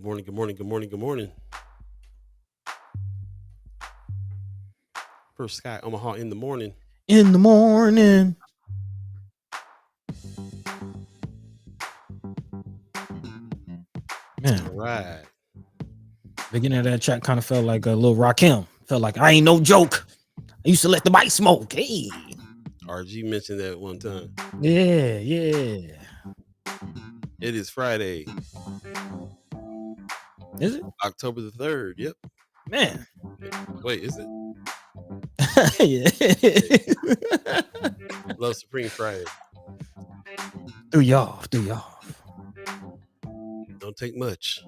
morning, good morning, good morning, good morning. First Sky Omaha in the morning. In the morning. All Man, right. beginning of that track kind of felt like a little Rakim. Felt like I ain't no joke. I used to let the mic smoke. Hey. RG mentioned that one time. Yeah. It is Friday, Is it? October the 3rd. Yep. Man. Wait, is it? Yeah. Love Supreme Friday. Threw y'all. Don't take much.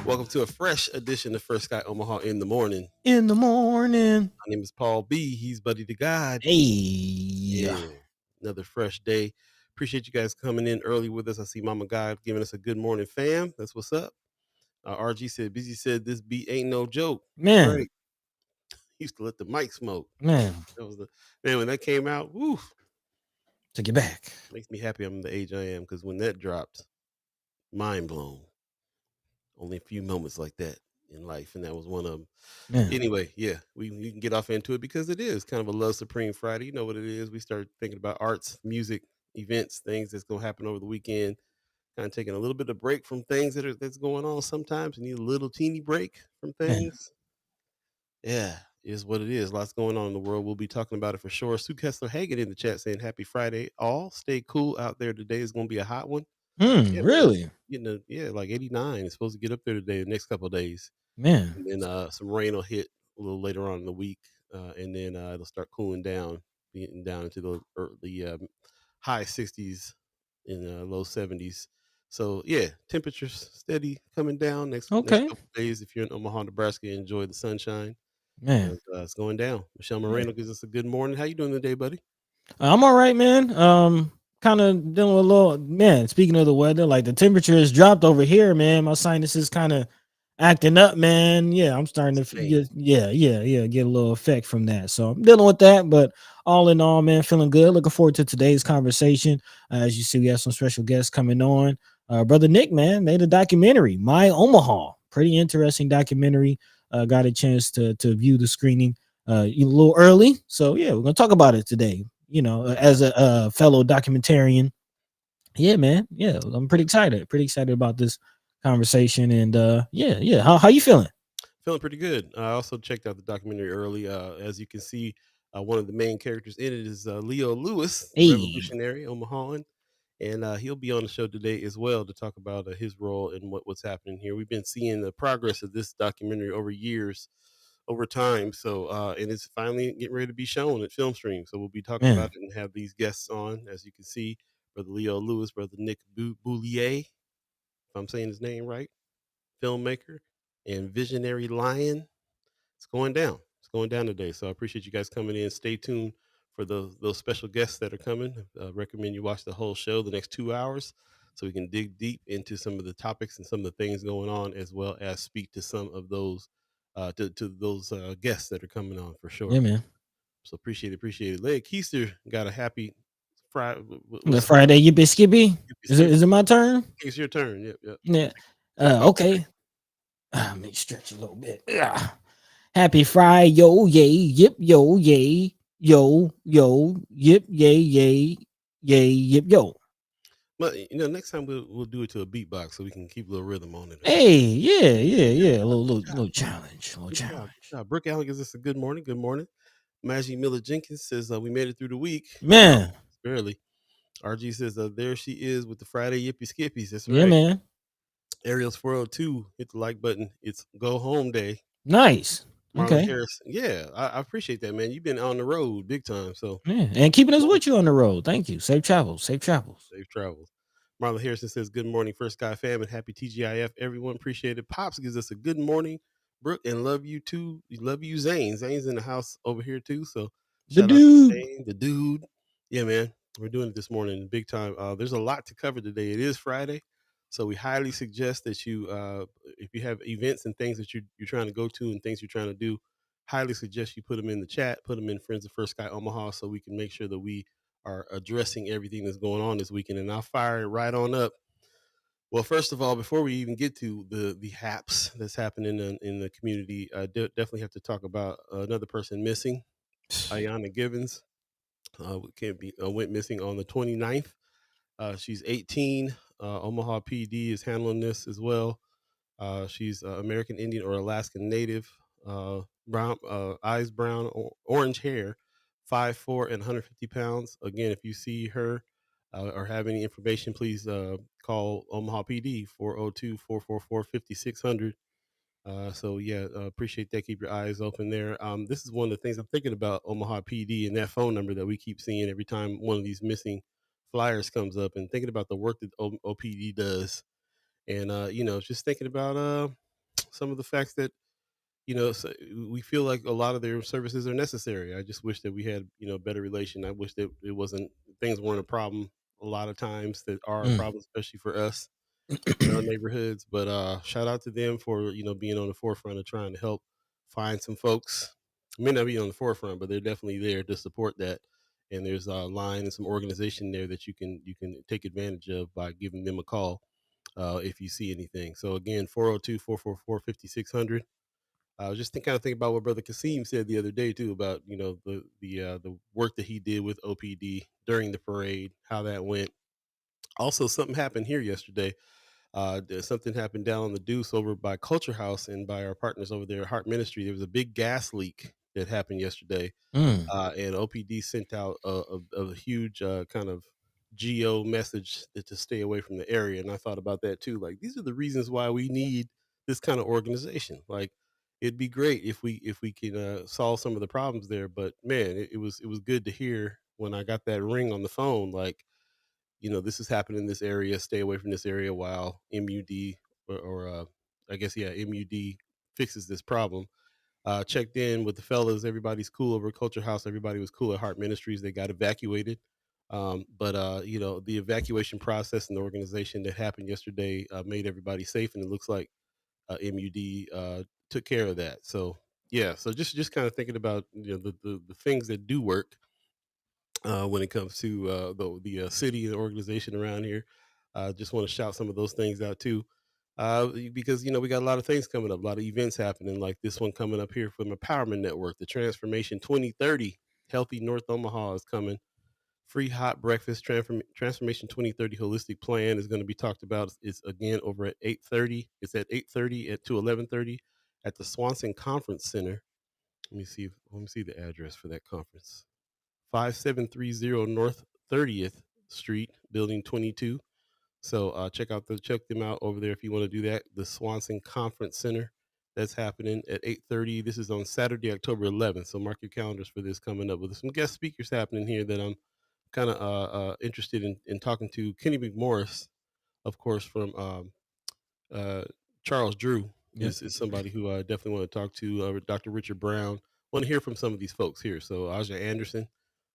Welcome to a fresh edition of First Sky Omaha in the morning. In the morning. My name is Paul B. He's Buddy to God. Hey. Yeah. Another fresh day. Appreciate you guys coming in early with us. I see Mama God giving us a good morning, fam. That's what's up. RG said, Busy said this beat ain't no joke. That's Man. right. He used to let the mic smoke. Man. That was the man when that came out. Woo, Took it back. makes me happy I'm the age I am because when that dropped, mind blown. Only a few moments like that in life, and that was one of them. Man. Anyway, yeah, we can get off into it because it is kind of a Love Supreme Friday. You know what it is. We start thinking about arts, music, events, things that's gonna happen over the weekend. Kind of taking a little bit of break from things that's going on. Sometimes you need a little teeny break from Man. things. Yeah, is what it is. Lots going on in the world. We'll be talking about it for sure. Sue Kessler Hagen in the chat saying happy Friday. All stay cool out there today. Is going to be a hot one. Yeah, man. Really? Like 89. It's supposed to get up there today, the next couple of days. Man. And then some rain will hit a little later on in the week. And then it'll start cooling down, getting down into the high 60s and low 70s. So yeah, temperatures steady coming down next Okay. couple of days. If you're in Omaha, Nebraska, enjoy the sunshine. Man. It's going down. Michelle Yeah. Moreno gives us a good morning. How you doing today, buddy? I'm all right, man. Kind of dealing with a little man. Speaking of the weather, like the temperature has dropped over here, man. My sinus is kind of acting up, man. Yeah, I'm starting to Same. get get a little effect from that. So I'm dealing with that, but all in all, man, feeling good. Looking forward to today's conversation. As you see, we have some special guests coming on. Brother Nick, man, made a documentary, My Omaha. Pretty interesting documentary. Got a chance to view the screening a little early. So yeah, we're gonna talk about it today. As a fellow documentarian, yeah, man, yeah, I'm pretty excited. Pretty excited about this conversation. And yeah. How you feeling? Feeling pretty good. I also checked out the documentary early. As you can see, one of the main characters in it is Leo Lewis, the Hey, revolutionary Omahaan, and he'll be on the show today as well to talk about his role and what's happening here. We've been seeing the progress of this documentary over years, over time. So, and it's finally getting ready to be shown at Film Stream. So we'll be talking about man. it and have these guests on, as you can see, Brother Leo Lewis, Brother Nick Beaulieu, if I'm saying his name right, filmmaker and visionary lion. It's going down. It's going down today. So I appreciate you guys coming in. Stay tuned for those special guests that are coming. Recommend you watch the whole show, the next 2 hours, so we can dig deep into some of the topics and some of the things going on, as well as speak to some of those to those guests that are coming on for Yeah, sure. man. So appreciate it. Leg Keister got a happy Friday. The What's Friday yippee skippy. Is it my turn? It's your turn. Yep. Yeah. Take off today. Okay. Let me stretch a little bit. Happy Friday, yo, yay, yip, yo, yay, yo, yip, yay, yip, yo. But next time we'll do it to a beatbox so we can keep a little rhythm on it or something. Hey, yeah. A little, Good little, job. little challenge, little Good job. challenge. Good job. Brooke Allen gives us a good morning. Good morning. Maggie Miller Jenkins says we made it through the week. Well, Man, barely. RG says there she is with the Friday Yippee Skippies. That's yeah, right. man. Ariel's 402. Hit the like button. It's go home day. Nice. Marlon Okay. Harris. Yeah, I appreciate that, man. You've been on the road big time. So Yeah, and keeping us with you on the road. Thank you. Safe travels. Safe travels. safe travels. Marlon Harrison says, good morning, First Sky fam, and happy TGIF. Everyone, appreciate it. Pops gives us a good morning, Brooke, and love you too. Love you, Zane. Zane's in the house over here too. So The shout out to dude. Zane, the dude. Yeah, man. We're doing it this morning big time. There's a lot to cover today. It is Friday. So we highly suggest that you, if you have events and things that you're trying to go to and things you're trying to do, highly suggest you put them in the chat, put them in Friends of First Sky Omaha so we can make sure that we are addressing everything that's going on this weekend. And I'll fire it right on up. Well, first of all, before we even get to the haps that's happening in the community, I definitely have to talk about another person missing, Ayana Givens. Can't be went missing on the 29th. She's 18. Omaha PD is handling this as well. She's American Indian or Alaskan Native, brown, eyes brown, orange hair, 5'4" and 150 pounds. Again, if you see her or have any information, please call Omaha PD 402-444-5600. So yeah, appreciate that. Keep your eyes open there. This is one of the things I'm thinking about Omaha PD and that phone number that we keep seeing every time one of these missing flyers comes up, and thinking about the work that OPD does, and just thinking about some of the facts that so we feel like a lot of their services are necessary. I just wish that we had better relation. I wish that it wasn't things weren't a problem a lot of times that are a Mm. problem, especially for us in our neighborhoods. But shout out to them for being on the forefront of trying to help find some folks. May not be on the forefront, but they're definitely there to support that. And there's a line and some organization there that you can take advantage of by giving them a call if you see anything. So again, 402-444-5600. I was just kind of thinking about what Brother Kasim said the other day too about the work that he did with OPD during the parade, how that went. Also, something happened here yesterday. Something happened down on the Deuce over by Culture House and by our partners over there at Heart Ministry. There was a big gas leak that happened yesterday, Mm. and OPD sent out a huge kind of geo message to stay away from the area. And I thought about that too. Like, these are the reasons why we need this kind of organization. Like, it'd be great if we can solve some of the problems there. But man, it was good to hear when I got that ring on the phone. Like, this is happening in this area. Stay away from this area while MUD or I guess yeah, MUD fixes this problem. Checked in with the fellas. Everybody's cool over at Culture House. Everybody was cool at Heart Ministries. They got evacuated. But the evacuation process and the organization that happened yesterday made everybody safe, and it looks like MUD took care of that. So yeah, so just kind of thinking about the things that do work when it comes to the city and organization around here. Just want to shout some of those things out too, because we got a lot of things coming up, a lot of events happening, like this one coming up here from Empowerment Network, the Transformation 2030 Healthy North Omaha is coming. Free hot breakfast transformation 2030 holistic plan is going to be talked about. It's again over at 8:30. It's at 8:30 to 11:30 at the Swanson Conference Center. Let me see the address for that conference. 5730 North 30th Street, Building 22. So check them out over there if you want to do that. The Swanson Conference Center, that's happening at 8:30. This is on Saturday, October 11th. So mark your calendars for this coming up. With some guest speakers happening here that I'm kind of interested in talking to. Kenny McMorris, of course, from uh, Charles Drew Yep. is somebody who I definitely want to talk to. Dr. Richard Brown. Want to hear from some of these folks here. So Aja Anderson.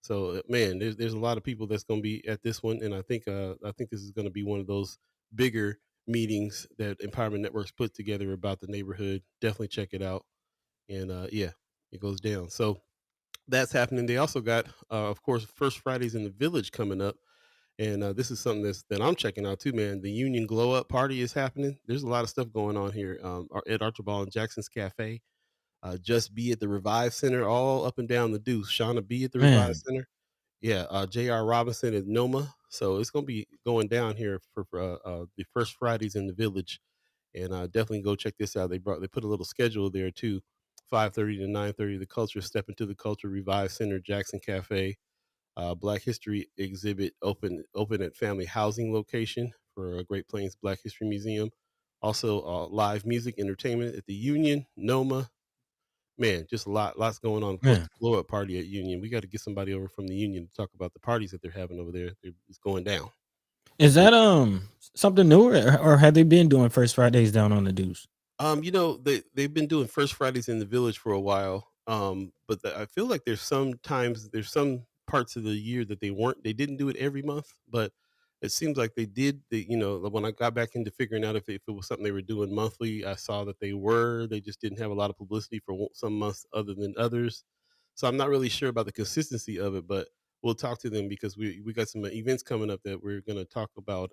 So man, there's a lot of people that's going to be at this one, and I think this is going to be one of those bigger meetings that Empowerment Networks put together about the neighborhood. Definitely check it out, and yeah, it goes down. So that's happening. They also got, of course, First Fridays in the Village coming up, and this is something that I'm checking out too, man. The Union Glow Up Party is happening. There's a lot of stuff going on here. Ed Archibald and Jackson's Cafe, Just Be at the Revive Center, all up and down the Deuce. Shauna B at the Revive Man. Center. Yeah, J.R. Robinson at Noma. So it's going to be going down here for the First Fridays in the Village, and definitely go check this out. They put a little schedule there too. 5:30 to 9:30. The Culture Step into the Culture Revive Center, Jackson Cafe. Black History exhibit open at Family Housing location for a Great Plains Black History Museum. Also, live music entertainment at the Union, Noma. Man, just lots going on. Of course, Man. the glow up party at Union. We got to get somebody over from the Union to talk about the parties that they're having over there. It's going down. Is Yeah. that something new, or have they been doing First Fridays down on the Deuce? They've been doing First Fridays in the Village for a while. But I feel like there's some parts of the year that they didn't do it every month, but it seems like they did. When I got back into figuring out if it was something they were doing monthly, I saw that they were. They just didn't have a lot of publicity for some months other than others. So I'm not really sure about the consistency of it, but we'll talk to them because we got some events coming up that we're going to talk about.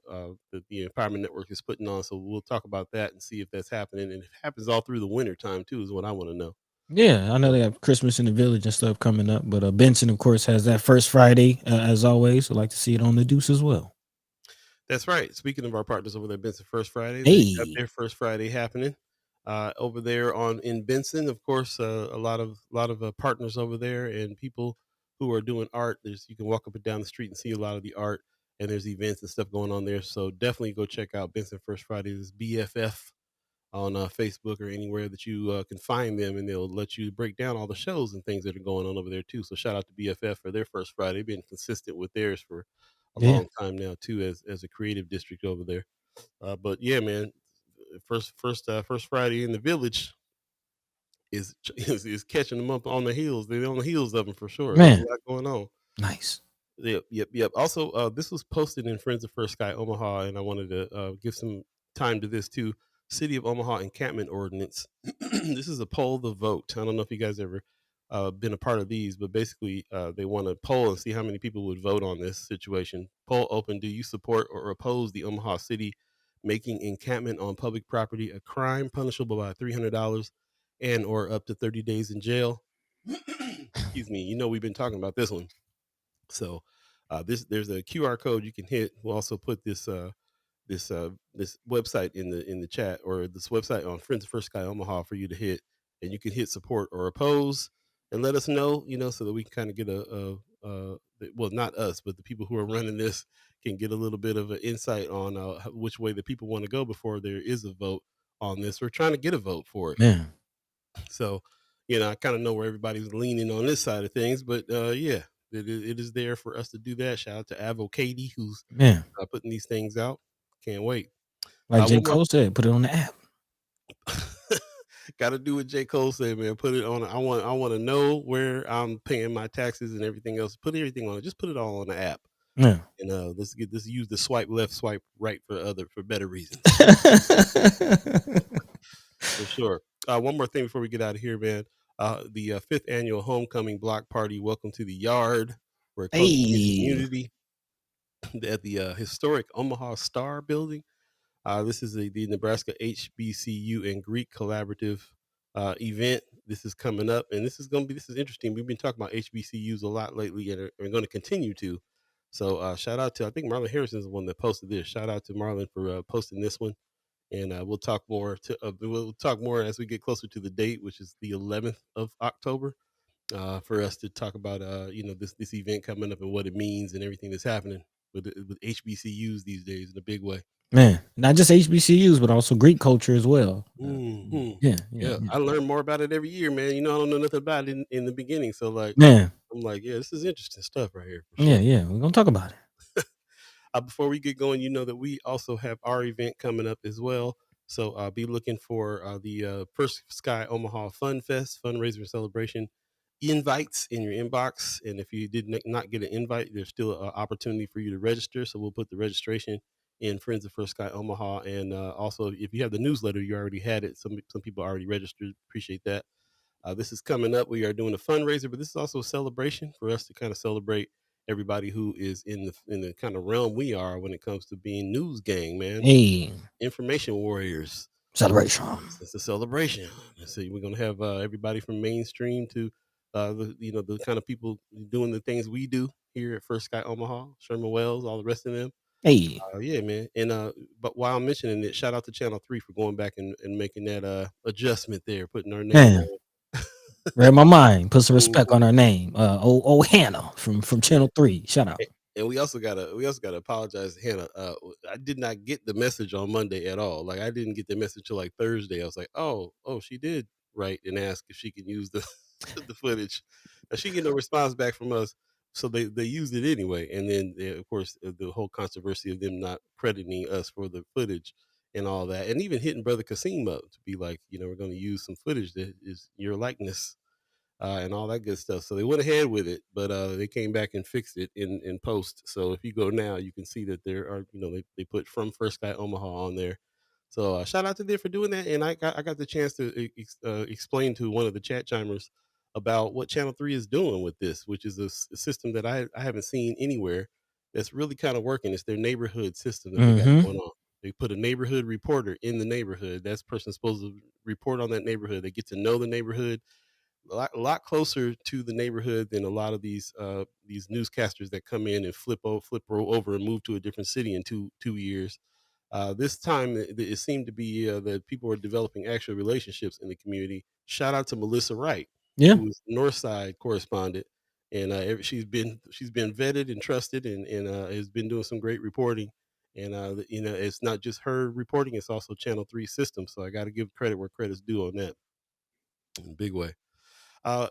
The Empowerment Network is putting on, so we'll talk about that and see if that's happening, and if it happens all through the winter time too is what I want to know. Yeah, I know So they have Christmas in the Village and stuff coming up, but Benson, of course, has that first Friday as always. I'd like to see it on the Deuce as well. that's right. Speaking of our partners over there, at Benson First Friday, they got Hey, their First Friday happening over there on in Benson. Of course, a lot of partners over there and people who are doing art. There's you can walk up and down the street and see a lot of the art, and there's events and stuff going on there. So definitely go check out Benson First Fridays BFF on Facebook or anywhere that you can find them, and they'll let you break down all the shows and things that are going on over there too. So shout out to BFF for their First Friday, been consistent with theirs for a yeah, long time now too, as a creative district over there. But yeah, man, first Friday in the village is catching them up on the heels. They're on the heels of them for sure. There's a man, lot going on. nice, Yep, yep, yep. Also, this was posted in Friends of First Sky Omaha, and I wanted to give some time to this too. City of Omaha encampment ordinance. This is a poll the vote. I don't know if you guys ever been a part of these, but basically they want to poll and see how many people would vote on this situation. Poll open: do you support or oppose the Omaha City making encampment on public property a crime punishable by $300 and or up to 30 days in jail? Excuse me. You know we've been talking about this one. So this there's a QR code you can hit. We'll also put this website in the chat, or this website on Friends of First Sky Omaha for you to hit, and you can hit support or oppose and let us know, so that we can kind of get well, not us, but the people who are running this can get a little bit of an insight on which way the people want to go before there is a vote on this. We're trying to get a vote for it. man, So, I kind of know where everybody's leaning on this side of things, but yeah, it is there for us to do that. Shout out to Avo Katie, who's man. putting these things out. Can't wait. Like J One more. Cole said, put it on the app. Got to do what J. Cole said, man. Put it on. I want to know where I'm paying my taxes and everything else. Put everything on it. Just put it all on the app. Yeah. And let's use the swipe left, swipe right for better reasons. For sure. One more thing before we get out of here, man. The fifth annual homecoming block party. Welcome to the yard. We're a close knit Hey, community at the historic Omaha Star Building. This is the Nebraska HBCU and Greek collaborative event. This is coming up, and this is interesting. We've been talking about HBCUs a lot lately, and are going to continue to. So shout out to, I think Marlon Harrison is the one that posted this. Shout out to Marlon for posting this one, and we'll talk more as we get closer to the date, which is the 11th of October. For us to talk about this event coming up and what it means and everything that's happening with HBCUs these days in a big way. man, not just HBCUs, but also Greek culture as well. Hmm. Yeah, yeah, Yeah, yeah. I learn more about it every year, man. I don't know nothing about it in the beginning, so like, Man, I'm like, yeah, this is interesting stuff right here for yeah, sure. yeah. We're gonna talk about it. Before we get going, you know that we also have our event coming up as well. So be looking for the First Sky Omaha Fun Fest fundraiser and celebration invites in your inbox. And if you did not get an invite, there's still an opportunity for you to register. So we'll put the registration in Friends of First Sky Omaha. And also, if you have the newsletter, you already had it. Some people already registered. Appreciate that. This is coming up. We are doing a fundraiser, but this is also a celebration for us to kind of celebrate everybody who is in the kind of realm we are when it comes to being news gang, man, Hey, information warriors. celebration. It's a celebration. So we're gonna have everybody from mainstream to the kind of people doing the things we do here at First Sky Omaha, Sherman Wells, all the rest of them. Hey, Yeah, man. And but while I'm mentioning it, shout out to Channel 3 for going back and making that adjustment there, putting our name man, on. read my mind. Put some respect Mhm. on her name. Oh Hannah from Channel 3. Shout out. And we also gotta apologize to Hannah. I did not get the message on Monday at all. Like I didn't get the message till like Thursday. I was like, oh, she did write and ask if she can use the the footage. She get no response back from us, so they used it anyway. And then of course the whole controversy of them not crediting us for the footage and all that, and even hitting Brother Kasim up to be like, we're going to use some footage that is your likeness and all that good stuff. So they went ahead with it, but they came back and fixed it in post. So if you go now, you can see that there are, they put from First Guy Omaha on there. So shout out to them for doing that. And I got the chance to explain to one of the chat chimers about what Channel 3 is doing with this, which is a system that I haven't seen anywhere that's really kind of working. It's their neighborhood system that they got Mm-hmm. going on. They put a neighborhood reporter in the neighborhood. That person's supposed to report on that neighborhood. They get to know the neighborhood a lot closer to the neighborhood than a lot of these newscasters that come in and roll over and move to a different city in 2 years. This time, it seemed to be that people were developing actual relationships in the community. Shout out to Melissa Wright, Yeah. who is Northside correspondent, and she's been vetted and trusted, and has been doing some great reporting. And it's not just her reporting; it's also Channel 3 system. So I got to give credit where credit's due on that in a big way.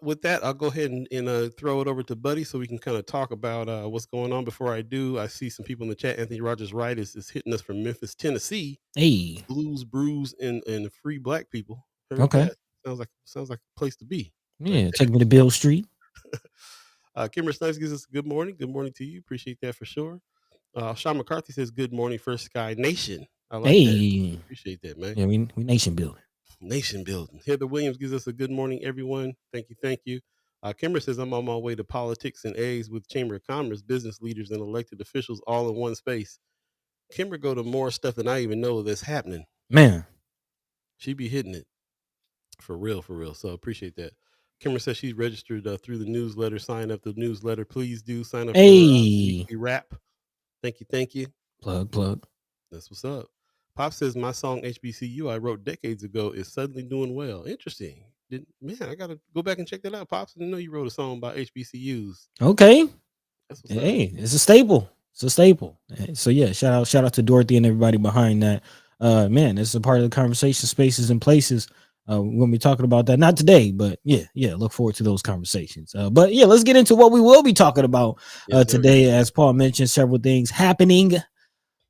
With that, I'll go ahead and throw it over to Buddy so we can kind of talk about what's going on. Before I do, I see some people in the chat. Anthony Rogers Wright is hitting us from Memphis, Tennessee. Hey. Blues, brews, and free black people. Heard Okay. that? Sounds like a place to be, right Yeah. there. Take me to Bill Street. Kimber Snipes gives us a good morning. Good morning to you. Appreciate that for sure. Sean McCarthy says good morning, First Sky Nation. I like that. Hey. Appreciate that, man. Yeah, we nation building. Nation building. Heather Williams gives us a good morning, everyone. Thank you. Thank you. Kimber says, I'm on my way to politics and eggs with Chamber of Commerce, business leaders, and elected officials all in one space. Kimber go to more stuff than I even know that's happening. Man. She be hitting it for real, for real. So appreciate that. Kimber says she's registered through the newsletter. Sign up the newsletter. Please do sign up for Hey. weekly rap. Thank you. Thank you. Plug. That's what's up. Pop says my song HBCU I wrote decades ago is suddenly doing well. Interesting. Man, I gotta go back and check that out. Pops, I didn't know you wrote a song about HBCUs. Okay. That's what's up. Hey, it's a staple. It's a staple. So yeah, shout out to Dorothy and everybody behind that. Man, it's a part of the conversation spaces and places. We're gonna be talking about that. Not today, but yeah, look forward to those conversations. But yeah, let's get into what we will be talking about Yes, sir. today. As Paul mentioned, several things happening,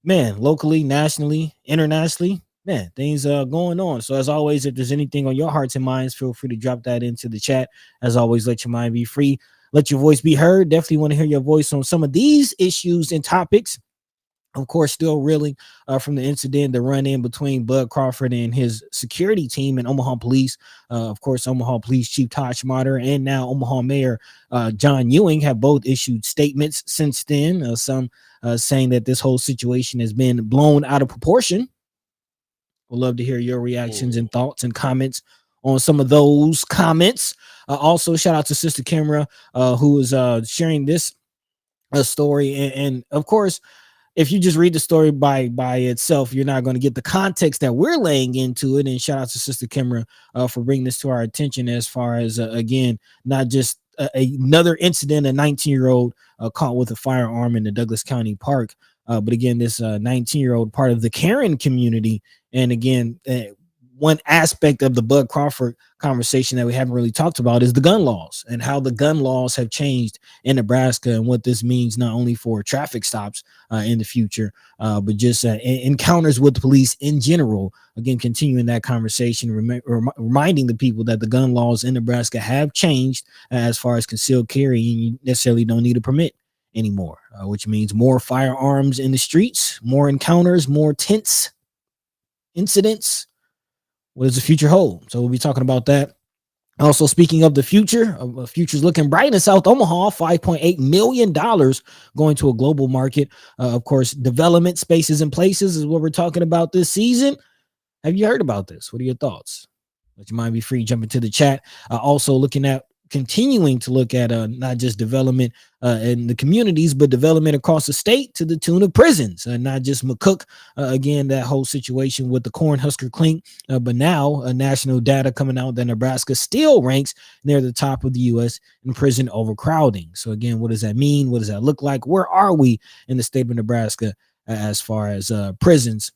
man, locally, nationally, internationally. Man, things going on. So as always, if there's anything on your hearts and minds, feel free to drop that into the chat. As always, let your mind be free. Let your voice be heard. Definitely want to hear your voice on some of these issues and topics. Of course, still reeling from the incident, the run-in between Bud Crawford and his security team and Omaha Police. Of course, Omaha Police Chief Todd Schmatter and now Omaha Mayor John Ewing have both issued statements since then. Some saying that this whole situation has been blown out of proportion. We'd love to hear your reactions and thoughts and comments on some of those comments. Also, shout out to Sister Kimra, who is sharing this story. And of course, if you just read the story by itself, you're not going to get the context that we're laying into it. And shout out to Sister Kimra for bringing this to our attention as far as, again, not just another incident, a 19-year-old caught with a firearm in the Douglas County Park, but again, this 19-year-old part of the Karen community. And again, one aspect of the Bud Crawford conversation that we haven't really talked about is the gun laws and how the gun laws have changed in Nebraska and what this means not only for traffic stops in the future, but just encounters with the police in general. Again, continuing that conversation, reminding the people that the gun laws in Nebraska have changed as far as concealed carry, and you necessarily don't need a permit anymore, which means more firearms in the streets, more encounters, more tense incidents. What does the future hold? So we'll be talking about that. Also, speaking of the future, future's looking bright in South Omaha. $5.8 million going to a global market. Of course, development spaces and places is what we're talking about this season. Have you heard about this? What are your thoughts? Let your mind be free. Jump into the chat. Also, continuing to look at not just development in the communities, but development across the state to the tune of prisons, not just McCook. Again, that whole situation with the Cornhusker clink, but now national data coming out that Nebraska still ranks near the top of the U.S. in prison overcrowding. So again, what does that mean? What does that look like? Where are we in the state of Nebraska as far as prisons?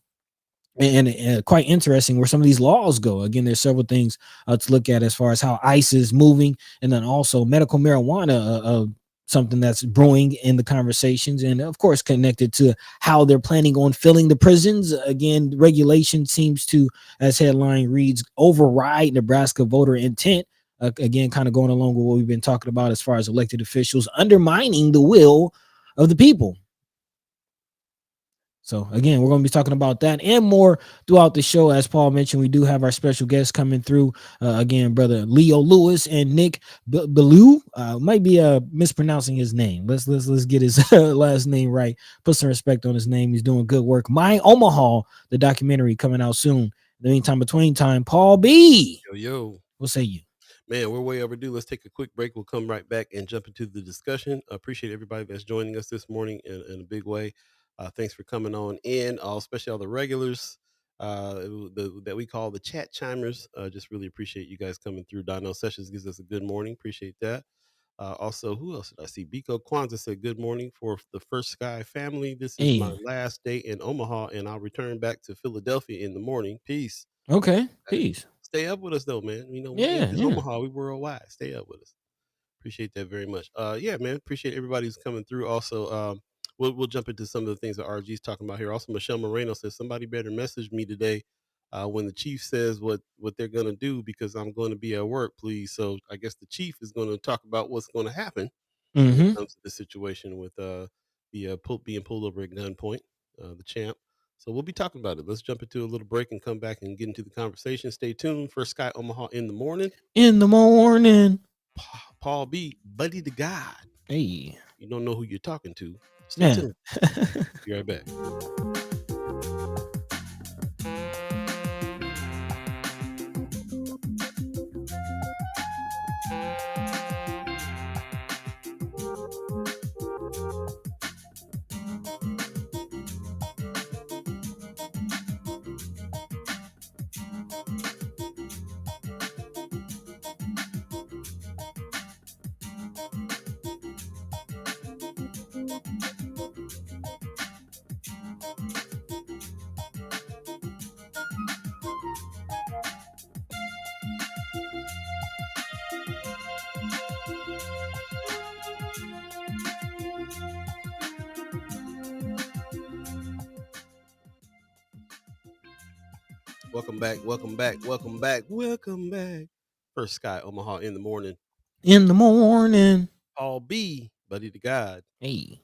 And quite interesting where some of these laws go. Again, there's several things to look at as far as how ICE is moving, and then also medical marijuana, something that's brewing in the conversations, and of course connected to how they're planning on filling the prisons. Again, regulation seems to, as headline reads, override Nebraska voter intent. Again, kind of going along with what we've been talking about as far as elected officials undermining the will of the people. So again, we're going to be talking about that and more throughout the show. As Paul mentioned, we do have our special guests coming through. Again, brother Leo Lewis and Nick Beaulieu. Might be mispronouncing his name. Let's get his last name right. Put some respect on his name. He's doing good work. My Omaha, the documentary coming out soon. In the meantime, between time, Paul B. Yo, yo. What say you? Man, we're way overdue. Let's take a quick break. We'll come right back and jump into the discussion. I appreciate everybody that's joining us this morning in a big way. Thanks for coming on in, especially all the regulars that we call the chat chimers. Just really appreciate you guys coming through. Donnell Sessions gives us a good morning. Appreciate that. Also, who else did I see? Biko Kwanzaa said, "Good morning for the First Sky family. This is my Hey, last day in Omaha, and I'll return back to Philadelphia in the morning. Peace." okay, Hey, peace. stay up with us though, man. You know, we ain't Yeah, just yeah. Omaha, we worldwide. Stay up with us. Appreciate that very much. Yeah, man. Appreciate everybody who's coming through. Also, we'll jump into some of the things that RG's talking about here. Also, Michelle Moreno says somebody better message me today when the chief says what they're gonna do because I'm going to be at work, please. So I guess the chief is going to talk about what's going to happen when it Mm-hmm. comes to the situation with being pulled over at gunpoint, the champ. So we'll be talking about it. Let's jump into a little break and come back and get into the conversation. Stay tuned for Sky Omaha in the morning. In the morning. Paul B, buddy to God. Hey, You don't know who you're talking to. Stay yeah. tuned. Be right back. Welcome back. Welcome back. Welcome back. Welcome back. First Sky Omaha in the morning. In the morning. Paul B, buddy to God. Hey,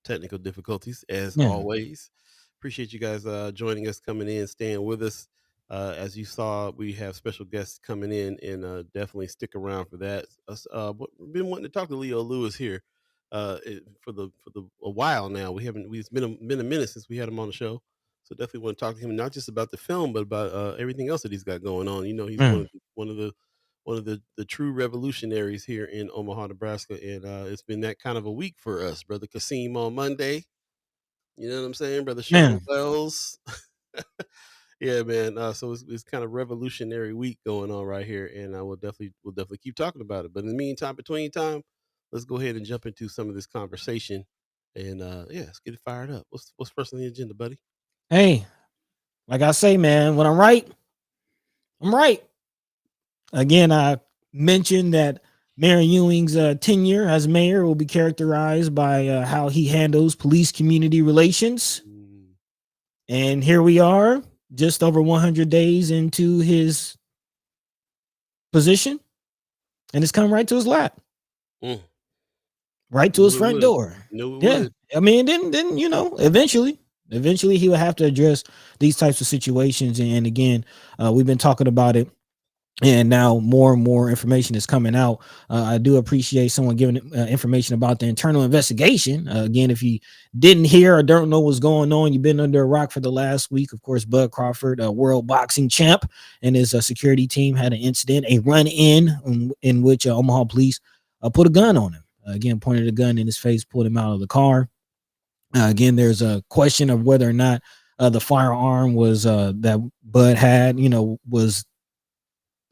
Technical difficulties as yeah. always. Appreciate you guys joining us, coming in, staying with us. As you saw, we have special guests coming in, and definitely stick around for that. We've been wanting to talk to Leo Lewis here for the a while now. We've been a minute since we had him on the show, so definitely want to talk to him not just about the film, but about everything else that he's got going on. You know, he's Mm. one of the true revolutionaries here in Omaha, Nebraska, and it's been that kind of a week for us, brother Kasim on Monday. You know what I'm saying, brother Sean Man. Wells. Yeah, man. So it's kind of revolutionary week going on right here, and I we'll definitely keep talking about it. But in the meantime, between time, let's go ahead and jump into some of this conversation, and yeah, let's get it fired up. What's first on the agenda, buddy? Hey, like I say, man, when I'm right, I'm right. Again, I mentioned that Mayor Ewing's tenure as mayor will be characterized by how he handles police community relations. Mm, And here we are, just over 100 days into his position, and it's come right to his lap, mm. right to his Knew it front would. door. Knew it Yeah. would. I mean, then eventually he will have to address these types of situations. And again, we've been talking about it, and now more and more information is coming out. I do appreciate someone giving information about the internal investigation. Again, if you didn't hear or don't know what's going on, you've been under a rock for the last week. Of course, Bud Crawford, a world boxing champ, and his security team had an incident, a run in which Omaha police put a gun on him. Again, pointed a gun in his face, pulled him out of the car. Again, there's a question of whether or not the firearm was that Bud had, was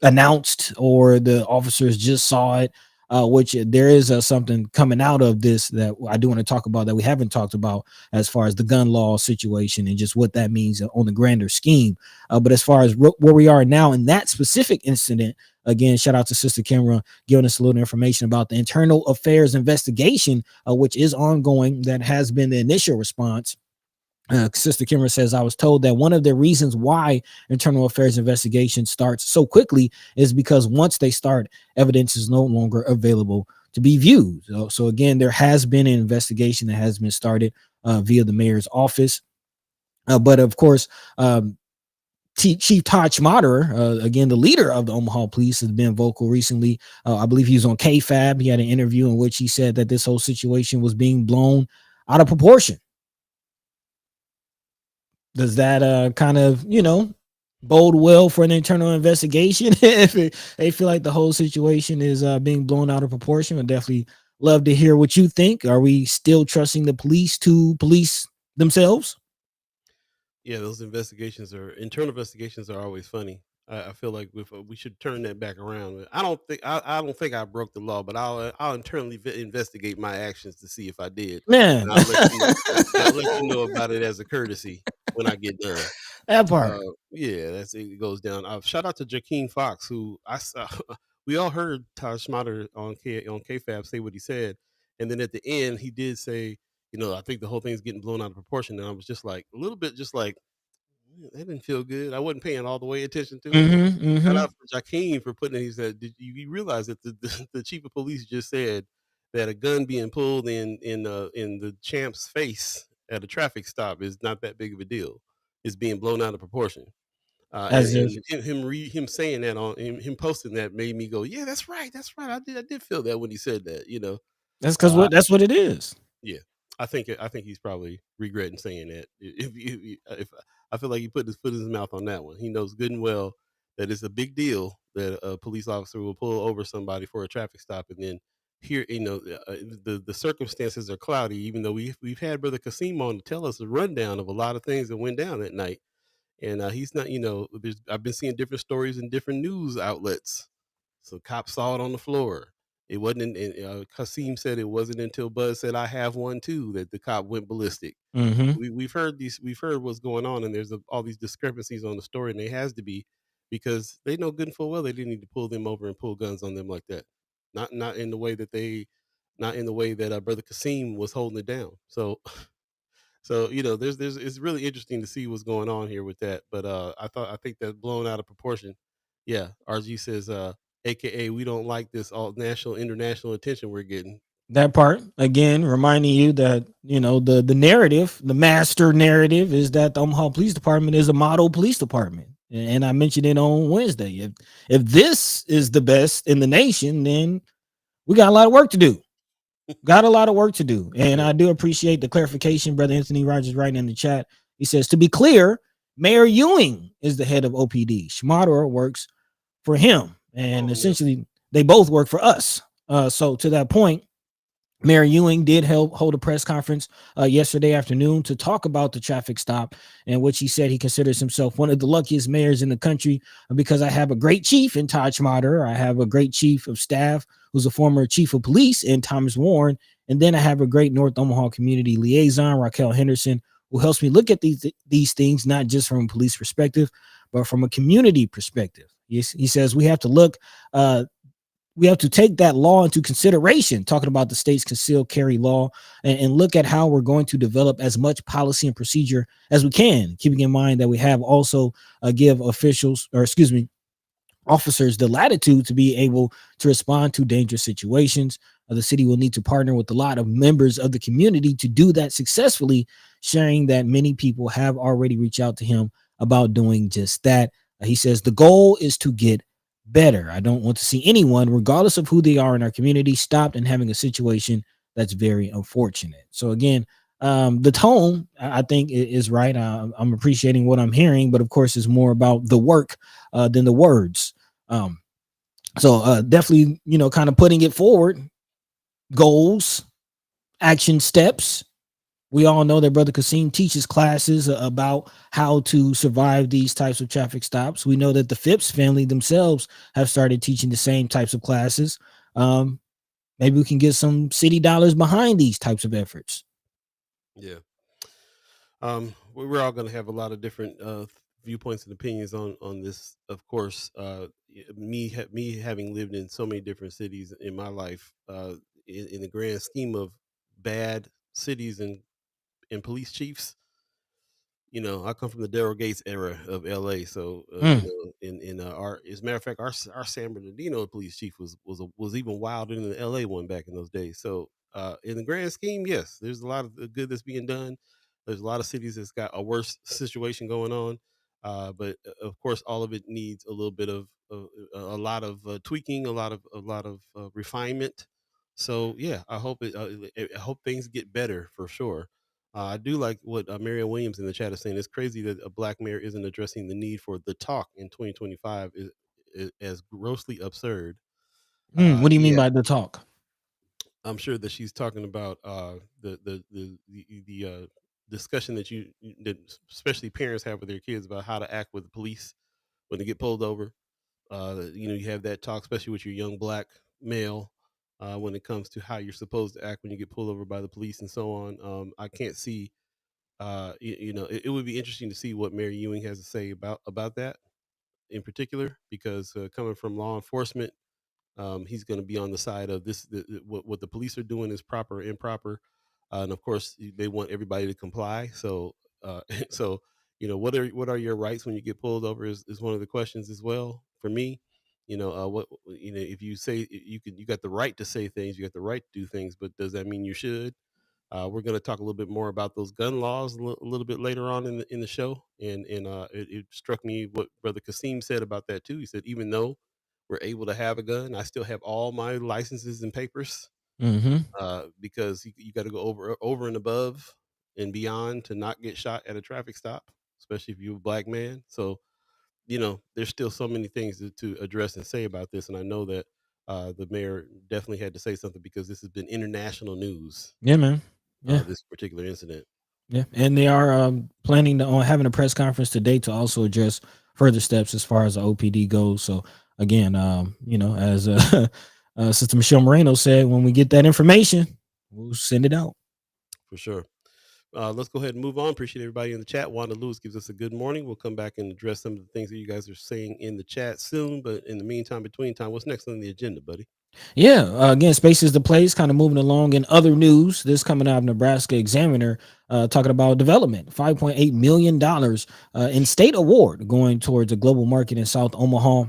announced or the officers just saw it, which there is something coming out of this that I do want to talk about that we haven't talked about as far as the gun law situation and just what that means on the grander scheme. But as far as where we are now in that specific incident, again, shout out to Sister Kimra giving us a little information about the internal affairs investigation, which is ongoing. That has been the initial response. Sister Kimmer says, I was told that one of the reasons why internal affairs investigation starts so quickly is because once they start, evidence is no longer available to be viewed. So again, there has been an investigation that has been started via the mayor's office. But of course, Chief Todd Schmaderer, again, the leader of the Omaha Police, has been vocal recently. I believe he was on KFAB. He had an interview in which he said that this whole situation was being blown out of proportion. Does that kind of, bode well for an internal investigation? If they feel like the whole situation is being blown out of proportion, I'd definitely love to hear what you think. Are we still trusting the police to police themselves? Yeah, those internal investigations are always funny. I feel like we should turn that back around. I don't think I broke the law, but I'll internally investigate my actions to see if I did, Man, and I'll let you yeah, I'll let you know about it as a courtesy when I get done. that part. Yeah, that's it goes down. Shout out to Jakeem Fox, who I saw. We all heard Todd Schmatter on KFAB say what he said, and then at the end he did say, I think the whole thing's getting blown out of proportion. And I was just like a little bit, just like that didn't feel good. I wasn't paying all the way attention to it. Mm-hmm. Shout Mm-hmm. out for Jakeem for putting it. He said, "Did you realize that the chief of police just said that a gun being pulled in the champ's face at a traffic stop is not that big of a deal? It's being blown out of proportion." As if And him saying that him posting that made me go, yeah, that's right. I did feel that when he said that. that's because Uh, that's what it is. yeah, I think he's probably regretting saying that. If I feel like he put his foot in his mouth on that one, he knows good and well that it's a big deal that a police officer will pull over somebody for a traffic stop, and then here, the circumstances are cloudy. Even though we've had Brother Kasim on to tell us a rundown of a lot of things that went down that night, and he's not. I've been seeing different stories in different news outlets. So cops saw it on the floor. It wasn't. Kasim said it wasn't until Buzz said, "I have one too," that the cop went ballistic. Mm-hmm. We've heard these. We've heard what's going on, and there's all these discrepancies on the story, and they has to be because they know good and full well they didn't need to pull them over and pull guns on them like that. Not in the way that not in the way that Brother Kasim was holding it down. So there's it's really interesting to see what's going on here with that. But I think that blown out of proportion. Yeah, RG says, AKA, we don't like this all national international attention we're getting. That part again, reminding you that the narrative, the master narrative, is that the Omaha Police Department is a model police department, and I mentioned it on Wednesday. If this is the best in the nation, then we got a lot of work to do. Got a lot of work to do, and Yeah, I do appreciate the clarification, brother Anthony Rogers, writing in the chat. He says, to be clear, Mayor Ewing is the head of OPD. Schmaderer works for him, and oh yeah, essentially they both work for us. So to that point, Mayor Ewing did hold a press conference yesterday afternoon to talk about the traffic stop, in which he said he considers himself one of the luckiest mayors in the country because I have a great chief in Todd Schmaderer. I have a great chief of staff who's a former chief of police in Thomas Warren. And then I have a great North Omaha community liaison, Raquel Henderson, who helps me look at these things, not just from a police perspective, but from a community perspective. He says we have to take that law into consideration, talking about the state's concealed carry law, and look at how we're going to develop as much policy and procedure as we can, keeping in mind that we have also give officers the latitude to be able to respond to dangerous situations. The city will need to partner with a lot of members of the community to do that successfully, sharing that many people have already reached out to him about doing just that. He says the goal is to get better. I don't want to see anyone, regardless of who they are in our community, stopped and having a situation that's very unfortunate. So again, the tone I think is right. I'm appreciating what I'm hearing, but of course, it's more about the work than the words. Um, so definitely, kind of putting it forward, goals, action steps. We all know that Brother Kasim teaches classes about how to survive these types of traffic stops. We know that the Phipps family themselves have started teaching the same types of classes. Um, Maybe we can get some city dollars behind these types of efforts. yeah. We're all going to have a lot of different viewpoints and opinions on this. Of course, me having lived in so many different cities in my life, in the grand scheme of bad cities and police chiefs, I come from the Daryl Gates era of LA. So, Mm, in our, as a matter of fact, our San Bernardino police chief was even wilder than the LA one back in those days. So, in the grand scheme, yes, there's a lot of good that's being done. There's a lot of cities that's got a worse situation going on, but of course, all of it needs a little bit of a lot of tweaking, a lot of refinement. So yeah, I hope things get better for sure. I do like what Marianne Williams in the chat is saying. It's crazy that a black mayor isn't addressing the need for the talk in 2025 is as grossly absurd. What do you mean Yeah, by the talk? I'm sure that she's talking about the discussion that especially parents have with their kids about how to act with the police when they get pulled over. You have that talk, especially with your young black male, when it comes to how you're supposed to act when you get pulled over by the police and so on. I can't see. It would be interesting to see what Mary Ewing has to say about that in particular, because coming from law enforcement, he's going to be on the side of this. What the police are doing is proper or improper, and of course, they want everybody to comply. So, so what are your rights when you get pulled over is one of the questions as well for me. If you say you got the right to say things, you got the right to do things, but does that mean you should? We're going to talk a little bit more about those gun laws a little bit later on in the show, and it struck me what Brother Kasim said about that too. He said even though we're able to have a gun, I still have all my licenses and papers Mm-hmm. because you got to go over and above and beyond to not get shot at a traffic stop, especially if you're a black man. So there's still so many things to address and say about this, and I know that the mayor definitely had to say something because this has been international news, Yeah, man. Yeah. this particular incident. Yeah, and they are planning on having a press conference today to also address further steps as far as the OPD goes. So again, as Sister Michelle Moreno said, when we get that information, we'll send it out. For sure. Let's go ahead and move on. Appreciate everybody in the chat. Wanda Lewis gives us a good morning. We'll come back and address some of the things that you guys are saying in the chat soon. But in the meantime, between time, what's next on the agenda, buddy? Yeah, again, space is the place. Kind of moving along in other news. This coming out of Nebraska Examiner, talking about development, $5.8 million in state award going towards a global market in South Omaha.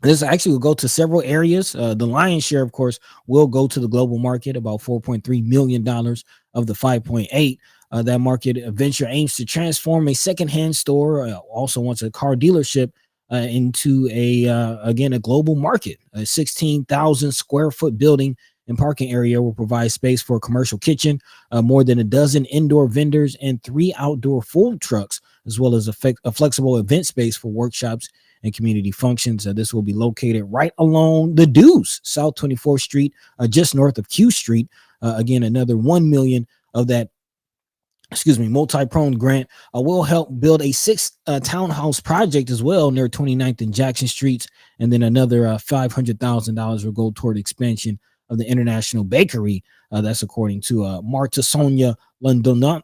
This actually will go to several areas. The lion's share, of course, will go to the global market, about $4.3 million of the 5.8. That market venture aims to transform a secondhand store, also wants a car dealership into a global market. A 16,000 square foot building and parking area will provide space for a commercial kitchen, more than a dozen indoor vendors, and 3 outdoor food trucks, as well as a flexible event space for workshops and community functions. This will be located right along the Deuce, South 24th Street, just north of Q Street. Again, another 1 million of that multi-pronged grant will help build a 6 townhouse project as well near 29th and Jackson Streets, and then another $500,000 will go toward expansion of the International Bakery. That's according to Marta Sonia Londona,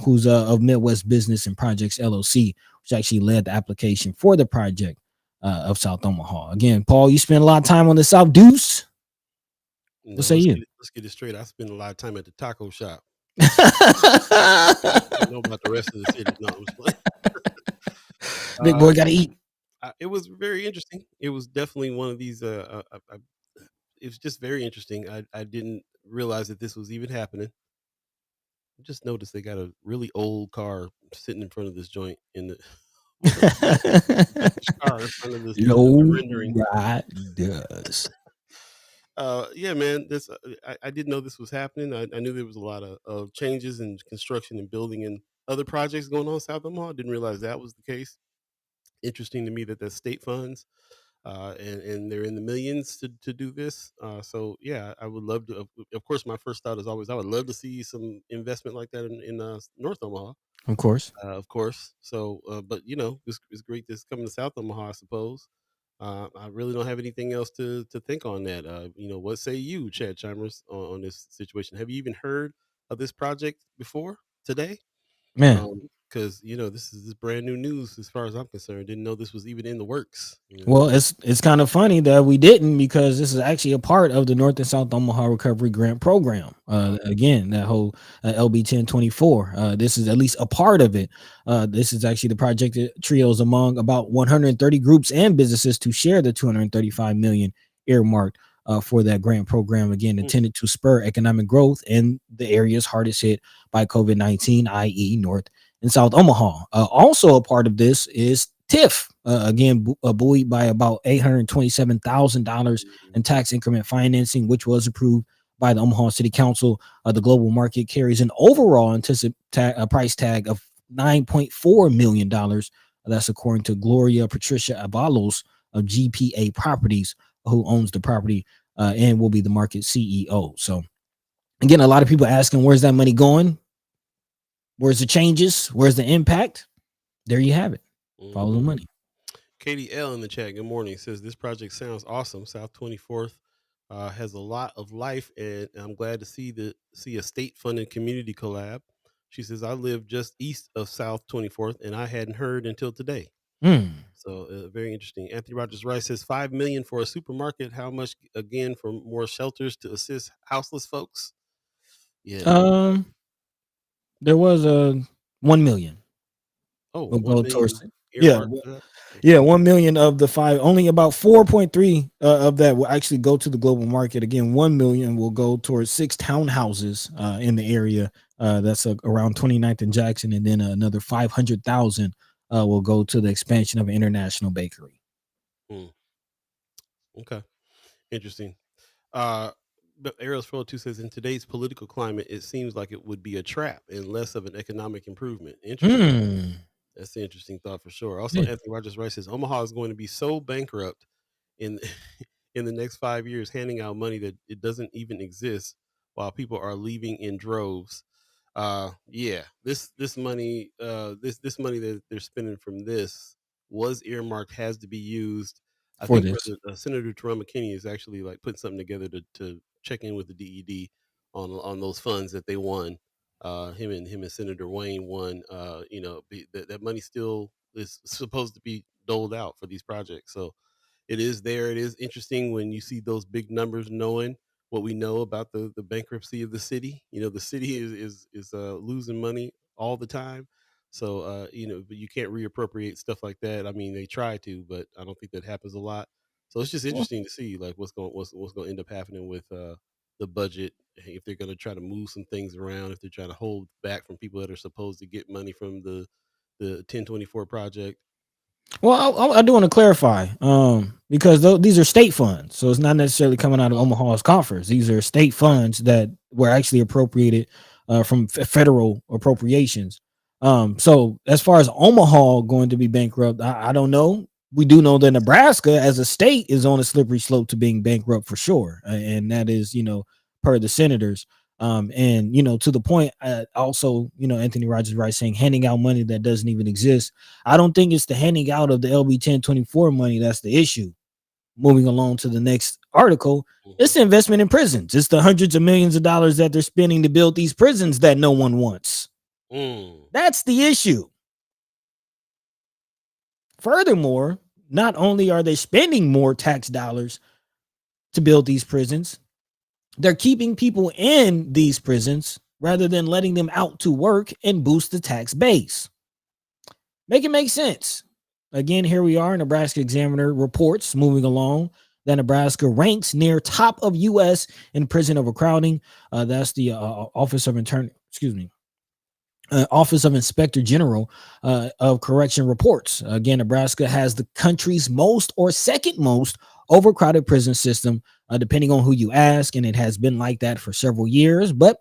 who's of Midwest Business and Projects LLC, which actually led the application for the project of South Omaha. Again, Paul, you spend a lot of time on the South Deuce. What No, say you? let's get it straight. I spend a lot of time at the taco shop. I don't know about the rest of the city. No, I'm just playing. Big boy Yeah, got to eat. it was very interesting. It was definitely one of these. It was just very interesting. I didn't realize that this was even happening. I just noticed they got a really old car sitting in front of this joint in the car in front of the Low rendering. riders. Yeah, man. I didn't know this was happening. I knew there was a lot of changes in construction and building and other projects going on in South Omaha. Didn't realize that was the case. Interesting to me that that's state funds, and they're in the millions to do this. So yeah, I would love to. Of course, my first thought is always I would love to see some investment like that in North Omaha. Of course. Of course. So, but it's great that's coming to South Omaha, I suppose. I really don't have anything else to think on that. What say you, Chad Chimers, on this situation? Have you even heard of this project before today? Man. Because this brand new news as far as I'm concerned. Didn't know this was even in the works. Well, it's kind of funny that we didn't, because this is actually a part of the North and South Omaha Recovery Grant Program. Again, that whole LB 1024. This is at least a part of it. This is actually the project trios among about 130 groups and businesses to share the 235 million earmarked for that grant program, again, Mm, intended to spur economic growth in the areas hardest hit by COVID-19, i.e., North and South Omaha. Also, a part of this is TIF, again, buoyed by about $827,000 in mhm, tax increment financing, which was approved by the Omaha City Council. The global market carries an overall price tag of $9.4 million. That's according to Gloria Patricia Avalos of GPA Properties, who owns the property and will be the market CEO. So, again, a lot of people asking, where's that money going? Where's the changes? Where's the impact? There you have it. Follow the mhm. money. Katie L in the chat, good morning, says this project sounds awesome. South 24th has a lot of life, and I'm glad to see a state funded community collab. She says I live just east of South 24th, and I hadn't heard until today. Mm. So very interesting. Anthony Rogers Rice says 5 million for a supermarket. How much again for more shelters to assist houseless folks? Yeah. Um, there was a 1 million Oh, will one go towards million it. Yeah, earmarked for that. yeah, Okay. 1 million of the five, only about 4.3 of that will actually go to the global market. Again, 1 million will go towards 6 townhouses in the area. That's around 29th and Jackson, and then another 500,000 will go to the expansion of an international bakery. Hmm, okay. Interesting. Uh, but Arrows 2 says in today's political climate, it seems like it would be a trap and less of an economic improvement. Interesting. Hmm. That's an interesting thought for sure. Also, Yeah, Anthony Rogers Rice says Omaha is going to be so bankrupt in in the next 5 years, handing out money that it doesn't even exist, while people are leaving in droves. Yeah, this money, this money that they're spending from this was earmarked, has to be used. I for think this. Brother Senator Terrell McKinney is actually like putting something together to check in with the DED on those funds that they won. Him and Senator Wayne won. That money still is supposed to be doled out for these projects. So it is there. It is interesting when you see those big numbers, knowing what we know about the bankruptcy of the city. The city is losing money all the time. So but you can't reappropriate stuff like that. I mean, they try to, but I don't think that happens a lot. So it's just Well, interesting to see like what's going to end up happening with the budget, if they're going to try to move some things around, if they're trying to hold back from people that are supposed to get money from the 1024 project. well, I do want to clarify, because these are state funds, so it's not necessarily coming out of Oh, Omaha's coffers. These are state right. funds that were actually appropriated from federal appropriations. So as far as Omaha going to be bankrupt, I don't know. We do know that Nebraska, as a state, is on a slippery slope to being bankrupt for sure, and that is, per the senators. And to the point, also, Anthony Rogers Rice saying handing out money that doesn't even exist. I don't think it's the handing out of the LB 1024 money that's the issue. Moving along to the next article, it's Hmm. the investment in prisons. It's the hundreds of millions of dollars that they're spending to build these prisons that no one wants. Mm. That's the issue. Furthermore, not only are they spending more tax dollars to build these prisons, they're keeping people in these prisons rather than letting them out to work and boost the tax base. Make it make sense. Again, here we are. Nebraska Examiner reports, moving along, that Nebraska ranks near top of U.S. in prison overcrowding. That's the Office of Inspector General of Correction reports. Again, Nebraska has the country's most or second most overcrowded prison system, depending on who you ask, and it has been like that for several years. But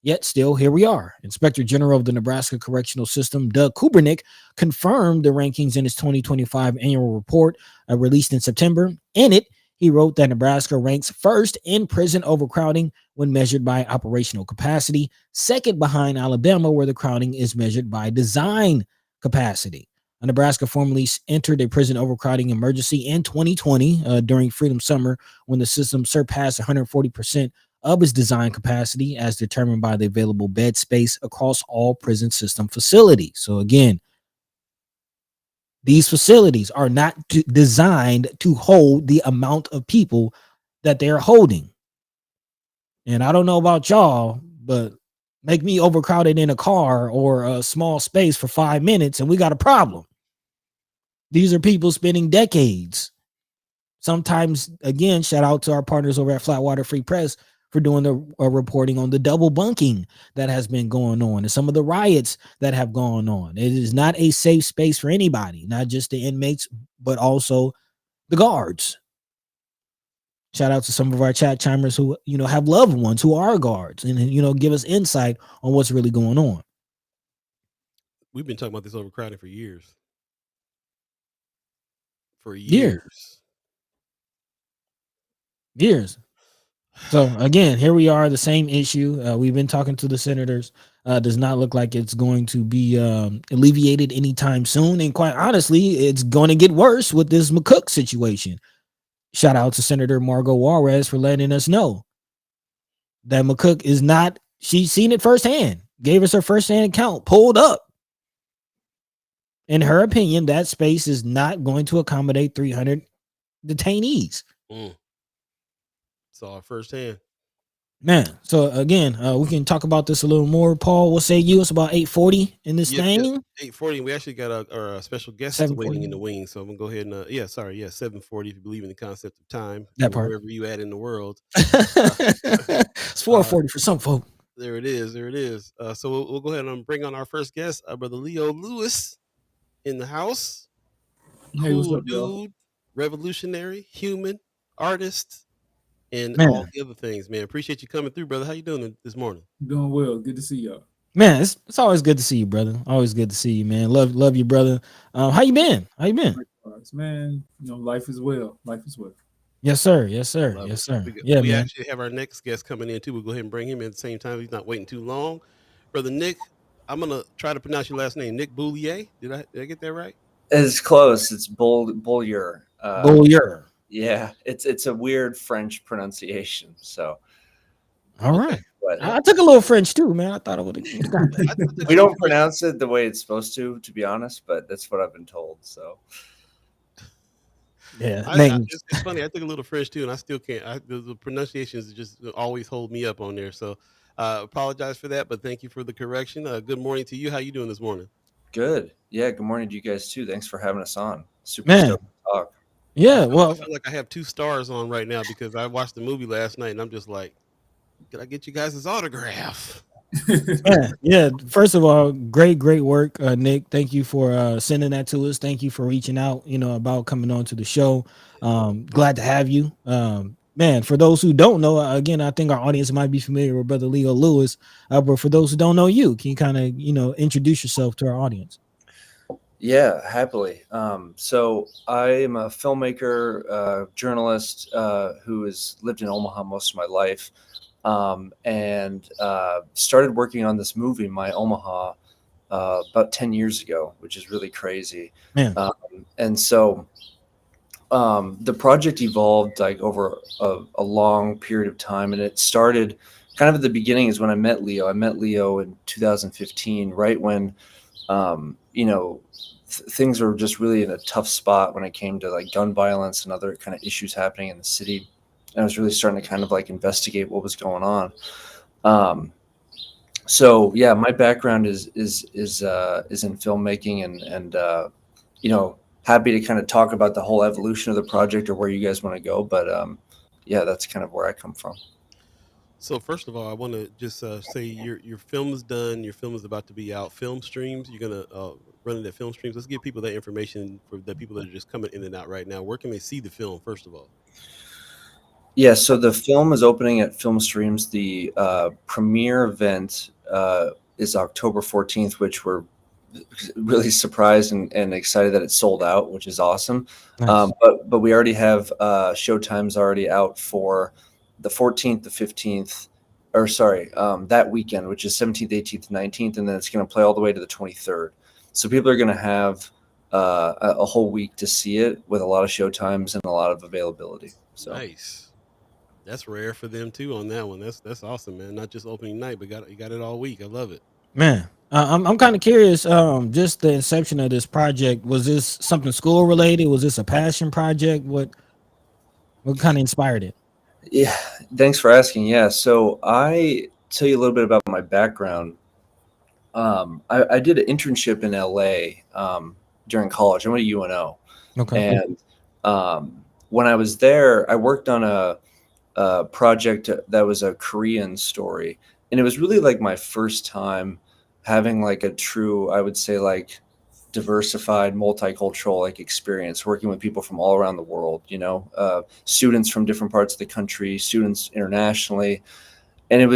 yet still, here we are. Inspector General of the Nebraska Correctional System, Doug Kubernick, confirmed the rankings in his 2025 annual report released in September. In it, he wrote that Nebraska ranks first in prison overcrowding when measured by operational capacity, second behind Alabama, where the crowding is measured by design capacity. Nebraska formally entered a prison overcrowding emergency in 2020 during Freedom Summer, when the system surpassed 140% of its design capacity as determined by the available bed space across all prison system facilities. So again, these facilities are not designed to hold the amount of people that they're holding. And I don't know about y'all, but make me overcrowded in a car or a small space for 5 minutes and we got a problem. These are people spending decades Sometimes, again, shout out to our partners over at Flatwater Free Press for doing the reporting on the double bunking that has been going on and some of the riots that have gone on. It is not a safe space for anybody, not just the inmates, but also the guards. Shout out to some of our chat chimers who, have loved ones who are guards and, give us insight on what's really going on. We've been talking about this overcrowding for years. For Yeah, years. years. So again, here we are, the same issue. We've been talking to the senators. Does not look like it's going to be alleviated anytime soon. And quite honestly, it's going to get worse with this McCook situation. Shout out to Senator Margot Juarez for letting us know that McCook is not, she's seen it firsthand, gave us her firsthand account, pulled up. In her opinion, that space is not going to accommodate 300 detainees. Saw it firsthand. Man, so again, we can talk about this a little more. Paul, we'll say you it's about 8:40 in this Yep, thing. 8:40. We actually got our special guest waiting in the 7:40. wings, so I'm gonna go ahead and 7:40. If you believe in the concept of time, That part. wherever you at in the world, It's 4:40 for some folk. there it is. There it is. So we'll go ahead and bring on our first guest, brother Leo Lewis, in the house. Hey, what's Cool up, y'all? dude, revolutionary, human, artist, and all Man, the other things. Man, appreciate you coming through, brother. How you doing this morning? Doing well. Good to see y'all. man, it's always good to see you, brother. Always good to see you, man. Love you, brother. How you been? How you been? Likewise, man. Life is well. Life is well. Yes, sir. Yes, sir. Love Yes, it. sir. Yeah, We man. actually have our next guest coming in too. We'll go ahead and bring him in at the same time. He's not waiting too long. Brother Nick, I'm gonna try to pronounce your last name. Nick Beaulieu. Did I get that right? It's close. It's Beaulieu. Beaulieu. Yeah, it's a weird French pronunciation. So, All Okay. right. but I took a little French too, man. I thought I would have. we don't pronounce it the way it's supposed to be honest. But that's what I've been told. So, Yeah, it's funny. I took a little French too, and I still can't. The pronunciations just always hold me up on there. So, apologize for that, but thank you for the correction. Good morning to you. How you doing this morning? good. Yeah. Good morning to you guys too. Thanks for having us on. Super man. stoked to talk. Yeah, I well, feel like I have 2 stars on right now because I watched the movie last night, and I'm just like, "Can I get you guys' autograph?" yeah. First of all, great work, Nick. Thank you for sending that to us. Thank you for reaching out, about coming on to the show. Glad to have you. Man, for those who don't know, again, I think our audience might be familiar with Brother Leo Lewis. But for those who don't know you, can you kind of, introduce yourself to our audience? Yeah, happily. So I am a filmmaker, journalist who has lived in Omaha most of my life, and started working on this movie, My Omaha, about 10 years ago, which is really crazy. Man. And so the project evolved like over a long period of time, and it started kind of at the beginning is when I met Leo. I met Leo in 2015, right when things were just really in a tough spot when it came to like gun violence and other kind of issues happening in the city. And I was really starting to kind of like investigate what was going on. So yeah, my background is in filmmaking and happy to kind of talk about the whole evolution of the project or where you guys want to go. But yeah, that's kind of where I come from. So first of all, I want to just say your film is done. Your film is about to be out. Film streams. You're gonna run it at film streams. Let's give people that information for the people that are just coming in and out right now. Where can they see the film? First of all. Yeah, so the film is opening at Film Streams. The premiere event is October 14th, which we're really surprised and excited that it's sold out, which is awesome. Nice. But we already have showtimes already out for the 14th, the 15th, or sorry, that weekend, which is 17th, 18th, 19th, and then it's going to play all the way to the 23rd. So people are going to have a whole week to see it with a lot of showtimes and a lot of availability. So Nice. That's rare for them too on that one. That's awesome, man. Not just opening night, but you got it all week. I love it. Man, I'm kind of curious. Just the inception of this project, was this something school related? Was this a passion project? What kind of inspired it? yeah, thanks for asking. Yeah, so I tell you a little bit about my background. I did an internship in LA during college. I went to UNO, Okay. and when I was there, I worked on a project that was a Korean story, and it was really like my first time having like a true, I would say, like diversified, multicultural like experience working with people from all around the world. Students from different parts of the country, students internationally, and I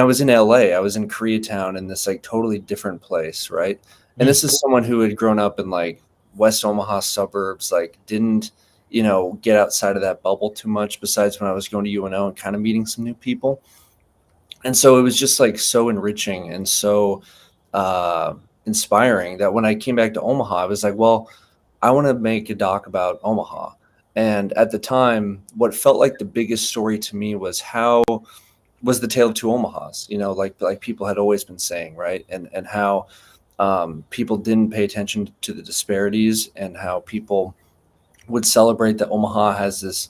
was in LA. I was in Koreatown, in this like totally different place, right? And Mm. this is someone who had grown up in like West Omaha suburbs, like didn't, get outside of that bubble too much, besides when I was going to UNO and kind of meeting some new people. And so it was just like so enriching and so inspiring that when I came back to Omaha, I was like, well, I want to make a doc about Omaha. And at the time, what felt like the biggest story to me was the tale of two Omahas, like people had always been saying, right? And how people didn't pay attention to the disparities, and how people would celebrate that Omaha has this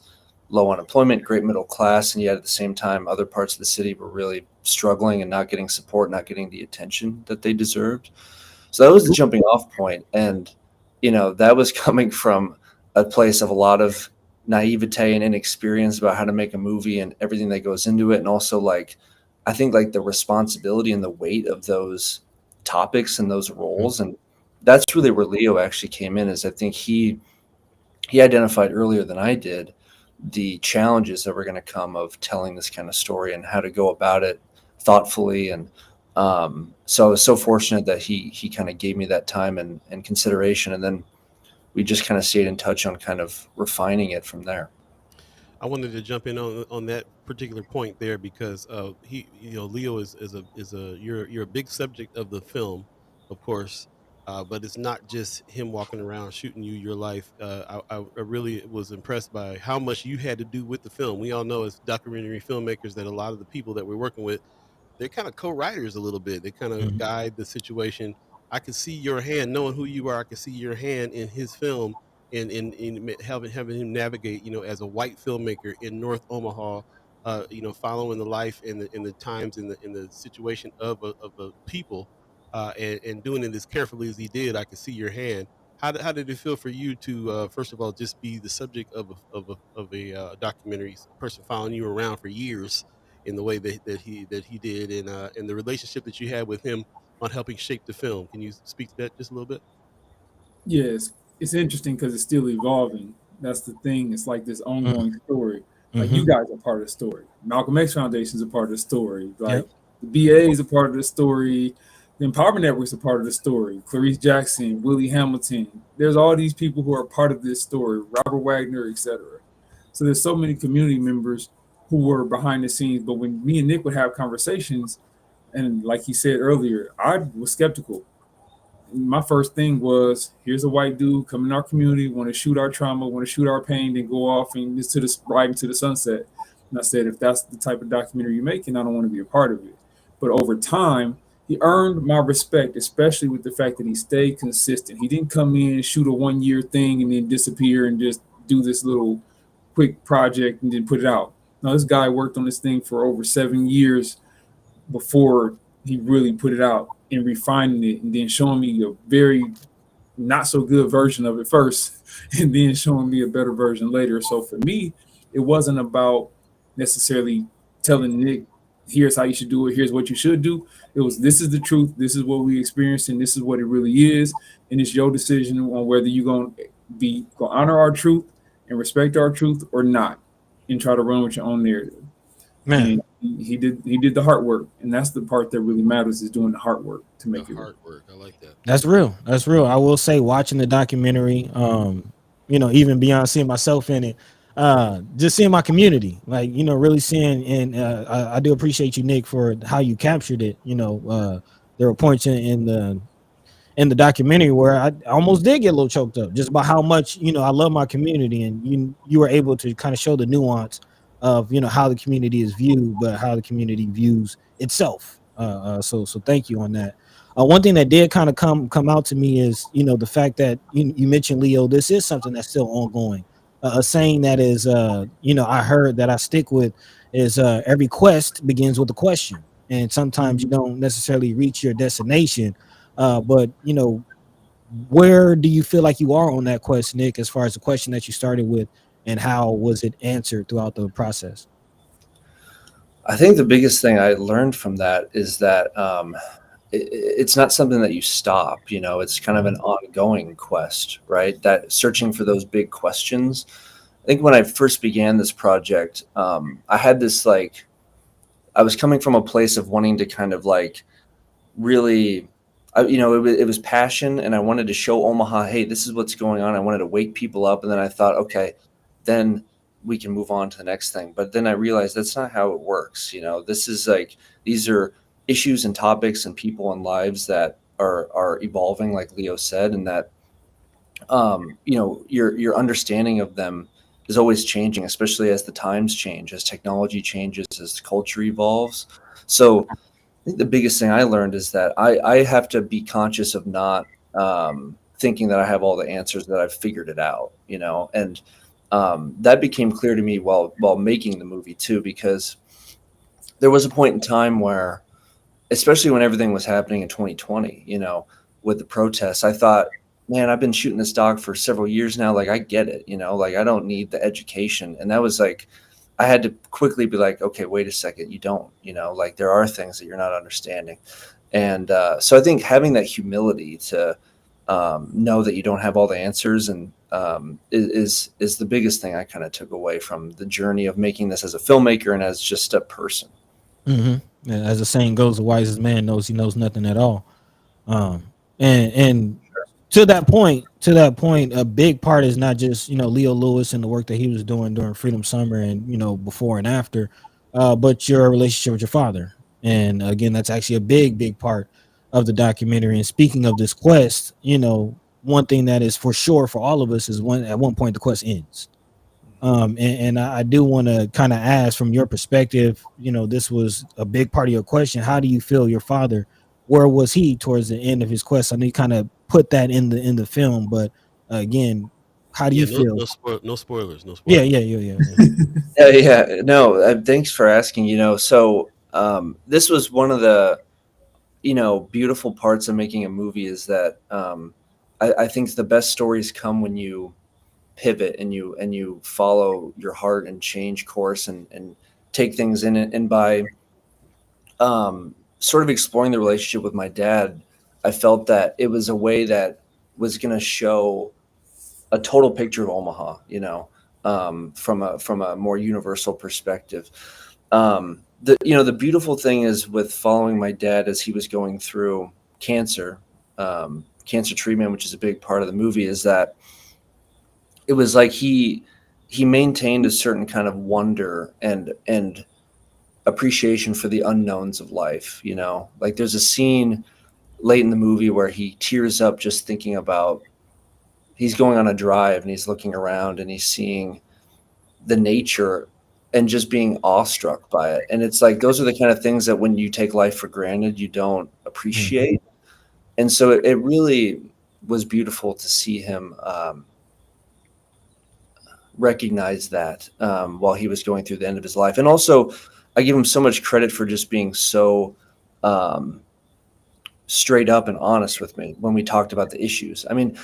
low unemployment, great middle class, and yet at the same time, other parts of the city were really struggling and not getting support, not getting the attention that they deserved. So that was the jumping off point. And, that was coming from a place of a lot of naivete and inexperience about how to make a movie and everything that goes into it. And also, like, I think like the responsibility and the weight of those topics and those roles. And that's really where Leo actually came in, is I think he identified earlier than I did the challenges that were going to come of telling this kind of story and how to go about it thoughtfully. And so I was so fortunate that he kind of gave me that time and consideration. And then we just kind of stayed in touch on kind of refining it from there. I wanted to jump in on that particular point there because Leo is a you're a big subject of the film, of course, but it's not just him walking around shooting you your life. I really was impressed by how much you had to do with the film. We all know as documentary filmmakers that a lot of the people that we're working with, they're kind of co-writers a little bit. They kind of Mhm. guide the situation. I could see your hand, knowing who you are. I could see your hand in his film, in having him navigate, as a white filmmaker in North Omaha, following the life and the times in the situation of a people, and doing it as carefully as he did. I could see your hand. How did it feel for you to first of all just be the subject of a documentary, person following you around for years in the way that he did, and the relationship that you had with him on helping shape the film? Can you speak to that just a little bit? Yes, it's interesting because it's still evolving. That's the thing. It's like this Mm. ongoing story. Like you Mhm. guys are part of the story. Malcolm X Foundation is a part of the story. Like Yep. the BA is a part of the story. The Empowerment Network is a part of the story. Clarice Jackson, Willie Hamilton. There's all these people who are part of this story. Robert Wagner, etc. So there's so many community members who were behind the scenes. But when me and Nick would have conversations, and like he said earlier, I was skeptical. My first thing was, here's a white dude coming in our community, want to shoot our trauma, want to shoot our pain, then go off and just to the ride into the sunset. And I said, if that's the type of documentary you're making, I don't want to be a part of it. But over time, he earned my respect, especially with the fact that he stayed consistent. He didn't come in, shoot a 1 year thing, and then disappear and just do this little quick project and then put it out. Now, this guy worked on this thing for over 7 years before he really put it out and refining it and then showing me a very not so good version of it first and then showing me a better version later. So for me, it wasn't about necessarily telling Nick, here's how you should do it, here's what you should do. It was, this is the truth, this is what we experienced, and this is what it really is. And it's your decision on whether you're going to honor our truth and respect our truth or not, and try to run with your own narrative. Man, And he did the hard work, and that's the part that really matters, is doing the hard work to The make it work. hard work, I like that. that's real. That's real. I will say, watching the documentary, even beyond seeing myself in it, just seeing my community, like, really seeing, and I do appreciate you, Nick, for how you captured it. There were points in the documentary where I almost did get a little choked up just by how much I love my community, and you were able to kind of show the nuance of how the community is viewed, but how the community views itself. So thank you on that. One thing that did kind of come out to me is the fact that you mentioned, Leo, this is something that's still ongoing. A saying that is I heard that I stick with is every quest begins with a question, and sometimes you don't necessarily reach your destination, but where do you feel like you are on that quest, Nick, as far as the question that you started with? and how was it answered throughout the process? I think the biggest thing I learned from that is that it's not something that you stop. You know, it's kind of an ongoing quest, right? That searching for those big questions. I think when I first began this project, I had this like, I was coming from a place of wanting to kind of like really, it was passion, and I wanted to show Omaha, hey, this is what's going on. I wanted to wake people up, and then I thought, okay, then we can move on to the next thing. But then I realized that's not how it works. You know, this is like, these are issues and topics and people and lives that are evolving, like Leo said, and that your understanding of them is always changing, especially as the times change, as technology changes, as the culture evolves. So I think the biggest thing I learned is that I have to be conscious of not thinking that I have all the answers, that I've figured it out, you know, and that became clear to me while making the movie too, because there was a point in time where, especially when everything was happening in 2020, you know, with the protests, I thought, man, I've been shooting this dog for several years now. Like, I get it, you know, like I don't need the education. And that was like, I had to quickly be like, okay, wait a second, you don't, you know, like there are things that you're not understanding. And so I think having that humility to know that you don't have all the answers, and is the biggest thing I kind of took away from the journey of making this as a filmmaker and as just a person. Yeah, as the saying goes, the wisest man knows he knows nothing at all. And to that point, a big part is not just, you know, Leo Lewis and the work that he was doing during Freedom Summer and, you know, before and after, but your relationship with your father. And again, that's actually a big part of the documentary. And speaking of this quest, you know, one thing that is for sure for all of us is at one point the quest ends. And I do want to kind of ask from your perspective, you know, this was a big part of your question. How do you feel your father, where was he towards the end of his quest? I know you kind of put that in the film, but again, how do Yeah, you feel? no spoilers, no Yeah, spoilers. Yeah. No, thanks for asking. You know, so this was one of the, you know, beautiful parts of making a movie is that I think the best stories come when you pivot and you follow your heart and change course and take things in it. And by sort of exploring the relationship with my dad, I felt that it was a way that was going to show a total picture of Omaha, you know, from a more universal perspective. The beautiful thing is with following my dad as he was going through cancer, cancer treatment, which is a big part of the movie, is that it was like he maintained a certain kind of wonder and appreciation for the unknowns of life. You know, like there's a scene late in the movie where he tears up just thinking about, he's going on a drive and he's looking around and he's seeing the nature and just being awestruck by it. And it's like, those are the kind of things that when you take life for granted, you don't appreciate. And so it really was beautiful to see him recognize that while he was going through the end of his life. And also, I give him so much credit for just being so straight up and honest with me when we talked about the issues. I mean,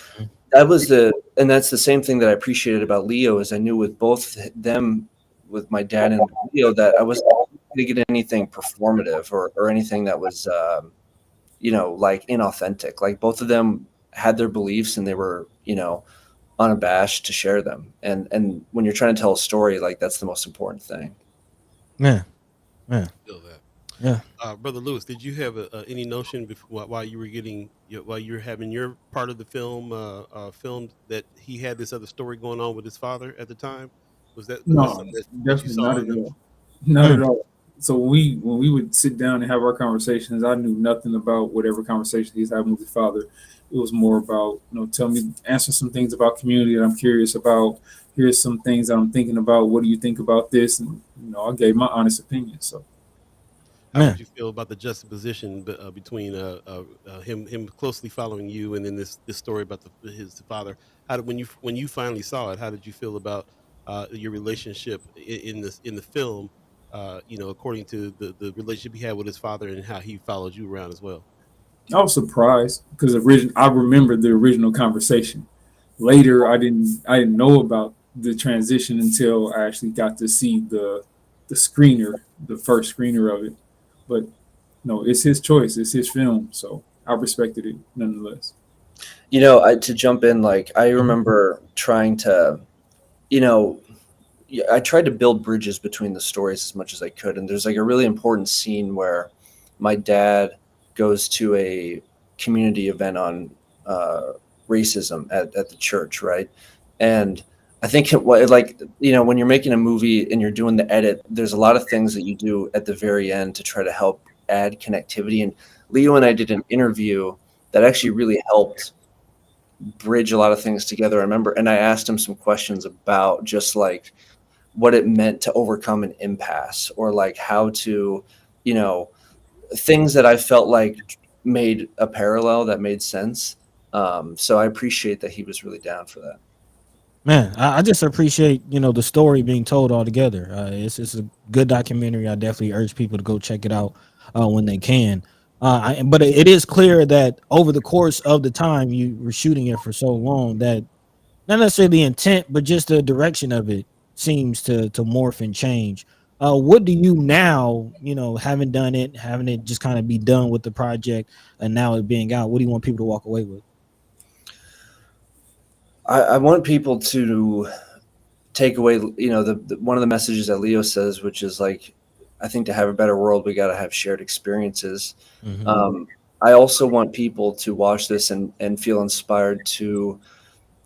and that's the same thing that I appreciated about Leo, is I knew with both them, with my dad and Leo, that I wasn't going to get anything performative or anything that was, like inauthentic. Like both of them had their beliefs and they were, unabashed to share them. And when you're trying to tell a story, like that's the most important thing. Yeah. Feel that. Yeah. Brother Lewis, did you have any notion while you were while you were having your part of the film filmed, that he had this other story going on with his father at the time? Was that No, something that you definitely saw not in at the? all. Not at all. So when we would sit down and have our conversations, I knew nothing about whatever conversation he's having with his father. It was more about, answer some things about community that I'm curious about. Here's some things that I'm thinking about. What do you think about this? And I gave my honest opinion. So How Man. did you feel about the juxtaposition between him closely following you, and then this story about his father? How did when you finally saw it? How did you feel about your relationship in the film? According to the relationship he had with his father and how he followed you around as well. I was surprised because I remembered the original conversation. Later, I didn't know about the transition until I actually got to see the screener, the first screener of it. But no, it's his choice. It's his film, so I respected it nonetheless. You know, to jump in, like I Mhm. remember trying to, you know, I tried to build bridges between the stories as much as I could. And there's like a really important scene where my dad goes to a community event on racism at the church, right? And I think like, you know, when you're making a movie and you're doing the edit, there's a lot of things that you do at the very end to try to help add connectivity. And Leo and I did an interview that actually really helped bridge a lot of things together. I remember, and I asked him some questions about just like what it meant to overcome an impasse, or like how to, you know, things that I felt like made a parallel that made sense. So I appreciate that he was really down for that. Man, I just appreciate, you know, the story being told all together. It's a good documentary. I definitely urge people to go check it out when they can. But it is clear that over the course of the time you were shooting it for so long, that not necessarily the intent, but just the direction of it seems to morph and change. What do you now, you know, having done it, having it just kind of be done with the project, and now it being out? What do you want people to walk away with? I want people to take away, you know, the one of the messages that Leo says, which is like, I think to have a better world, we got to have shared experiences. Mhm. I also want people to watch this and feel inspired to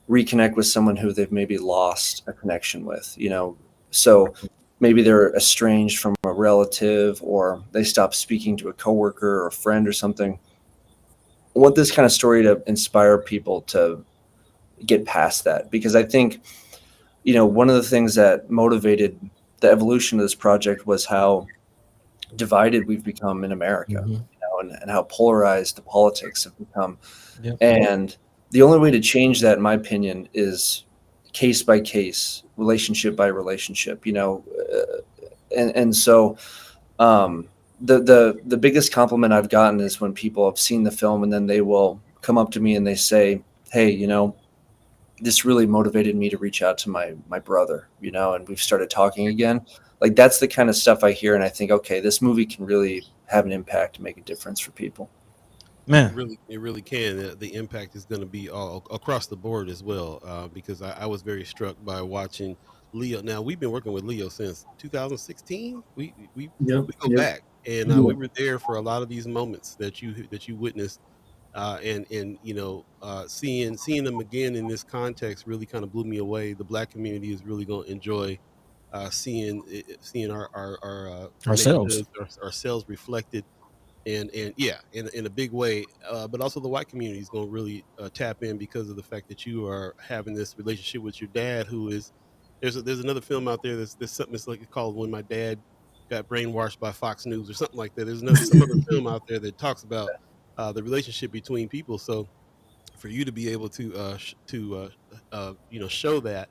reconnect with someone who they've maybe lost a connection with, you know. So maybe they're estranged from a relative, or they stop speaking to a coworker or a friend or something. I want this kind of story to inspire people to get past that, because I think, you know, one of the things that motivated the evolution of this project was how divided we've become in America, Mhm. you know, and how polarized the politics have become. Yep. And the only way to change that, in my opinion, is case by case, relationship by relationship, you know. And so um, the biggest compliment I've gotten is when people have seen the film and then they will come up to me and they say, hey, you know, this really motivated me to reach out to my brother, you know, and we've started talking again. Like that's the kind of stuff I hear, and I think, okay, this movie can really have an impact and make a difference for people. Man. It really can. The impact is going to be all across the board as well. Because I was very struck by watching Leo. Now we've been working with Leo since 2016. Yep, We go yep. back, and Yeah. we were there for a lot of these moments that you witnessed. And you know, seeing them again in this context really kind of blew me away. The Black community is really going to enjoy seeing our Ourselves. neighborhoods, ourselves reflected, and yeah, in a big way. But also the white community is going to really tap in because of the fact that you are having this relationship with your dad, who is there's another film out there there's something that's like called When My Dad Got Brainwashed by Fox News or something like that. There's another some other film out there that talks about the relationship between people. So for you to be able to you know, show that,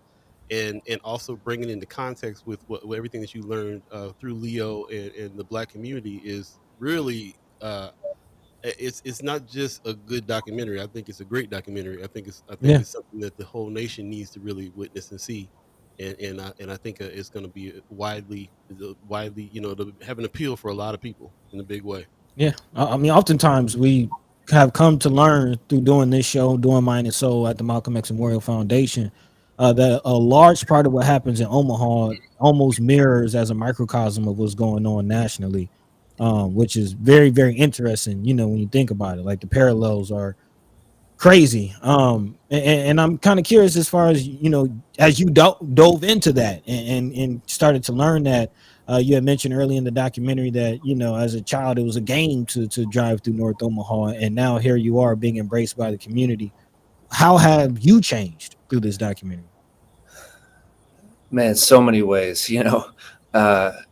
and also bring it into context with what everything that you learned through Leo and the Black community is really it's not just a good documentary. I think it's a great documentary. I think Yeah. it's something that the whole nation needs to really witness and see. And I think it's going to be widely, you know, to have an appeal for a lot of people in a big way. Yeah, I mean, oftentimes we have come to learn through doing this show, doing Mind and Soul at the Malcolm X Memorial Foundation, that a large part of what happens in Omaha almost mirrors as a microcosm of what's going on nationally, which is very, very interesting. You know, when you think about it, like the parallels are crazy. And I'm kind of curious as far as, you know, as you dove into that and started to learn that. You had mentioned early in the documentary that, you know, as a child it was a game to drive through North Omaha, and now here you are being embraced by the community. How have you changed through this documentary? Man, so many ways, you know.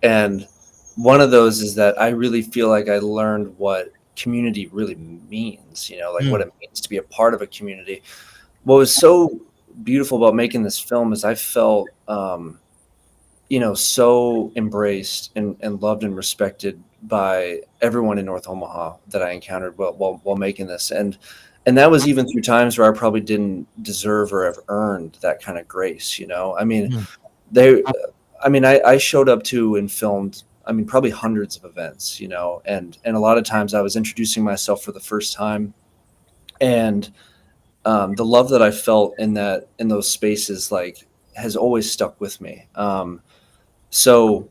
And one of those is that I really feel like I learned what community really means, you know, like what Mm, it means to be a part of a community. What was so beautiful about making this film is I felt, you know, so embraced and loved and respected by everyone in North Omaha that I encountered while making this. And And that was even through times where I probably didn't deserve or have earned that kind of grace, you know? I mean, they, I mean, I showed up to and filmed, I mean, probably hundreds of events, you know, and a lot of times I was introducing myself for the first time, and the love that I felt in those spaces, like, has always stuck with me. So,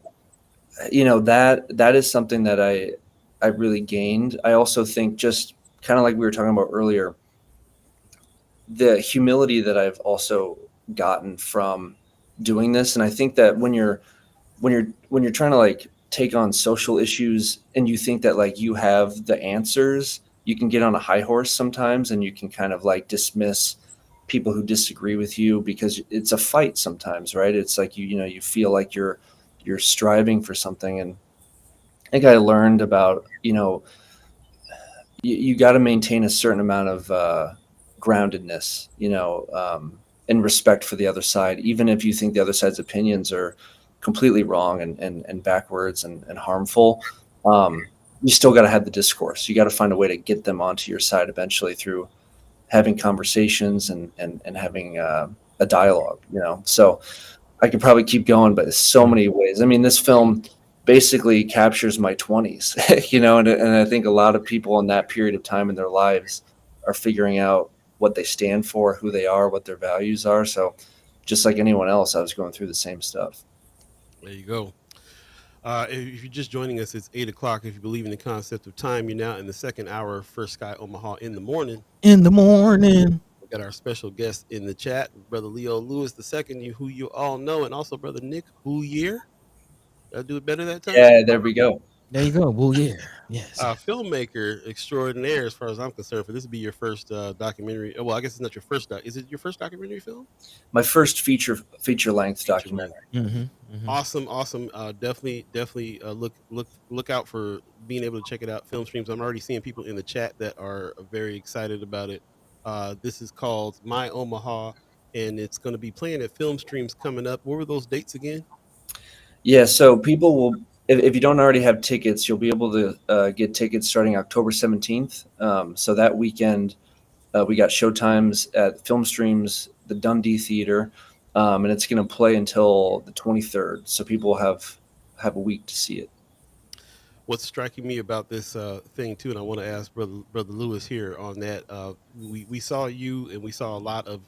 you know, that is something that I really gained. I also think, just kind of like we were talking about earlier, the humility that I've also gotten from doing this. And I think that when you're trying to like take on social issues and you think that like you have the answers, you can get on a high horse sometimes, and you can kind of like dismiss people who disagree with you, because it's a fight sometimes, right? It's like you know, you feel like you're striving for something. And I think I learned about, you know, you got to maintain a certain amount of groundedness, you know, and respect for the other side, even if you think the other side's opinions are completely wrong and backwards and harmful. You still got to have the discourse. You got to find a way to get them onto your side eventually through having conversations and having a dialogue, you know. So I could probably keep going, but there's so many ways. I mean, this film basically captures my 20s, you know, and I think a lot of people in that period of time in their lives are figuring out what they stand for, who they are, what their values are. So just like anyone else, I was going through the same stuff. There you go. If you're just joining us, it's 8 o'clock. If you believe in the concept of time, you're now in the second hour of First Sky Omaha in the morning. In the morning. We got our special guest in the chat, Brother Leo Lewis II, who you all know, and also Brother Nick Beaulieu. Did I do it better that time? Yeah, there we go. There you go. Well, yeah. Yes. Filmmaker extraordinaire, as far as I'm concerned. For this to be your first documentary. Well, I guess it's not your first. Is it your first documentary film? My first feature length documentary. Awesome. Definitely look out for being able to check it out. Film streams. I'm already seeing people in the chat that are very excited about it. This is called My Omaha, and it's going to be playing at film streams coming up. What were those dates again? Yeah, so people will, if you don't already have tickets, you'll be able to get tickets starting October 17th. So that weekend, we got showtimes at Film Streams, the Dundee Theater, and it's going to play until the 23rd. So people have a week to see it. What's striking me about this thing too, and I want to ask Brother Lewis here on that. We saw you, and we saw a lot of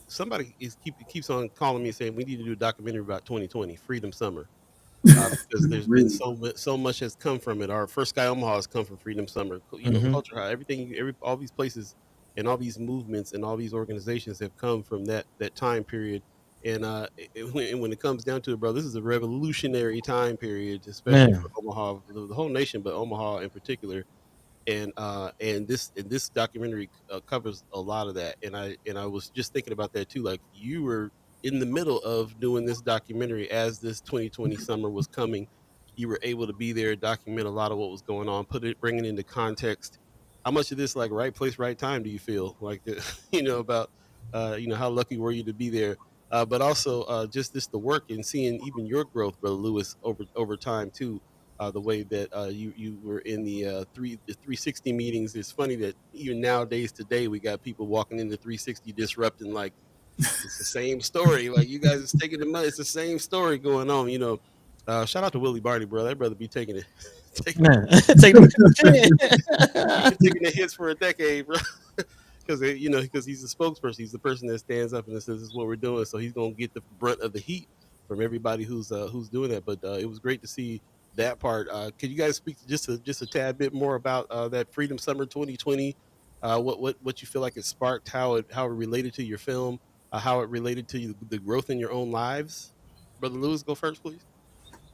somebody keeps on calling me and saying we need to do a documentary about 2020 Freedom Summer. Because there's been so much has come from it. Our First Sky Omaha has come from Freedom Summer. You know, Culture High, all these places and all these movements and all these organizations have come from that time period. And when it comes down to it, bro, this is a revolutionary time period, especially for Omaha, the whole nation, but Omaha in particular. And this documentary covers a lot of that. And I was just thinking about that too. Like, you were in the middle of doing this documentary as this 2020 summer was coming. You were able to be there, document a lot of what was going on, bring it into context. How much of this, like, right place, right time, do you feel like, about, how lucky were you to be there? But also just the work and seeing even your growth, Brother Lewis, over time too. The way that you were in the 360 meetings. It's funny that even nowadays today we got people walking into 360 disrupting, like it's the same story. Like, you guys is taking the money. It's the same story going on. Shout out to Willie Barney, bro. That brother be taking it, taking the hits for a decade, bro. Because he's a spokesperson. He's the person that stands up and says, "This is what we're doing." So he's gonna get the brunt of the heat from everybody who's doing that. But it was great to see that part. Could you guys speak just a tad bit more about that Freedom Summer 2020? What you feel like it sparked, how it related to your film, how it related to the growth in your own lives? Brother Lewis, go first, please.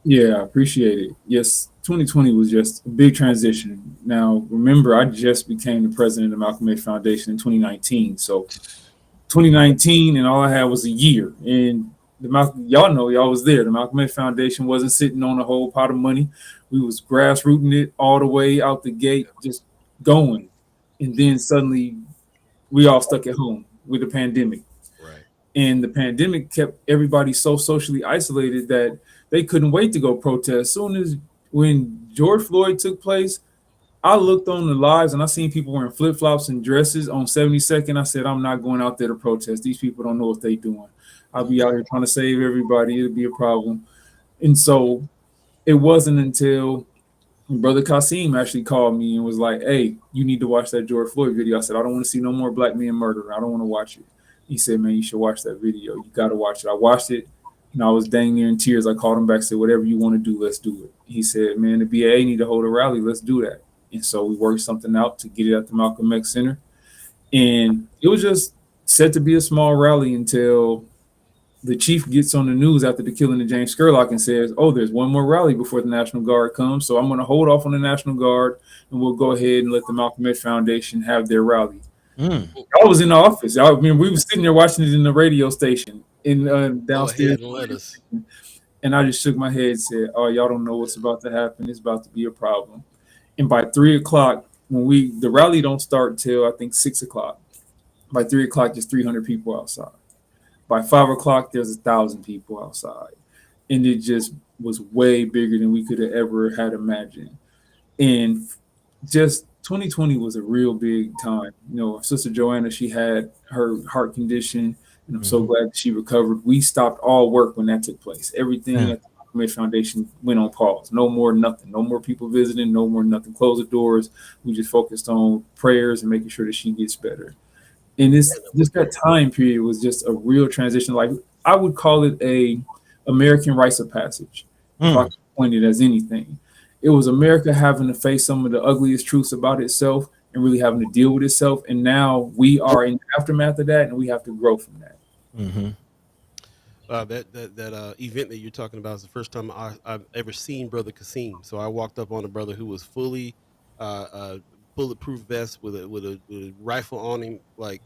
Yeah, I appreciate it. Yes, 2020 was just a big transition. Now, remember, I just became the president of the Malcolm X Foundation in 2019. So 2019, and all I had was a year. And y'all was there. The Malcolm X Foundation wasn't sitting on a whole pot of money. We was grassrooting it all the way out the gate, just going. And then suddenly we all stuck at home with the pandemic. Right. And the pandemic kept everybody so socially isolated that they couldn't wait to go protest. When George Floyd took place, I looked on the lives and I seen people wearing flip flops and dresses on 72nd. I said, I'm not going out there to protest. These people don't know what they doing. I'll be out here trying to save everybody. It'll be a problem. And so it wasn't until Brother Kasim actually called me and was like, hey, you need to watch that George Floyd video. I said, I don't want to see no more black men murdered. I don't want to watch it. He said, man, you should watch that video. You got to watch it. I watched it and I was dang near in tears. I called him back, said, whatever you want to do, let's do it. He said, man, the BAA need to hold a rally. Let's do that. And so we worked something out to get it at the Malcolm X Center. And it was just set to be a small rally until the chief gets on the news after the killing of James Scurlock and says, oh, there's one more rally before the National Guard comes. So I'm going to hold off on the National Guard and we'll go ahead and let the Malcolm X Foundation have their rally. I was in the office. I mean, we were sitting there watching it in the radio station in downstairs. And I just shook my head and said, oh, y'all don't know what's about to happen. It's about to be a problem. And by 3 o'clock, when the rally don't start till I think 6 o'clock. By 3 o'clock, there's 300 people outside. By 5 o'clock, there's 1,000 people outside. And it just was way bigger than we could have ever had imagined. And just 2020 was a real big time. You know, Sister Joanna, she had her heart condition, and I'm so glad that she recovered. We stopped all work when that took place. Everything at the Malcolm X Foundation went on pause. No more nothing. No more people visiting. No more nothing. Close the doors. We just focused on prayers and making sure that she gets better. And this that time period was just a real transition. Like I would call it a American rites of passage. If I could point it as anything, it was America having to face some of the ugliest truths about itself and really having to deal with itself. And now we are in the aftermath of that, and we have to grow from that. That event that you're talking about is the first time I've ever seen Brother Kasim. So I walked up on a brother who was fully bulletproof vest with a rifle on him. Like,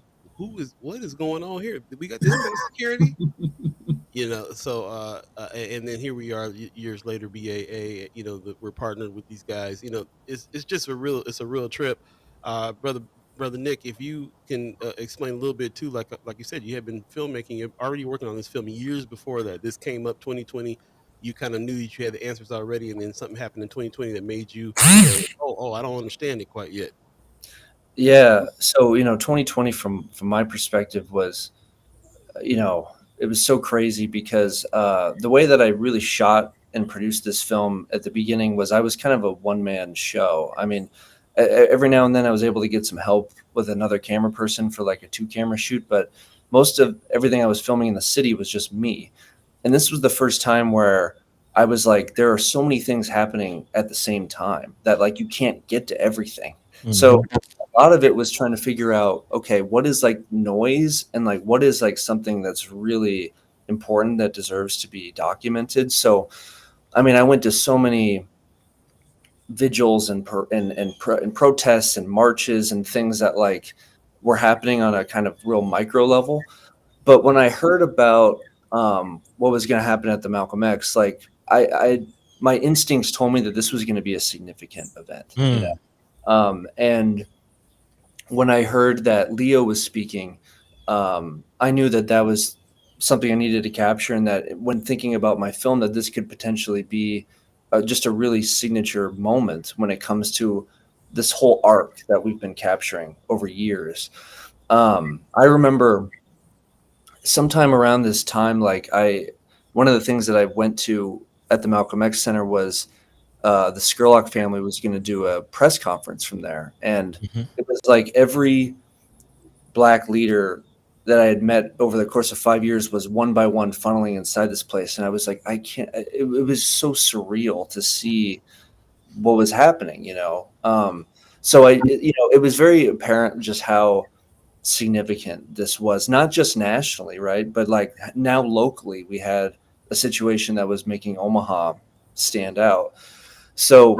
what is going on here? Did we got this kind of security? You know, so and then here we are years later, BAA. You know, we're partnered with these guys. You know, it's just a real trip, brother Nick. If you can explain a little bit too, like you said, you had been filmmaking, you're already working on this film years before that. This came up 2020. You kind of knew that you had the answers already, and then something happened in 2020 that made you say, "Oh, I don't understand it quite yet." Yeah. So 2020 from my perspective was, it was so crazy because the way that I really shot and produced this film at the beginning was I was kind of a one-man show. I mean, every now and then I was able to get some help with another camera person for like a 2-camera shoot, but most of everything I was filming in the city was just me. And this was the first time where I was like, there are so many things happening at the same time that like you can't get to everything. So a lot of it was trying to figure out, okay, what is like noise and like what is like something that's really important that deserves to be documented. So, I mean, I went to so many vigils and protests and marches and things that like were happening on a kind of real micro level. But when I heard about what was going to happen at the Malcolm X, like my instincts told me that this was going to be a significant event. And when I heard that Leo was speaking, I knew that was something I needed to capture, and that when thinking about my film, that this could potentially be just a really signature moment when it comes to this whole arc that we've been capturing over years. I remember sometime around this time, like one of the things that I went to at the Malcolm X Center was the Scurlock family was going to do a press conference from there. And it was like every Black leader that I had met over the course of 5 years was one by one funneling inside this place. And I was like, I can't, it was so surreal to see what was happening, So it was very apparent just how significant this was, not just nationally, right? But like now locally, we had a situation that was making Omaha stand out. So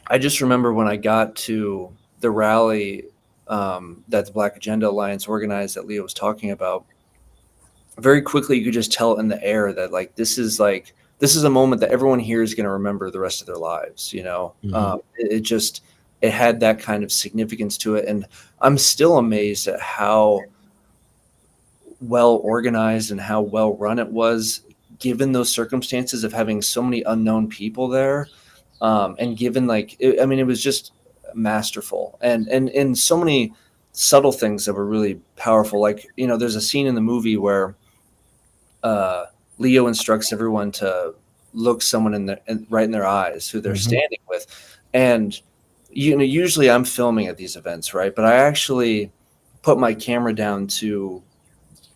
I just remember when I got to the rally that the Black Agenda Alliance organized that Leo was talking about, very quickly you could just tell in the air that like this is a moment that everyone here is going to remember the rest of their lives. It had that kind of significance to it, and I'm still amazed at how well organized and how well run it was, given those circumstances of having so many unknown people there. And given it was just masterful, and so many subtle things that were really powerful. Like, you know, there's a scene in the movie where Leo instructs everyone to look someone right in their eyes who they're standing with. And, you know, usually I'm filming at these events, right? But I actually put my camera down to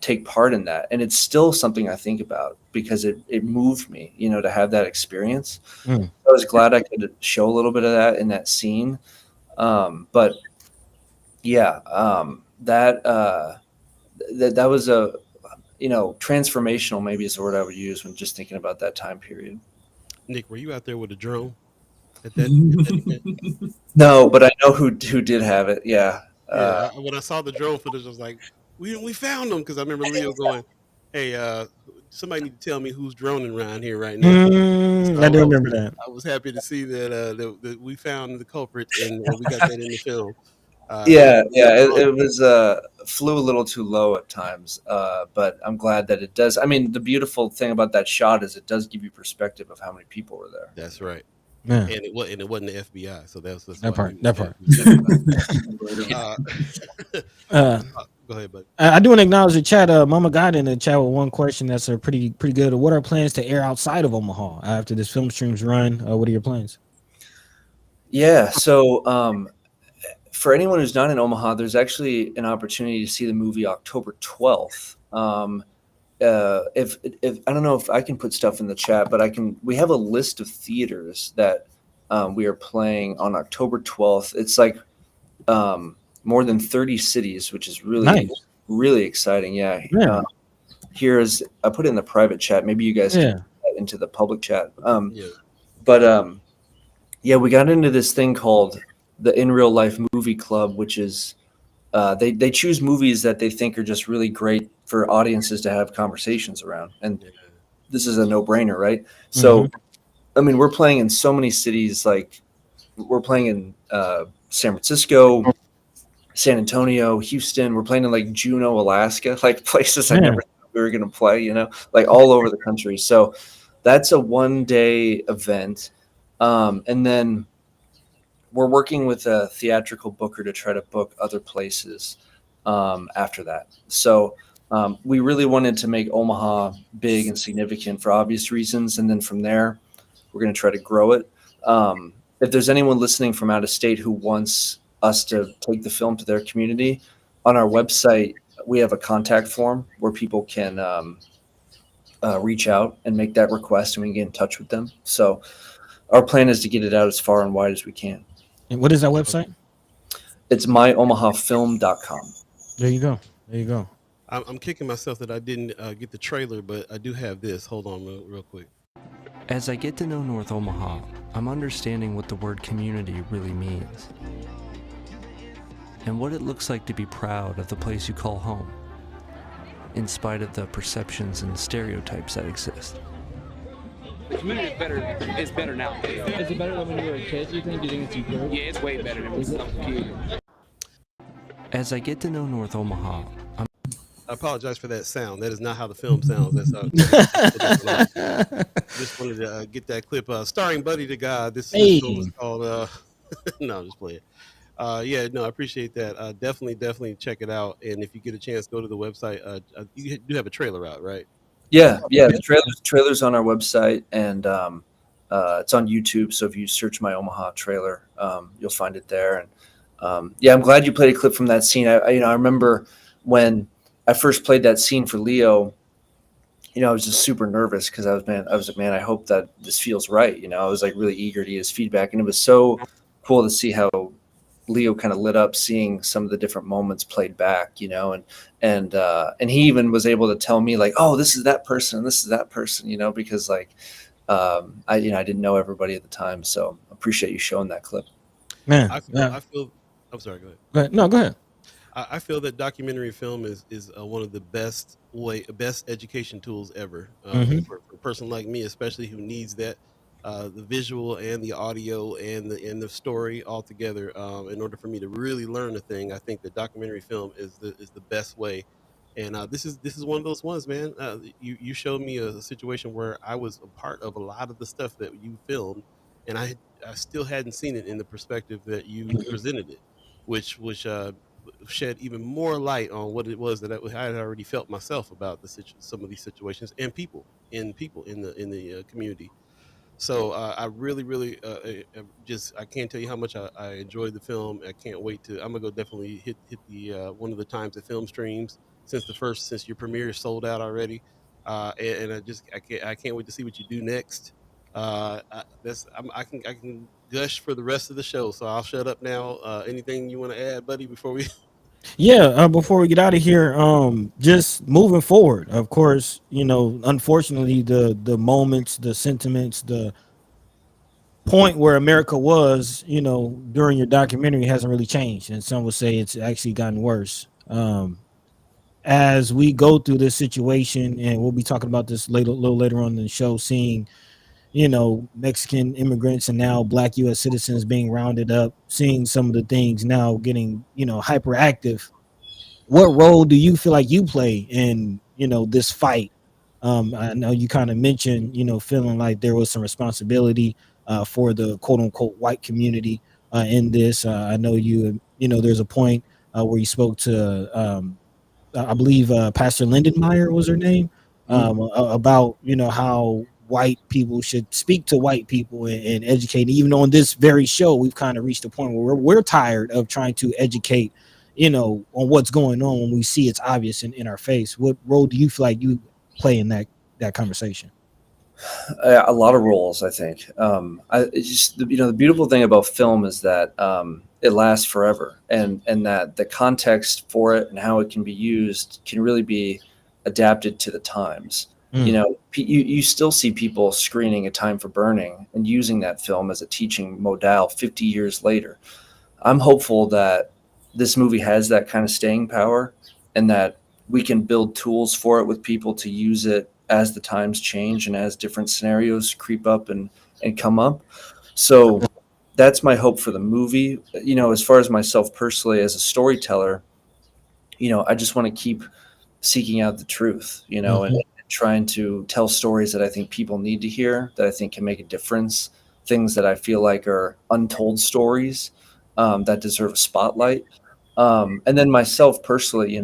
take part in that. And it's still something I think about because it moved me, you know, to have that experience. I was glad I could show a little bit of that in that scene. But yeah, that was a, you know, transformational maybe is the word I would use when just thinking about that time period. Nick, were you out there with a drone at that event? No, but I know who did have it. Yeah. Yeah. When I saw the drone footage, I was like, we found them, because I remember Leo going, "Hey, somebody need to tell me who's droning around here right now." I do remember that. I was happy to see that we found the culprit, and we got that in the film. It was flew a little too low at times, but I'm glad that it does. I mean, the beautiful thing about that shot is it does give you perspective of how many people were there. That's right. Yeah. And it wasn't the FBI, so that's that part. Go ahead, bud. I do want to acknowledge the chat. Mama got in the chat with one question that's a pretty good. What are plans to air outside of Omaha after this film stream's run? What are your plans? Yeah, so for anyone who's not in Omaha, there's actually an opportunity to see the movie October 12th. If I don't know if I can put stuff in the chat, but we have a list of theaters that we are playing on October 12th. It's like more than 30 cities, which is really really exciting. Yeah. Here's, I put it in the private chat. Maybe you guys can put that into the public chat. But we got into this thing called the In Real Life Movie Club, which is they choose movies that they think are just really great for audiences to have conversations around. And this is a no-brainer, right? So, I mean, we're playing in so many cities. Like, we're playing in San Francisco, San Antonio, Houston. We're playing in like Juneau, Alaska, like places I never thought we were going to play, you know, like all over the country. So that's a one-day event. And then we're working with a theatrical booker to try to book other places after that. So we really wanted to make Omaha big and significant for obvious reasons. And then from there, we're going to try to grow it. If there's anyone listening from out of state who wants us to take the film to their community, on our website, we have a contact form where people can reach out and make that request, and we can get in touch with them. So our plan is to get it out as far and wide as we can. And what is that website? It's myomahafilm.com. There you go. I'm kicking myself that I didn't get the trailer, but I do have this. Hold on real quick. As I get to know North Omaha, I'm understanding what the word community really means, and what it looks like to be proud of the place you call home, in spite of the perceptions and stereotypes that exist. The community is better now. Is it better than when you were a kid, you think? Do you think it's improved? Yeah, it's way better than when I was a kid. As I get to know North Omaha, I apologize for that sound. That is not how the film sounds. That's how. Just wanted to get that clip. Starring Buddy to God. This film is called. No, I'm just playing. I appreciate that. Definitely check it out. And if you get a chance, go to the website. You do have a trailer out, right? Yeah. The trailer's on our website, and it's on YouTube. So if you search My Omaha trailer, you'll find it there. And I'm glad you played a clip from that scene. I remember when I first played that scene for Leo, I was just super nervous because I was like, man, I hope that this feels right. I was like really eager to get his feedback, and it was so cool to see how Leo kind of lit up seeing some of the different moments played back, and he even was able to tell me like, oh, this is that person, because like, I didn't know everybody at the time. So appreciate you showing that clip. Man, I feel, I'm sorry, go ahead. No, go ahead. I feel that documentary film is one of the best education tools ever for a person like me, especially who needs that the visual and the audio and the story all together in order for me to really learn a thing. I think the documentary film is the best way. And this is one of those ones, man. You showed me a situation where I was a part of a lot of the stuff that you filmed, and I still hadn't seen it in the perspective that you presented it, which shed even more light on what it was that I had already felt myself about some of these situations and people in the community. So I really just I can't tell you how much I enjoyed the film. I can't wait to. I'm gonna go definitely hit the one of the times at film streams since your premiere is sold out already. And I can't wait to see what you do next. I can gush for the rest of the show, so I'll shut up now. Anything you want to add, buddy, before we? Yeah, before we get out of here, just moving forward, of course, unfortunately, the moments, the sentiments, the point where America was, during your documentary hasn't really changed, and some would say it's actually gotten worse. As we go through this situation, and we'll be talking about this a little later on in the show, seeing Mexican immigrants and now Black U.S. citizens being rounded up, seeing some of the things now getting hyperactive. What role do you feel like you play in this fight? I know you kind of mentioned feeling like there was some responsibility for the quote unquote white community in this. I know there's a point where you spoke to I believe Pastor Lindenmeyer was her name, about how white people should speak to white people and educate. Even on this very show, we've kind of reached a point where we're tired of trying to educate on what's going on when we see it's obvious in our face. What role do you feel like you play in that conversation? A lot of roles, I think. It's just the beautiful thing about film is that it lasts forever, and that the context for it and how it can be used can really be adapted to the times. You still see people screening A Time for Burning and using that film as a teaching modale 50 years later. I'm hopeful that this movie has that kind of staying power, and that we can build tools for it with people to use it as the times change and as different scenarios creep up and come up. So that's my hope for the movie. As far as myself personally as a storyteller, I just want to keep seeking out the truth, and trying to tell stories that I think people need to hear, that I think can make a difference, things that I feel like are untold stories that deserve a spotlight. And then myself personally,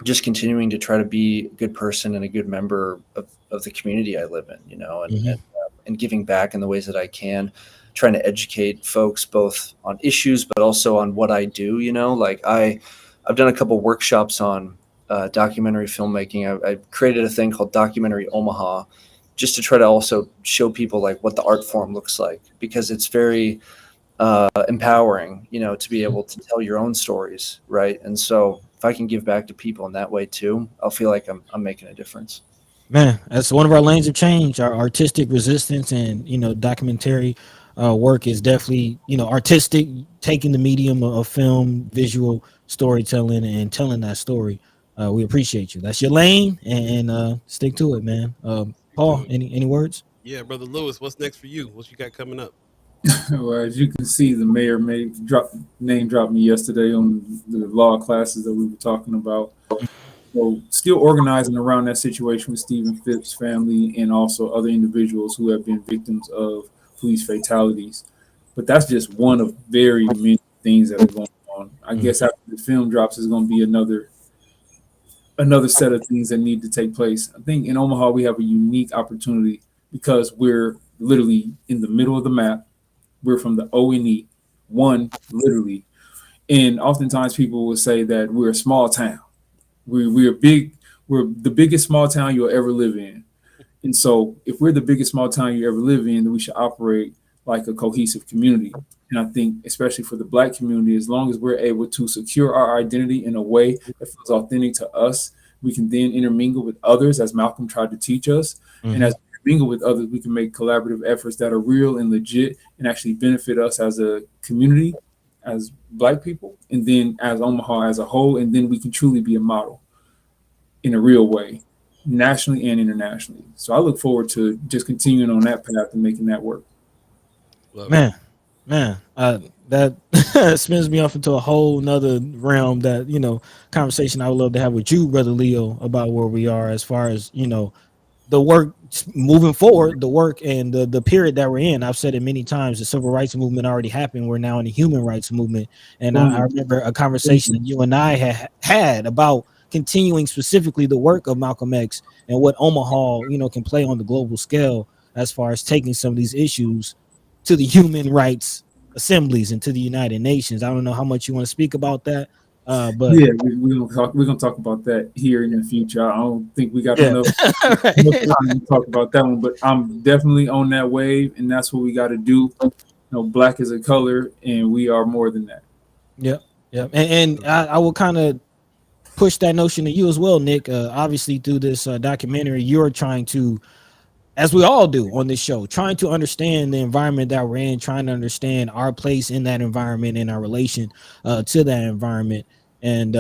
just continuing to try to be a good person and a good member of the community I live in, and giving back in the ways that I can, trying to educate folks both on issues, but also on what I do, like I've done a couple workshops on documentary filmmaking. I created a thing called Documentary Omaha, just to try to also show people like what the art form looks like, because it's very empowering, to be able to tell your own stories, right? And so if I can give back to people in that way too, I'll feel like I'm making a difference. Man, that's one of our lanes of change. Our artistic resistance and documentary work is definitely artistic, taking the medium of film, visual storytelling, and telling that story. We appreciate you. That's your lane, and stick to it, man. Paul, any words? Yeah, brother Lewis, what's next for you? What you got coming up? Well, as you can see, the mayor name dropped me yesterday on the law classes that we were talking about. So still organizing around that situation with Stephen Phipps' family and also other individuals who have been victims of police fatalities. But that's just one of very many things that are going on. I guess after the film drops, there's going to be another set of things that need to take place. I think in Omaha, we have a unique opportunity because we're literally in the middle of the map. We're from the O&E, one, literally. And oftentimes people will say that we're a small town. We're big. We're the biggest small town you'll ever live in. And so if we're the biggest small town you ever live in, then we should operate like a cohesive community. And I think especially for the Black community, as long as we're able to secure our identity in a way that feels authentic to us, we can then intermingle with others, as Malcolm tried to teach us. And as we mingle with others, we can make collaborative efforts that are real and legit and actually benefit us as a community, as Black people, and then as Omaha as a whole. And then we can truly be a model in a real way, nationally and internationally. So I look forward to just continuing on that path and making that work. Man, that spins me off into a whole nother realm, that conversation I would love to have with you, brother Leo, about where we are as far as the work moving forward, the work and the period that we're in. I've said it many times. The civil rights movement already happened. We're now in the human rights movement. And I Boom. remember a conversation that you and I had about continuing specifically the work of Malcolm X and what Omaha, can play on the global scale as far as taking some of these issues to the human rights assemblies and to the United Nations. I don't know how much you want to speak about that, but Yeah, we're gonna talk about that here in the future. I don't think we got yeah, enough time to talk about that one, but I'm definitely on that wave, and that's what we got to do. Black is a color, and we are more than that. yeah, yeah. And I will kind of push that notion to you as well, Nick. Obviously, through this documentary, you're trying to, as we all do on this show, trying to understand the environment that we're in, trying to understand our place in that environment and our relation to that environment. And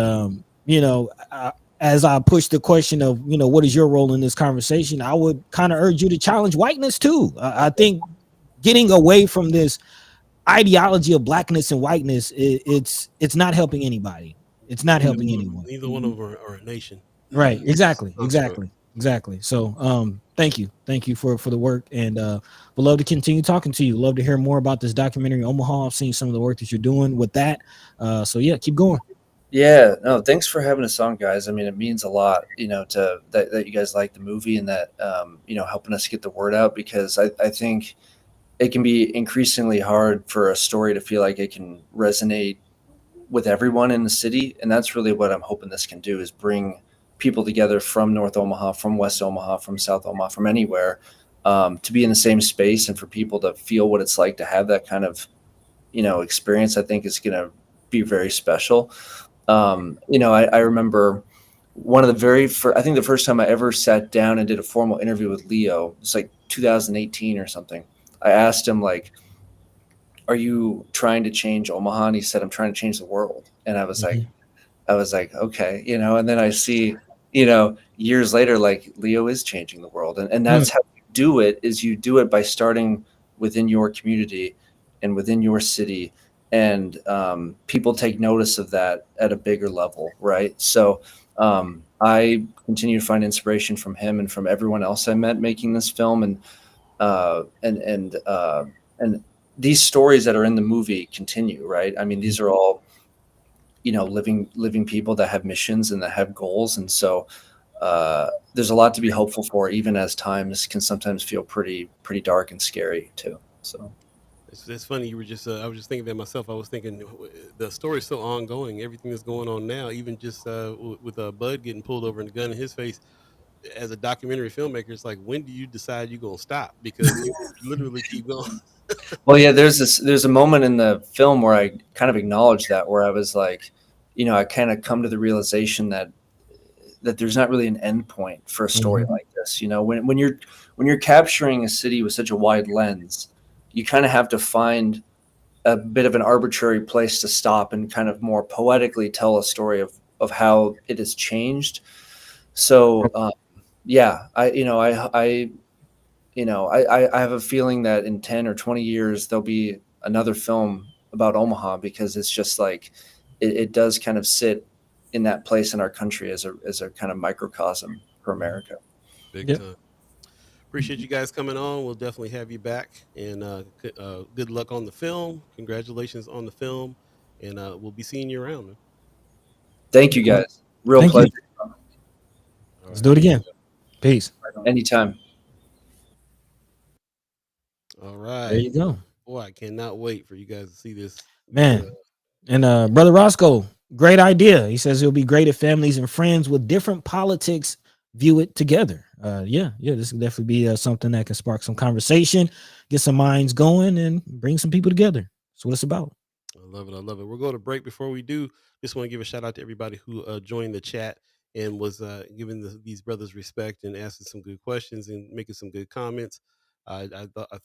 as I push the question of what is your role in this conversation, I would kind of urge you to challenge whiteness too. I think getting away from this ideology of blackness and whiteness, it's not helping anybody. It's not helping anyone. Neither one of them are a nation. Right. It's a Exactly. construct. Exactly. So thank you for the work, and would love to continue talking to you. Love to hear more about this documentary Omaha. I've seen some of the work that you're doing with that. So yeah, keep going. Yeah, no, thanks for having us on, guys. I mean, it means a lot, to that you guys like the movie and that helping us get the word out, because I think it can be increasingly hard for a story to feel like it can resonate with everyone in the city. And that's really what I'm hoping this can do, is bring people together from North Omaha, from West Omaha, from South Omaha, from anywhere, to be in the same space, and for people to feel what it's like to have that kind of, experience. I think is going to be very special. I remember one of the very first, I think the first time I ever sat down and did a formal interview with Leo, it's like 2018 or something. I asked him, like, are you trying to change Omaha? And he said, I'm trying to change the world. And I was like, okay, and then I see, years later, like, Leo is changing the world. And that's how you do it, is you do it by starting within your community and within your city. And people take notice of that at a bigger level. Right. So I continue to find inspiration from him and from everyone else I met making this film. And these stories that are in the movie continue, right? I mean, these are all, living people that have missions and that have goals. And so there's a lot to be hopeful for, even as times can sometimes feel pretty dark and scary too. So It's funny. You were just. I was just thinking that myself. I was thinking the story is so ongoing. Everything that's going on now, even just with Bud getting pulled over and the gun in his face. As a documentary filmmaker, it's like, when do you decide you're gonna stop? Because you literally keep going. well, yeah, there's a moment in the film where I kind of acknowledged that, where I was like, I kind of come to the realization that there's not really an end point for a story like this. When you're capturing a city with such a wide lens, you kind of have to find a bit of an arbitrary place to stop and kind of more poetically tell a story of how it has changed. So yeah, I have a feeling that in 10 or 20 years there'll be another film about Omaha, because it's just like it does kind of sit in that place in our country as a kind of microcosm for America. Big time. Appreciate you guys coming on. We'll definitely have you back, and good luck on the film. Congratulations on the film, and we'll be seeing you around. Man. Thank you, guys. Real Thank pleasure. you. Let's do it again. Peace. Anytime. All right. There you go. Boy, I cannot wait for you guys to see this. Man. And Brother Roscoe, great idea. He says it'll be great if families and friends with different politics view it together. Yeah, this will definitely be something that can spark some conversation, get some minds going, and bring some people together. That's what it's about. I love it. We'll go to break. Before we do, just want to give a shout out to everybody who joined the chat and was giving these brothers respect and asking some good questions and making some good comments. I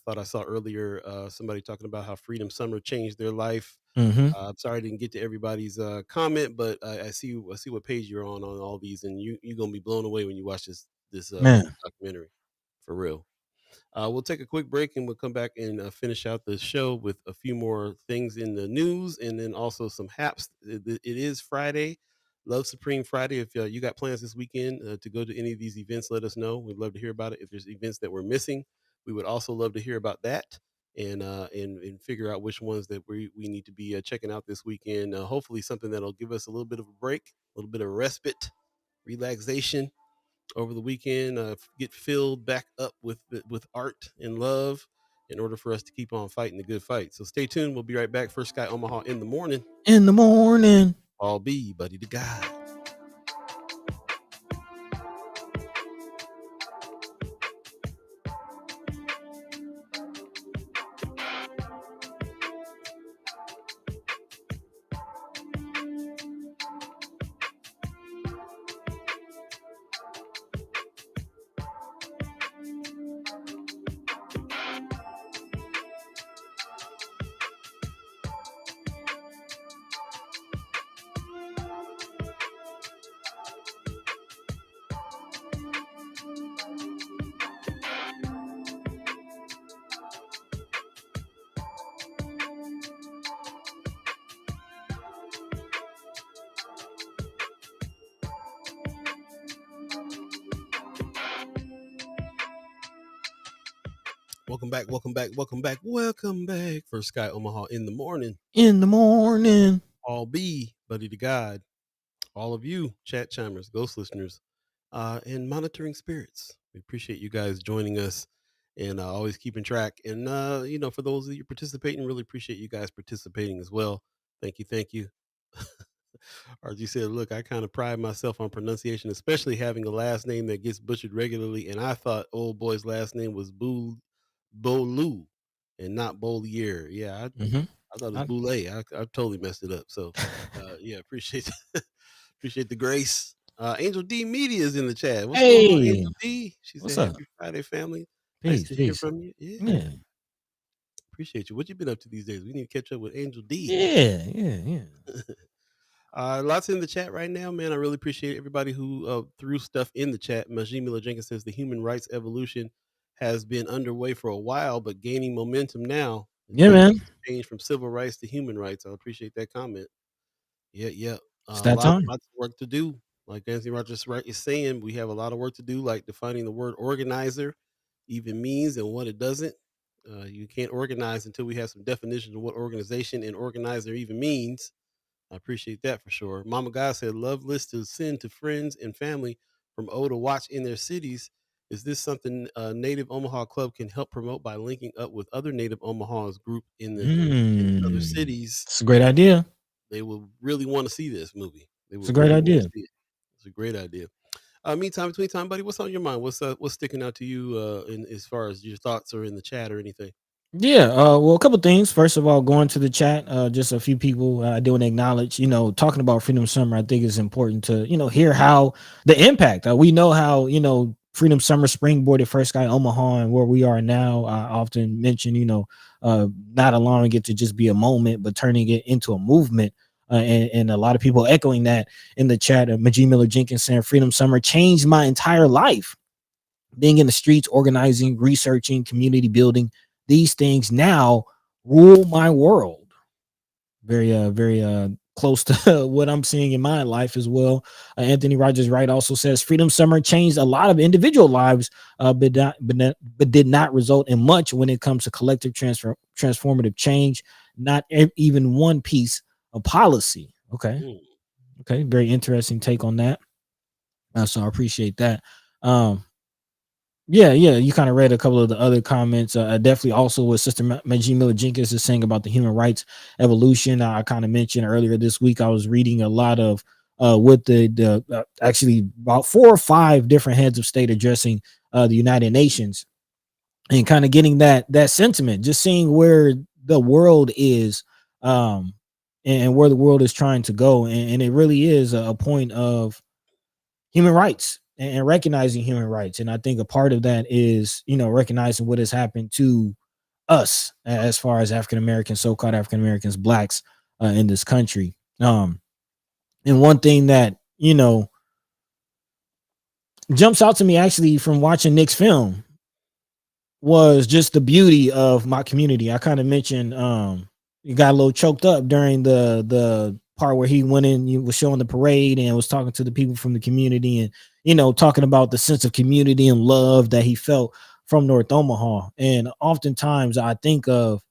thought I saw earlier somebody talking about how Freedom Summer changed their life. I'm sorry I didn't get to everybody's comment, but I see what page you're on all these, and you're gonna be blown away when you watch this documentary, for real. We'll take a quick break, and we'll come back and finish out the show with a few more things in the news, and then also some haps. It is Friday. Love Supreme Friday. If you got plans this weekend to go to any of these events, let us know. We'd love to hear about it. If there's events that we're missing, we would also love to hear about that and figure out which ones that we need to be checking out this weekend. Hopefully, something that'll give us a little bit of a break, a little bit of respite, relaxation over the weekend. Get filled back up with art and love in order for us to keep on fighting the good fight. So stay tuned. We'll be right back. First Sky Omaha in the morning. In the morning. All Beeee, buddy to God. Welcome back. First Sky Omaha in the morning. In the morning. All Beeee, buddy to God. All of you, chat chimers, ghost listeners, and monitoring spirits. We appreciate you guys joining us and always keeping track. And, for those of you participating, really appreciate you guys participating as well. Thank you. Thank you. RG said, look, I kind of pride myself on pronunciation, especially having a last name that gets butchered regularly. And I thought old boy's last name was Beaulieu and not Beaulieu. Yeah, I thought it was Boulay. I totally messed it up. So, appreciate appreciate the grace. Angel D Media is in the chat. What's going on, Angel D? She What's said, up? Happy Friday, family. Peace, Nice to hear peace. from you. Yeah. Appreciate you. What you been up to these days? We need to catch up with Angel D. Yeah. Lots in the chat right now, man. I really appreciate everybody who threw stuff in the chat. Majid Miller Jenkins says the human rights evolution has been underway for a while, but gaining momentum now. Yeah, man. Change from civil rights to human rights. I appreciate that comment. Yeah. It's that time. Lots of work to do. Like Anthony Rogers is saying, we have a lot of work to do, like defining the word organizer even means and what it doesn't. You can't organize until we have some definition of what organization and organizer even means. I appreciate that for sure. Mama God said, love list to send to friends and family from O to watch in their cities. Is this something Native Omaha Club can help promote by linking up with other Native Omahas group in other cities? It's a great idea. They will really want to see this movie. It's a great idea. It's a great idea. Meantime, between time, buddy, what's on your mind? What's sticking out to you in as far as your thoughts or in the chat or anything? Yeah, well, a couple things. First of all, going to the chat, just a few people I do want to acknowledge, talking about Freedom Summer, I think it's important to, hear how the impact, we know how, Freedom Summer springboarded First Sky Omaha and where we are now. I often mention, not allowing it to just be a moment, but turning it into a movement. And a lot of people echoing that in the chat. Majid Miller Jenkins saying Freedom Summer changed my entire life. Being in the streets, organizing, researching, community building. These things now rule my world. Very close to what I'm seeing in my life as well. Anthony Rogers Wright also says Freedom Summer changed a lot of individual lives, but did not result in much when it comes to collective transformative change. Not even one piece of policy. Okay, very interesting take on that. So I appreciate that. Yeah, you kind of read a couple of the other comments. Definitely also what Sister Majid Miller Jenkins is saying about the human rights evolution. I kind of mentioned earlier this week, I was reading a lot of with the actually about 4 or 5 different heads of state addressing the United Nations and kind of getting that sentiment, just seeing where the world is and where the world is trying to go. And it really is a point of human rights and recognizing human rights. And I think a part of that is, recognizing what has happened to us as far as African-Americans, so-called African-Americans, blacks in this country. And one thing that, jumps out to me actually from watching Nick's film was just the beauty of my community. I kind of mentioned, you got a little choked up during the part where he went in, you was showing the parade and was talking to the people from the community, and talking about the sense of community and love that he felt from North Omaha. And oftentimes I think of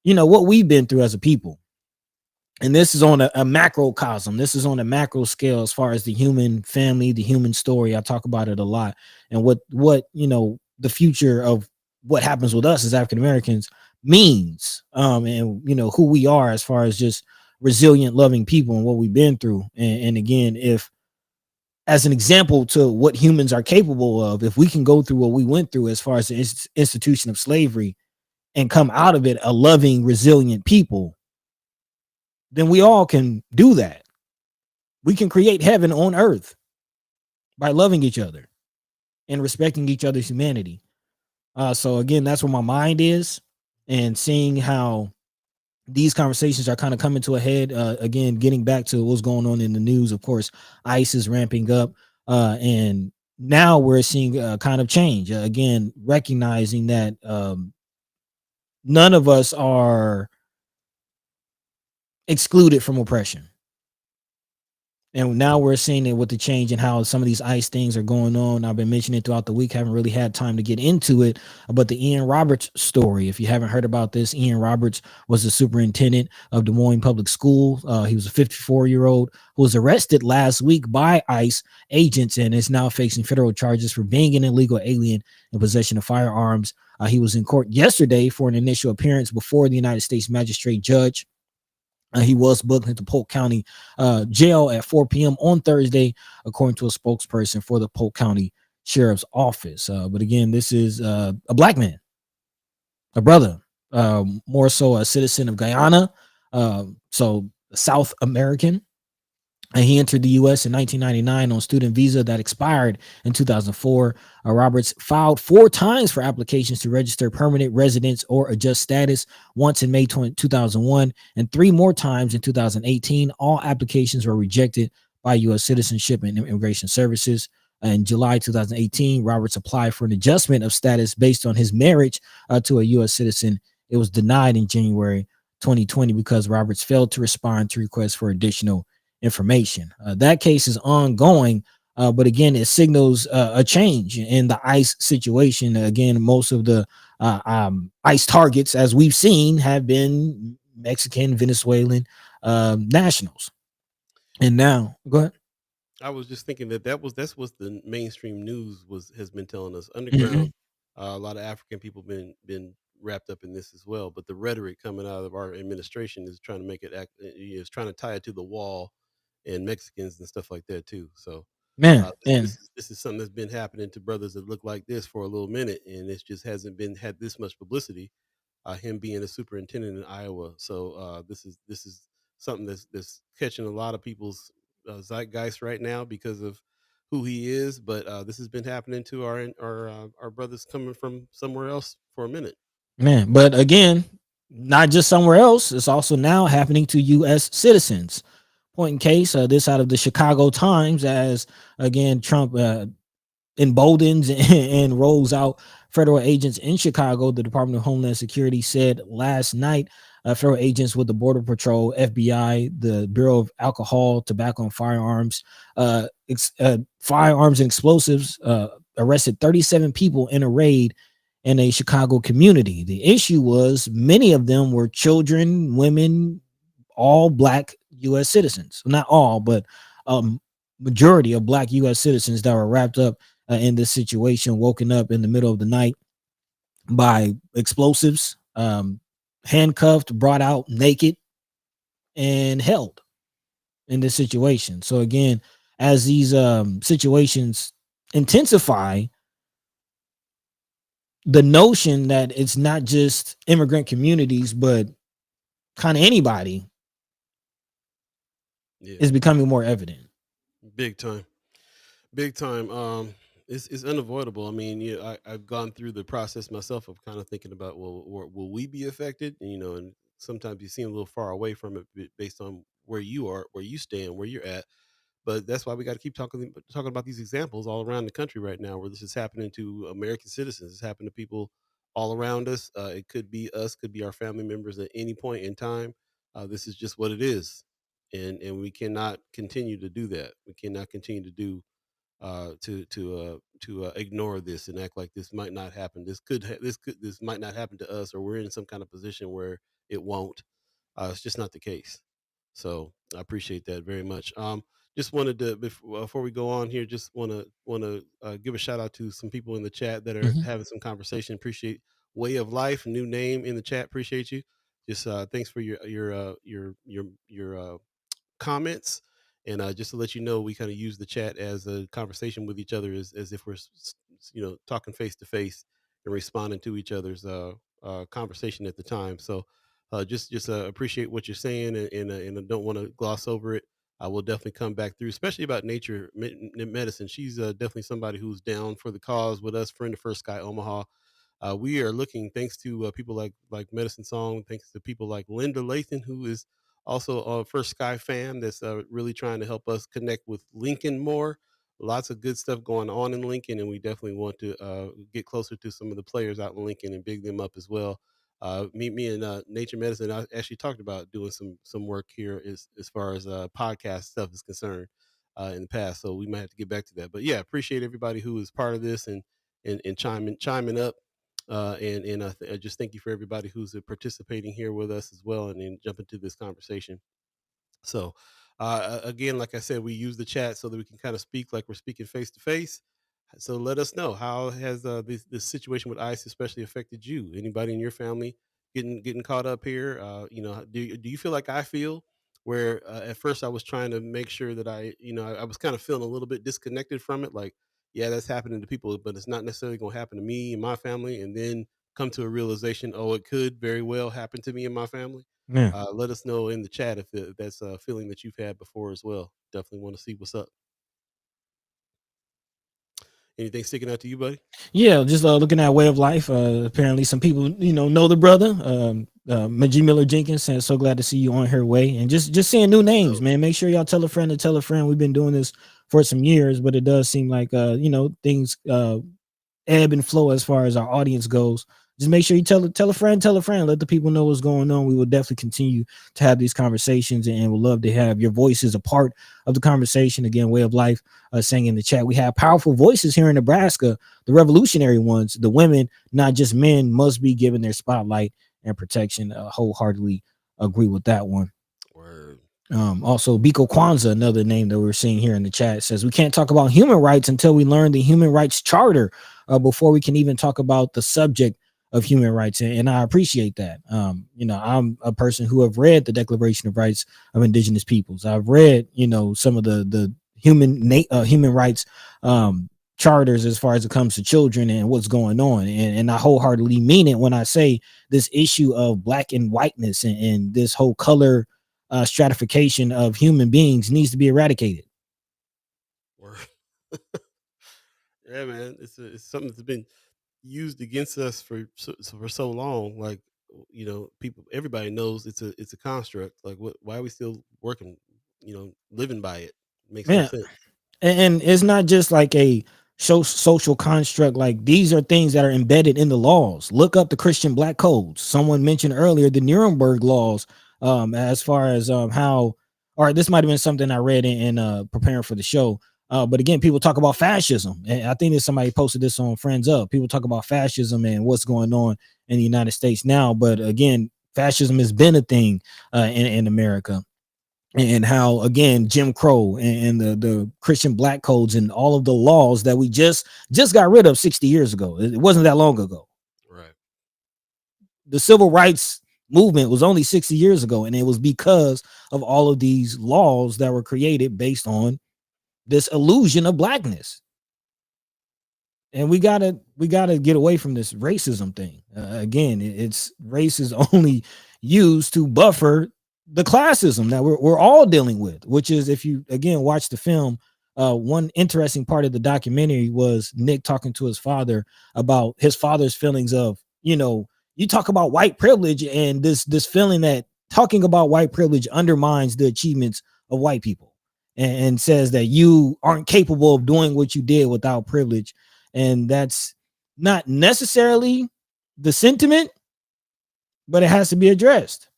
what we've been through as a people, and this is on a macrocosm. This is on a macro scale as far as the human family, the human story. I talk about it a lot, and what the future of what happens with us as African Americans means, and who we are as far as just resilient, loving people and what we've been through. And again, if as an example to what humans are capable of, if we can go through what we went through as far as the institution of slavery and come out of it a loving, resilient people, then we all can do that. We can create heaven on earth by loving each other and respecting each other's humanity. So again, that's where my mind is, and seeing how these conversations are kind of coming to a head. Again, getting back to what's going on in the news, of course, ICE is ramping up, and now we're seeing kind of change. Again, recognizing that none of us are excluded from oppression. And now we're seeing it with the change in how some of these ICE things are going on. I've been mentioning it throughout the week. Haven't really had time to get into it. But the Ian Roberts story, if you haven't heard about this, Ian Roberts was the superintendent of Des Moines Public School. He was a 54-year-old who was arrested last week by ICE agents and is now facing federal charges for being an illegal alien in possession of firearms. He was in court yesterday for an initial appearance before the United States magistrate judge. He was booked into Polk County jail at 4 p.m. on Thursday, according to a spokesperson for the Polk County Sheriff's Office. But again, this is a black man, a brother, more so a citizen of Guyana, so South American. And he entered the U.S. in 1999 on student visa that expired in 2004. Roberts filed 4 times for applications to register permanent residence or adjust status, once in May 2001 and 3 more times in 2018. All applications were rejected by U.S. Citizenship and Immigration Services. In July 2018, Roberts applied for an adjustment of status based on his marriage to a U.S. citizen. It was denied in January 2020 because Roberts failed to respond to requests for additional information. That case is ongoing, but again, it signals a change in the ICE situation. Again, most of the ICE targets, as we've seen, have been Mexican, Venezuelan nationals. And now, go ahead. I was just thinking that's what the mainstream news has been telling us. Underground, a lot of African people been wrapped up in this as well. But the rhetoric coming out of our administration is trying to make it is trying to tie it to the wall, and Mexicans and stuff like that too. So Man, and this is something that's been happening to brothers that look like this for a little minute, and it just hasn't been had this much publicity. Him being a superintendent in Iowa, so this is something that's catching a lot of people's zeitgeist right now because of who he is. But this has been happening to our brothers coming from somewhere else for a minute. man, but again, not just somewhere else, it's also now happening to U.S. citizens. Point in case, this out of the Chicago Times, as again, Trump emboldens and rolls out federal agents in Chicago. The Department of Homeland Security said last night federal agents with the Border Patrol, FBI, the Bureau of Alcohol, Tobacco, and Firearms, firearms and explosives arrested 37 people in a raid in a Chicago community. The issue was many of them were children, women, all black U.S. citizens. Not all, but majority of black U.S. citizens that were wrapped up in this situation, woken up in the middle of the night by explosives, handcuffed, brought out naked, and held in this situation. So again, as these situations intensify, the notion that it's not just immigrant communities, but kind of anybody is becoming more evident. Big time. Big time. It's unavoidable. I mean, I've gone through the process myself of kind of thinking about, well, will we be affected? And sometimes you seem a little far away from it based on where you are, where you stand, where you're at. But that's why we got to keep talking about these examples all around the country right now, where this is happening to American citizens. It's happening to people all around us. It could be us, could be our family members at any point in time. This is just what it is. and we cannot continue to do that. We cannot continue to do to ignore this and act like this might not happen. This might not happen to us, or we're in some kind of position where it won't. It's just not the case. So I appreciate that very much. Just wanted to before we go on here, just want to give a shout out to some people in the chat that are Mhm. having some conversation. Appreciate Way of Life, new name in the chat. Appreciate you. Just thanks for your comments. And just to let you know, we kind of use the chat as a conversation with each other, as if we're talking face to face and responding to each other's conversation at the time. So just appreciate what you're saying, and I don't want to gloss over it. I will definitely come back through, especially about medicine. She's definitely somebody who's down for the cause with us. Friend of First Sky Omaha. We are looking, thanks to people like Medicine Song, thanks to people like Linda Lathan, who is also a First Sky fan, that's really trying to help us connect with Lincoln more. Lots of good stuff going on in Lincoln, and we definitely want to get closer to some of the players out in Lincoln and big them up as well. Me and Nature Medicine, I actually talked about doing some work here as far as podcast stuff is concerned in the past. So we might have to get back to that. But yeah, appreciate everybody who is part of this and chiming up. I just thank you for everybody who's participating here with us as well, and jump into this conversation. So, again, like I said, we use the chat so that we can kind of speak like we're speaking face to face. So let us know, how has this situation with ICE especially affected you? Anybody in your family getting caught up here? Do you feel like I feel? Where at first I was trying to make sure that I was kind of feeling a little bit disconnected from it. Like, yeah, that's happening to people, but it's not necessarily going to happen to me and my family. And then come to a realization, oh, it could very well happen to me and my family. Yeah. Let us know in the chat if that's a feeling that you've had before as well. Definitely want to see what's up. Anything sticking out to you, buddy? Yeah, just looking at Way of Life. Apparently, some people know the brother, Majee Miller Jenkins. Saying so glad to see you on her way, and just seeing new names, So, man. Make sure y'all tell a friend to tell a friend. We've been doing this for some years, but it does seem like things ebb and flow as far as our audience goes. Just make sure you tell a friend, let the people know what's going on. We will definitely continue to have these conversations, and we'll love to have your voice as a part of the conversation. Again, Way of Life saying in the chat, we have powerful voices here in Nebraska, the revolutionary ones, the women, not just men, must be given their spotlight and protection. Wholeheartedly agree with that one. word. Also, Biko Kwanzaa, another name that we're seeing here in the chat, says we can't talk about human rights until we learn the Human Rights Charter before we can even talk about the subject of human rights. And I appreciate that. I'm a person who have read the Declaration of Rights of Indigenous Peoples. I've read, some of the human rights charters as far as it comes to children and what's going on. And I wholeheartedly mean it when I say this issue of black and whiteness and this whole color stratification of human beings needs to be eradicated. Word. Yeah, man, it's something that's been used against us for so long. Like, everybody knows it's a construct. Like, why are we still working? Living by it makes no Man, sense. and it's not just like a social construct. Like, these are things that are embedded in the laws. Look up the Christian black codes. Someone mentioned earlier the Nuremberg laws, as far as how, or this might have been something I read in preparing for the show. But again, people talk about fascism, and I think that somebody posted this on Friends Up. People talk about fascism and what's going on in the United States now, but again, fascism has been a thing in America. And how, again, Jim Crow and the Christian black codes and all of the laws that we just got rid of 60 years ago. It wasn't that long ago. Right. The civil rights movement was only 60 years ago, and it was because of all of these laws that were created based on this illusion of blackness. And we gotta get away from this racism thing. Again, it's race is only used to buffer the classism that we're all dealing with, which is, if you again watch the film, one interesting part of the documentary was Nick talking to his father about his father's feelings of, you talk about white privilege and this feeling that talking about white privilege undermines the achievements of white people, and says that you aren't capable of doing what you did without privilege. And that's not necessarily the sentiment, but it has to be addressed.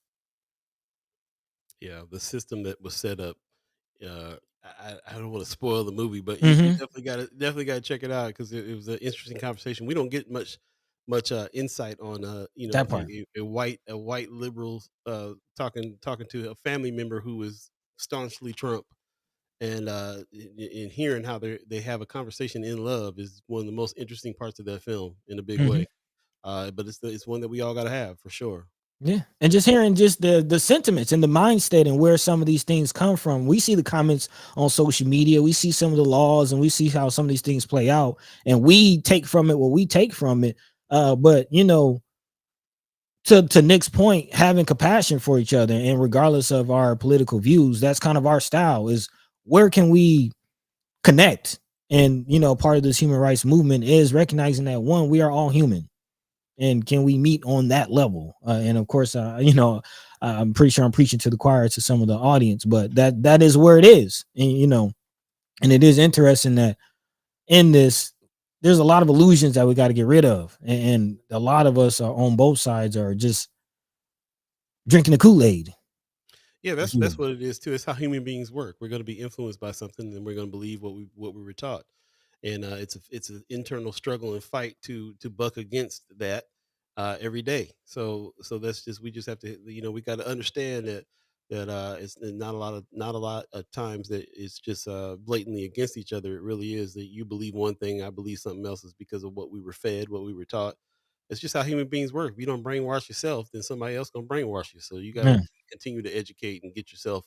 Yeah, the system that was set up. I don't want to spoil the movie, but you Hmm. definitely got to check it out because it was an interesting conversation. We don't get much insight on That part. a white liberal talking to a family member who is staunchly Trump, and in hearing how they have a conversation in love is one of the most interesting parts of that film in a big Hmm. way. But it's one that we all got to have for sure. Yeah, and just hearing just the sentiments and the mind state and where some of these things come from. We see the comments on social media, we see some of the laws, and we see how some of these things play out, and we take from it what we take from it. But to Nick's point, having compassion for each other, and regardless of our political views, that's kind of our style. Is where can we connect? And part of this human rights movement is recognizing that one, we are all human, and can we meet on that level? And of course, I'm pretty sure I'm preaching to the choir to some of the audience, but that is where it is. And and it is interesting that in this, there's a lot of illusions that we got to get rid of, and a lot of us are on both sides are just drinking the Kool-Aid, Yeah, if you that's will. what it is too. It's how human beings work. We're going to be influenced by something, and we're going to believe what we were taught. And it's an internal struggle and fight to buck against that every day. So that's just we just have to we got to understand that it's not a lot of times that it's just blatantly against each other. It really is that you believe one thing, I believe something else is because of what we were fed, what we were taught. It's just how human beings work. If you don't brainwash yourself, then somebody else gonna brainwash you. So you got to Yeah, continue to educate and get yourself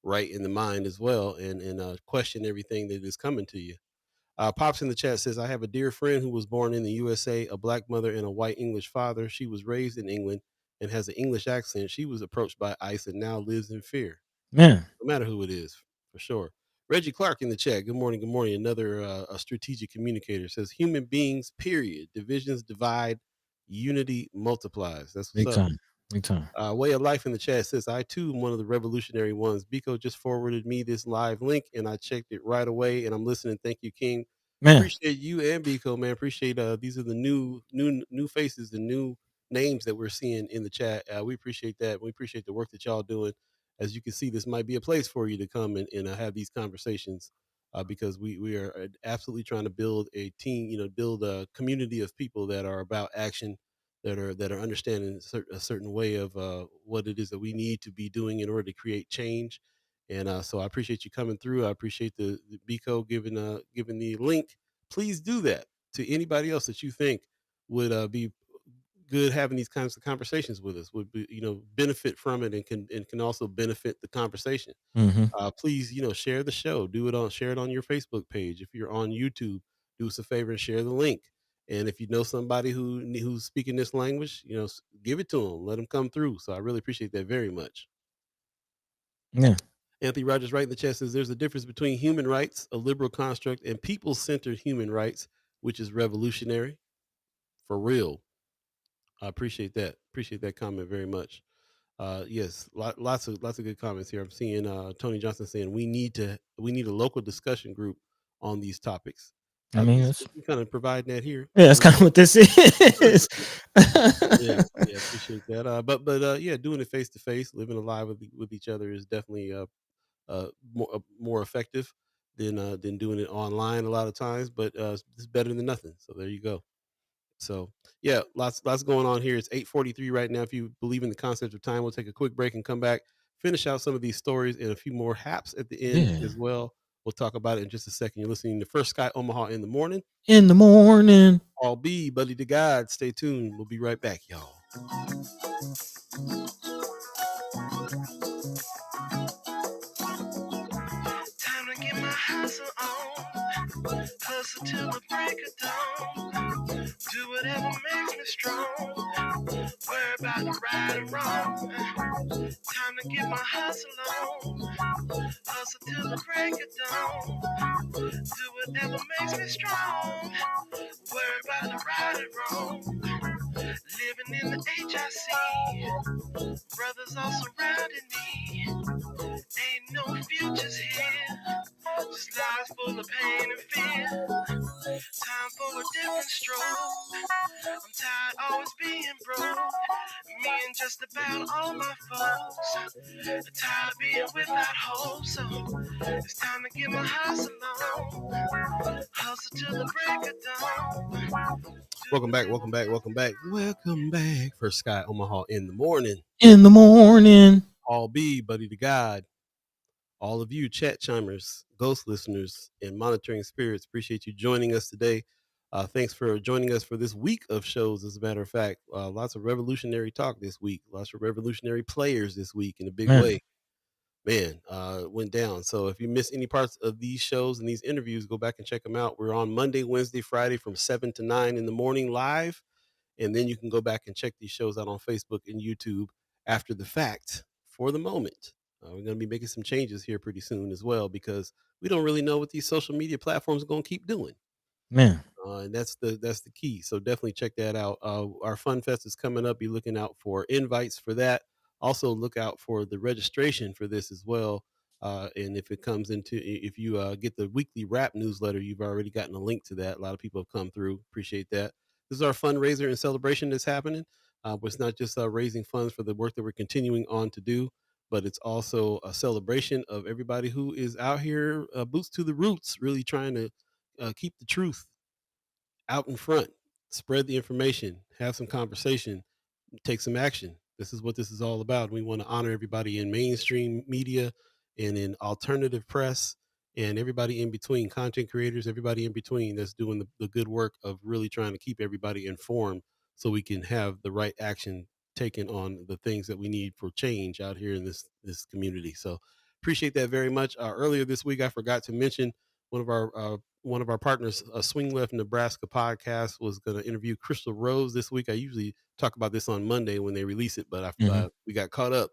right in the mind as well, and question everything that is coming to you. Pops in the chat says, I have a dear friend who was born in the USA, a black mother and a white English father. She was raised in England and has an English accent. She was approached by ICE and now lives in fear. man, No matter who it is, for sure. Reggie Clark in the chat. Good morning. Good morning. Another a strategic communicator says, human beings, period. Divisions divide, unity multiplies. That's what's big up. time, big time, Way of Life in the chat says, I too am one of the revolutionary ones. Biko just forwarded me this live link and I checked it right away and I'm listening. Thank you, King. man. Appreciate you and Biko, man. Appreciate these are the new faces, the new names that we're seeing in the chat. We appreciate that. We appreciate the work that y'all doing. As you can see, this might be a place for you to come and have these conversations because we are absolutely trying to build a team, build a community of people that are about action, that are understanding a certain way of what it is that we need to be doing in order to create change. And so I appreciate you coming through. I appreciate the Bico giving the link. Please do that to anybody else that you think would be good having these kinds of conversations with us. Would be benefit from it and can also benefit the conversation. Hmm. Please, share the show. Share it on your Facebook page. If you're on YouTube, do us a favor and share the link. And if you know somebody who's speaking this language, give it to them. Let them come through. So I really appreciate that very much. Yeah, Anthony Rogers right in the chat says there's a difference between human rights, a liberal construct, and people-centered human rights, which is revolutionary. For real. I appreciate that. Appreciate that comment very much. Yes, lots of good comments here. I'm seeing Tony Johnson saying we need a local discussion group on these topics. I mean, We can kind of provide that here. that's kind of what this is. Yeah, yeah, appreciate that. But yeah, doing it face to face, living alive with each other is definitely more effective than doing it online a lot of times. But it's better than nothing. So there you go. So yeah, lots going on here. It's 8:43 right now. If you believe in the concept of time, we'll take a quick break and come back, finish out some of these stories and a few more haps at the end Yeah, as well. We'll talk about it in just a second. You're listening to First Sky Omaha in the morning. in the morning. I'll be Buddy to God. Stay tuned. We'll be right back, y'all. Time to get my hustle on. Hustle till the break of dawn. Do whatever makes me strong. Worry about the right and wrong. Time to get my hustle on. Hustle till the break of dawn. Do whatever makes me strong. Worry about the right and wrong. Living in the HIC. Brothers all surrounding me. Ain't no futures here. Just lives full of pain and fear. Time for a different stroke. I'm tired always being broke. Me and just about all my folks. Tired of being without hope, so it's time to get my hustle on. Hustle to the break of dawn. Welcome back. First Sky Omaha in the morning. All B, buddy to God. All of you chat chimers, ghost listeners, and monitoring spirits, appreciate you joining us today. Thanks for joining us for this week of shows. As a matter of fact, lots of revolutionary talk this week, lots of revolutionary players this week in a big way. Man, went down. So if you miss any parts of these shows and these interviews, go back and check them out. We're on Monday, Wednesday, Friday from 7 to 9 in the morning live. And then you can go back and check these shows out on Facebook and YouTube after the fact. For the moment, we're going to be making some changes here pretty soon as well, because we don't really know what these social media platforms are going to keep doing. Man. And that's the key. So definitely check that out. Our Fun Fest is coming up. Be looking out for invites for that. Also look out for the registration for this as well. And if you get the weekly rap newsletter, you've already gotten a link to that. A lot of people have come through. Appreciate that. This is our fundraiser and celebration that's happening. But it's not just raising funds for the work that we're continuing on to do, but it's also a celebration of everybody who is out here, boots to the roots, really trying to keep the truth out in front, spread the information, have some conversation, take some action. This is what this is all about. We want to honor everybody in mainstream media and in alternative press and everybody in between, content creators, everybody in between that's doing the good work of really trying to keep everybody informed so we can have the right action taken on the things that we need for change out here in this community. So appreciate that very much. Earlier this week, I forgot to mention one of our partners, Swing Left Nebraska podcast, was going to interview Crystal Rose this week. I usually talk about this on Monday when they release it, but we got caught up.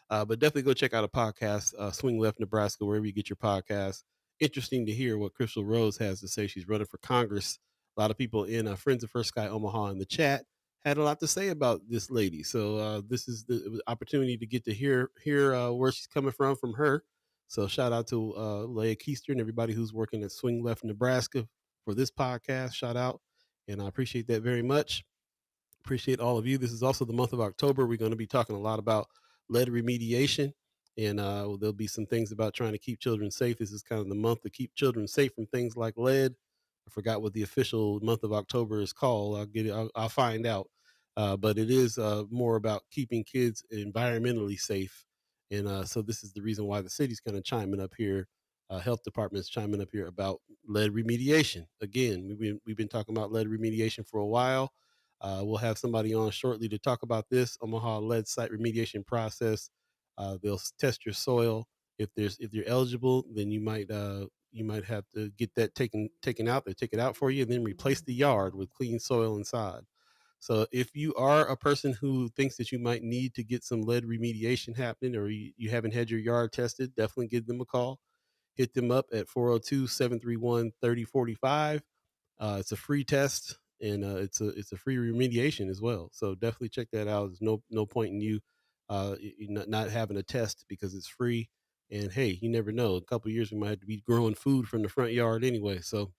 But definitely go check out a podcast, Swing Left Nebraska, wherever you get your podcasts. Interesting to hear what Crystal Rose has to say. She's running for Congress. A lot of people in Friends of First Sky Omaha in the chat had a lot to say about this lady. So this is the opportunity to get to hear where she's coming from her. So shout out to Leah Keister and everybody who's working at Swing Left Nebraska for this podcast. Shout out. And I appreciate that very much. Appreciate all of you. This is also the month of October. We're going to be talking a lot about lead remediation. And there'll be some things about trying to keep children safe. This is kind of the month to keep children safe from things like lead. I forgot what the official month of October is called. I'll find out. But it is more about keeping kids environmentally safe. And so this is the reason why the city's kind of chiming up here. Health department's chiming up here about lead remediation. Again, we've been talking about lead remediation for a while. We'll have somebody on shortly to talk about this Omaha lead site remediation process. They'll test your soil. If you're eligible, then you might have to get that taken out. They take it out for you and then replace the yard with clean soil inside. So if you are a person who thinks that you might need to get some lead remediation happening, or you haven't had your yard tested, definitely give them a call. Hit them up at 402-731-3045. It's a free test, and it's a free remediation as well. So definitely check that out. There's no point in you not having a test because it's free. And hey, you never know. A couple of years we might have to be growing food from the front yard anyway. So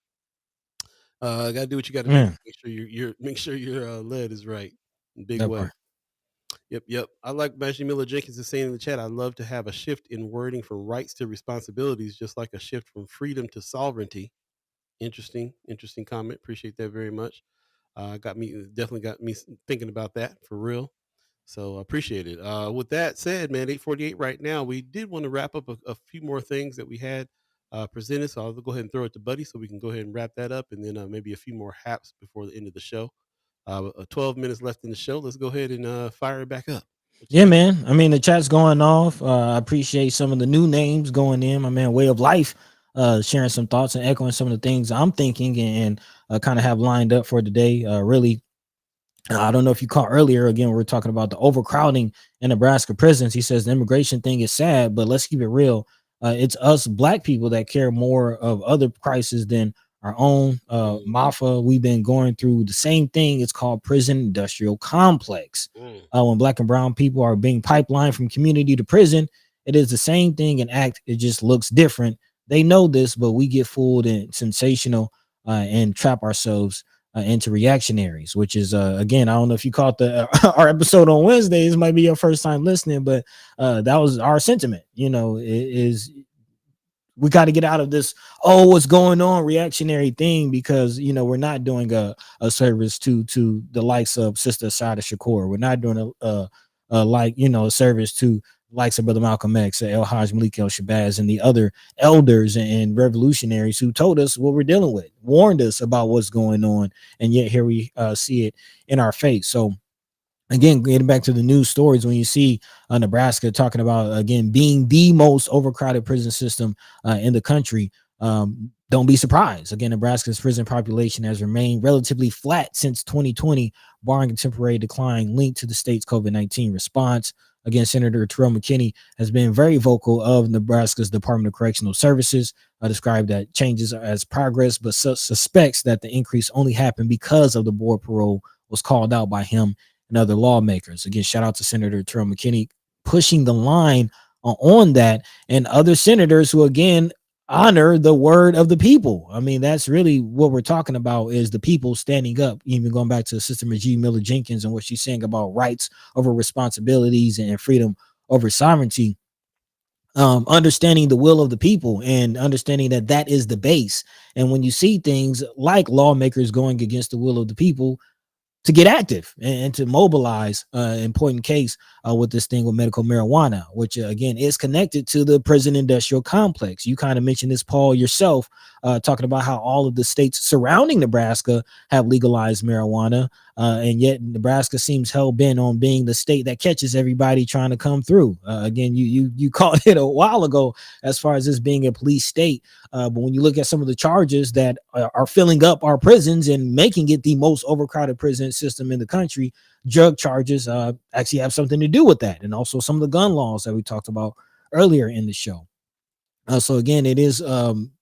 gotta do what you gotta do. Make sure your lead is right. In big way. Yep. I like Maggie Miller Jenkins is saying in the chat, I'd love to have a shift in wording from rights to responsibilities, just like a shift from freedom to sovereignty. Interesting comment. Appreciate that very much. Definitely got me thinking about that for real. So appreciate it. With that said, man, 8:48 right now. We did want to wrap up a few more things that we had presented. So I'll go ahead and throw it to Buddy so we can go ahead and wrap that up, and then maybe a few more haps before the end of the show. 12 minutes left in the show. Let's go ahead and fire it back up. Yeah, man. I mean, the chat's going off. I appreciate some of the new names going in. My man, Way of Life, sharing some thoughts and echoing some of the things I'm thinking and kind of have lined up for today. Really, I don't know if you caught earlier. Again, we were talking about the overcrowding in Nebraska prisons. He says the immigration thing is sad, but let's keep it real. It's us Black people that care more of other crises than our own. MAFA, we've been going through the same thing. It's called prison industrial complex. When Black and brown people are being pipelined from community to prison, it is the same thing in act. It just looks different. They know this, but we get fooled and sensational and trap ourselves into reactionaries, which is again, I don't know if you caught the our episode on Wednesday. This might be your first time listening, but that was our sentiment. Is we got to get out of this what's going on reactionary thing, because we're not doing a service to the likes of Sister Sada Shakur. We're not doing a service to likes of Brother Malcolm X, El Haj Malik El Shabazz, and the other elders and revolutionaries who told us what we're dealing with, warned us about what's going on, and yet here we see it in our face. So again, getting back to the news stories, when you see Nebraska talking about, again, being the most overcrowded prison system in the country, don't be surprised. Again, Nebraska's prison population has remained relatively flat since 2020, barring a temporary decline linked to the state's COVID-19 response. Again, Senator Terrell McKinney has been very vocal of Nebraska's Department of Correctional Services, described that changes as progress, but suspects that the increase only happened because of the board parole was called out by him and other lawmakers. Again, shout out to Senator Terrell McKinney pushing the line on that, and other senators who, again, honor the word of the people. I mean, that's really what we're talking about, is the people standing up. Even going back to Sister Majee Miller Jenkins and what she's saying about rights over responsibilities and freedom over sovereignty. Understanding the will of the people and understanding that that is the base. And when you see things like lawmakers going against the will of the people, to get active and to mobilize important case with this thing with medical marijuana, which again is connected to the prison industrial complex. You kind of mentioned this, Paul, yourself, talking about how all of the states surrounding Nebraska have legalized marijuana, and yet Nebraska seems hell bent on being the state that catches everybody trying to come through. Again, you called it a while ago as far as this being a police state, but when you look at some of the charges that are filling up our prisons and making it the most overcrowded prison system in the country, drug charges actually have something to do with that, and also some of the gun laws that we talked about earlier in the show. So again, it is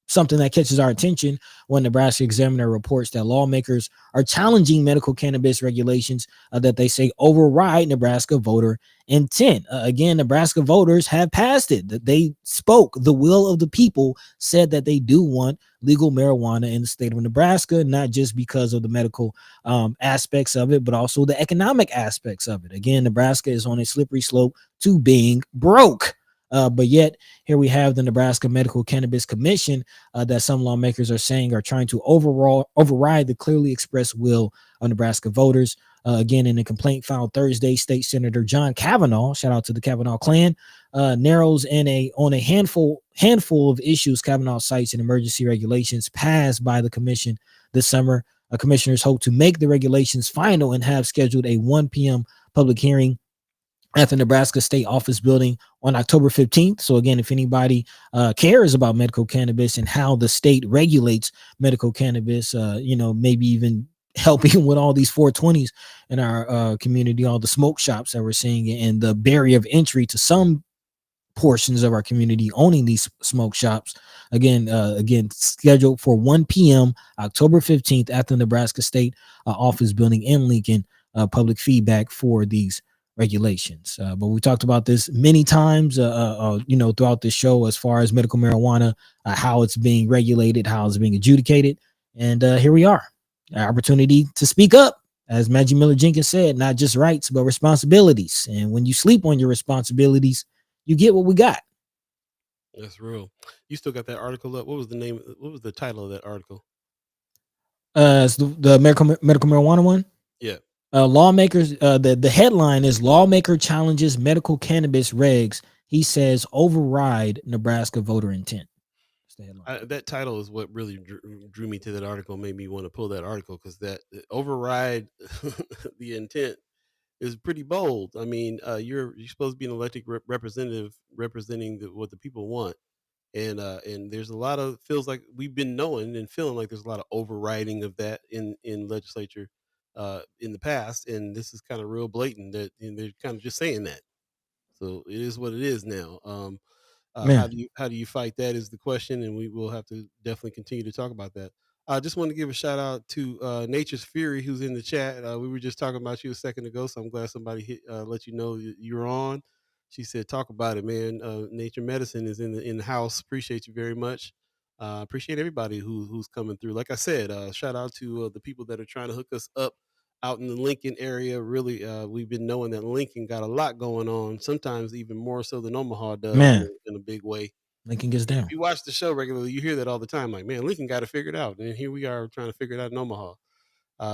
something that catches our attention when Nebraska Examiner reports that lawmakers are challenging medical cannabis regulations that they say override Nebraska voter intent. Again, Nebraska voters have passed it. That they spoke the will of the people, said that they do want legal marijuana in the state of Nebraska, not just because of the medical aspects of it, but also the economic aspects of it. Again, Nebraska is on a slippery slope to being broke. But yet here we have the Nebraska Medical Cannabis Commission that some lawmakers are saying are trying to override the clearly expressed will of Nebraska voters. Again, in a complaint filed Thursday, State Senator John Kavanaugh, shout out to the Kavanaugh clan, narrows on a handful of issues Kavanaugh cites in emergency regulations passed by the commission this summer. Commissioners hope to make the regulations final and have scheduled a 1 p.m. public hearing at the Nebraska State Office Building on October 15th. So again, if anybody cares about medical cannabis and how the state regulates medical cannabis, maybe even helping with all these 420s in our community, all the smoke shops that we're seeing, and the barrier of entry to some portions of our community owning these smoke shops. Again, scheduled for 1 p.m. October 15th at the Nebraska State Office Building in Lincoln. Public feedback for these regulations. But we talked about this many times, throughout this show, as far as medical marijuana, how it's being regulated, how it's being adjudicated. And here we are, an opportunity to speak up. As Majee Miller Jenkins said, not just rights, but responsibilities. And when you sleep on your responsibilities, you get what we got. That's real. You still got that article up? What was the title of that article? It's the medical marijuana one. Yeah. Lawmakers, the headline is Lawmaker Challenges Medical Cannabis Regs. He says override Nebraska voter intent. That's the headline. That title is what really drew me to that article, made me want to pull that article, because that override the intent is pretty bold. I mean, you're supposed to be an elected representative representing what the people want. And there's a lot of, feels like we've been knowing and feeling like there's a lot of overriding of that in legislature in the past, and this is kind of real blatant that they're kind of just saying that. So it is what it is now. How do you fight that is the question, and we will have to definitely continue to talk about that. I just want to give a shout out to Nature's Fury, who's in the chat. We were just talking about you a second ago, so I'm glad somebody let you know you're on. She said, "Talk about it, man. Nature Medicine is in the house. Appreciate you very much." Appreciate everybody who's coming through. Like I said, shout out to the people that are trying to hook us up out in the Lincoln area. Really, we've been knowing that Lincoln got a lot going on, sometimes even more so than Omaha does Man, in a big way. Lincoln gets If down. you watch the show regularly, you hear that all the time. Like, man, Lincoln got it figured out, and here we are trying to figure it out in Omaha.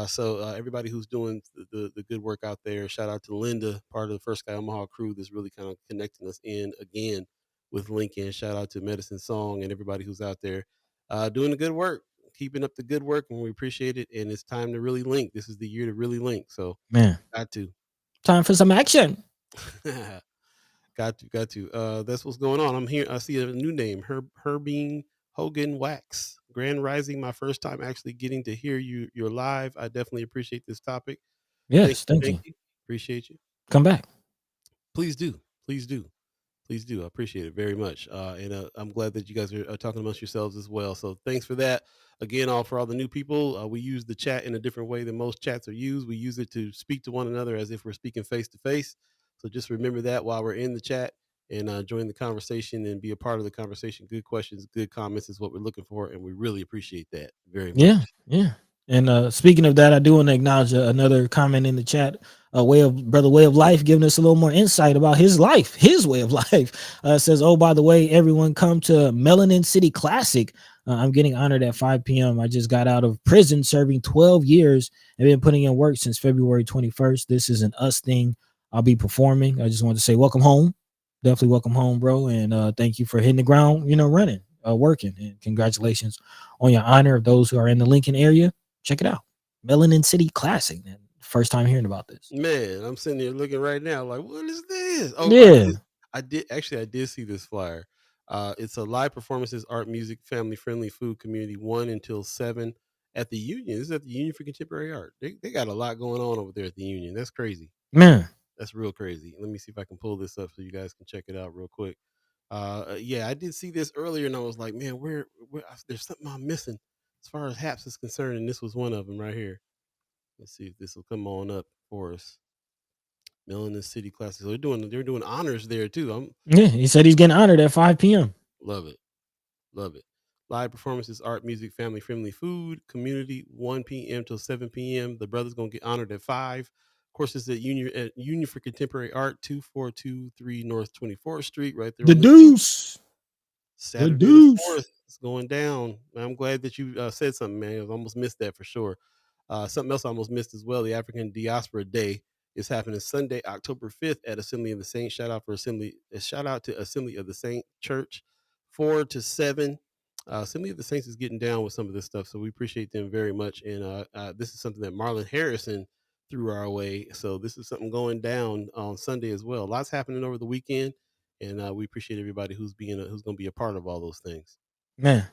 So everybody who's doing the good work out there, shout out to Linda, part of the First Guy Omaha crew that's really kind of connecting us in again with Lincoln. Shout out to Medicine Song and everybody who's out there doing the good work, keeping up the good work, and we appreciate it. And it's time to really link. This is the year to really link. So Man, got to. time for some action. Got to. That's what's going on. I'm here. I see a new name, Herbine Hogan Wax. Grand Rising, my first time actually getting to hear you're live. I definitely appreciate this topic. Yes, thank you. Appreciate you. Come back. Please do. Please do. Please do. I appreciate it very much. And I'm glad that you guys are talking amongst yourselves as well. So thanks for that. Again, for all the new people, we use the chat in a different way than most chats are used. We use it to speak to one another as if we're speaking face to face. So just remember that while we're in the chat and join the conversation and be a part of the conversation. Good questions, good comments is what we're looking for. And we really appreciate that very much. Yeah, yeah. And speaking of that, I do want to acknowledge another comment in the chat. Way of life, giving us a little more insight about his life, his way of life. Says, oh, by the way, everyone come to Melanin City Classic. I'm getting honored at 5 p.m. I just got out of prison serving 12 years and been putting in work since February 21st. This is an us thing. I'll be performing. I just want to say welcome home. Definitely welcome home, bro. And thank you for hitting the ground, running, working. And congratulations on your honor of those who are in the Lincoln area. Check it out. Melanin City Classic. Man. First time hearing about this. Man, I'm sitting here looking right now like, what is this? Oh, yeah. I did see this flyer. It's a live performances, art, music, family friendly food community 1 until 7 at the Union. This is at the Union for Contemporary Art. They got a lot going on over there at the Union. That's crazy. Man. That's real crazy. Let me see if I can pull this up so you guys can check it out real quick. Yeah, I did see this earlier and I was like, man, where there's something I'm missing as far as Haps is concerned, and this was one of them right here. Let's see if this will come on up for us. Melanin City Classic. So they're doing honors there too. Yeah, he said he's getting honored at 5 p.m. Love it. Love it. Live performances, art, music, family friendly food, community 1 p.m. till 7 p.m. The brother's gonna get honored at 5. Of course, it's at Union for Contemporary Art, 2423 North 24th Street, right there. The Deuce. Saturday the 4th. It's going down. I'm glad that you said something, man. I almost missed that for sure. Something else I almost missed as well. The African Diaspora Day is happening Sunday, October 5th at Assembly of the Saints. Shout out to Assembly of the Saint Church, 4 to 7. Assembly of the Saints is getting down with some of this stuff, so we appreciate them very much. And this is something that Marlon Harrison threw our way. So this is something going down on Sunday as well. Lots happening over the weekend. And we appreciate everybody who's going to be a part of all those things. Man,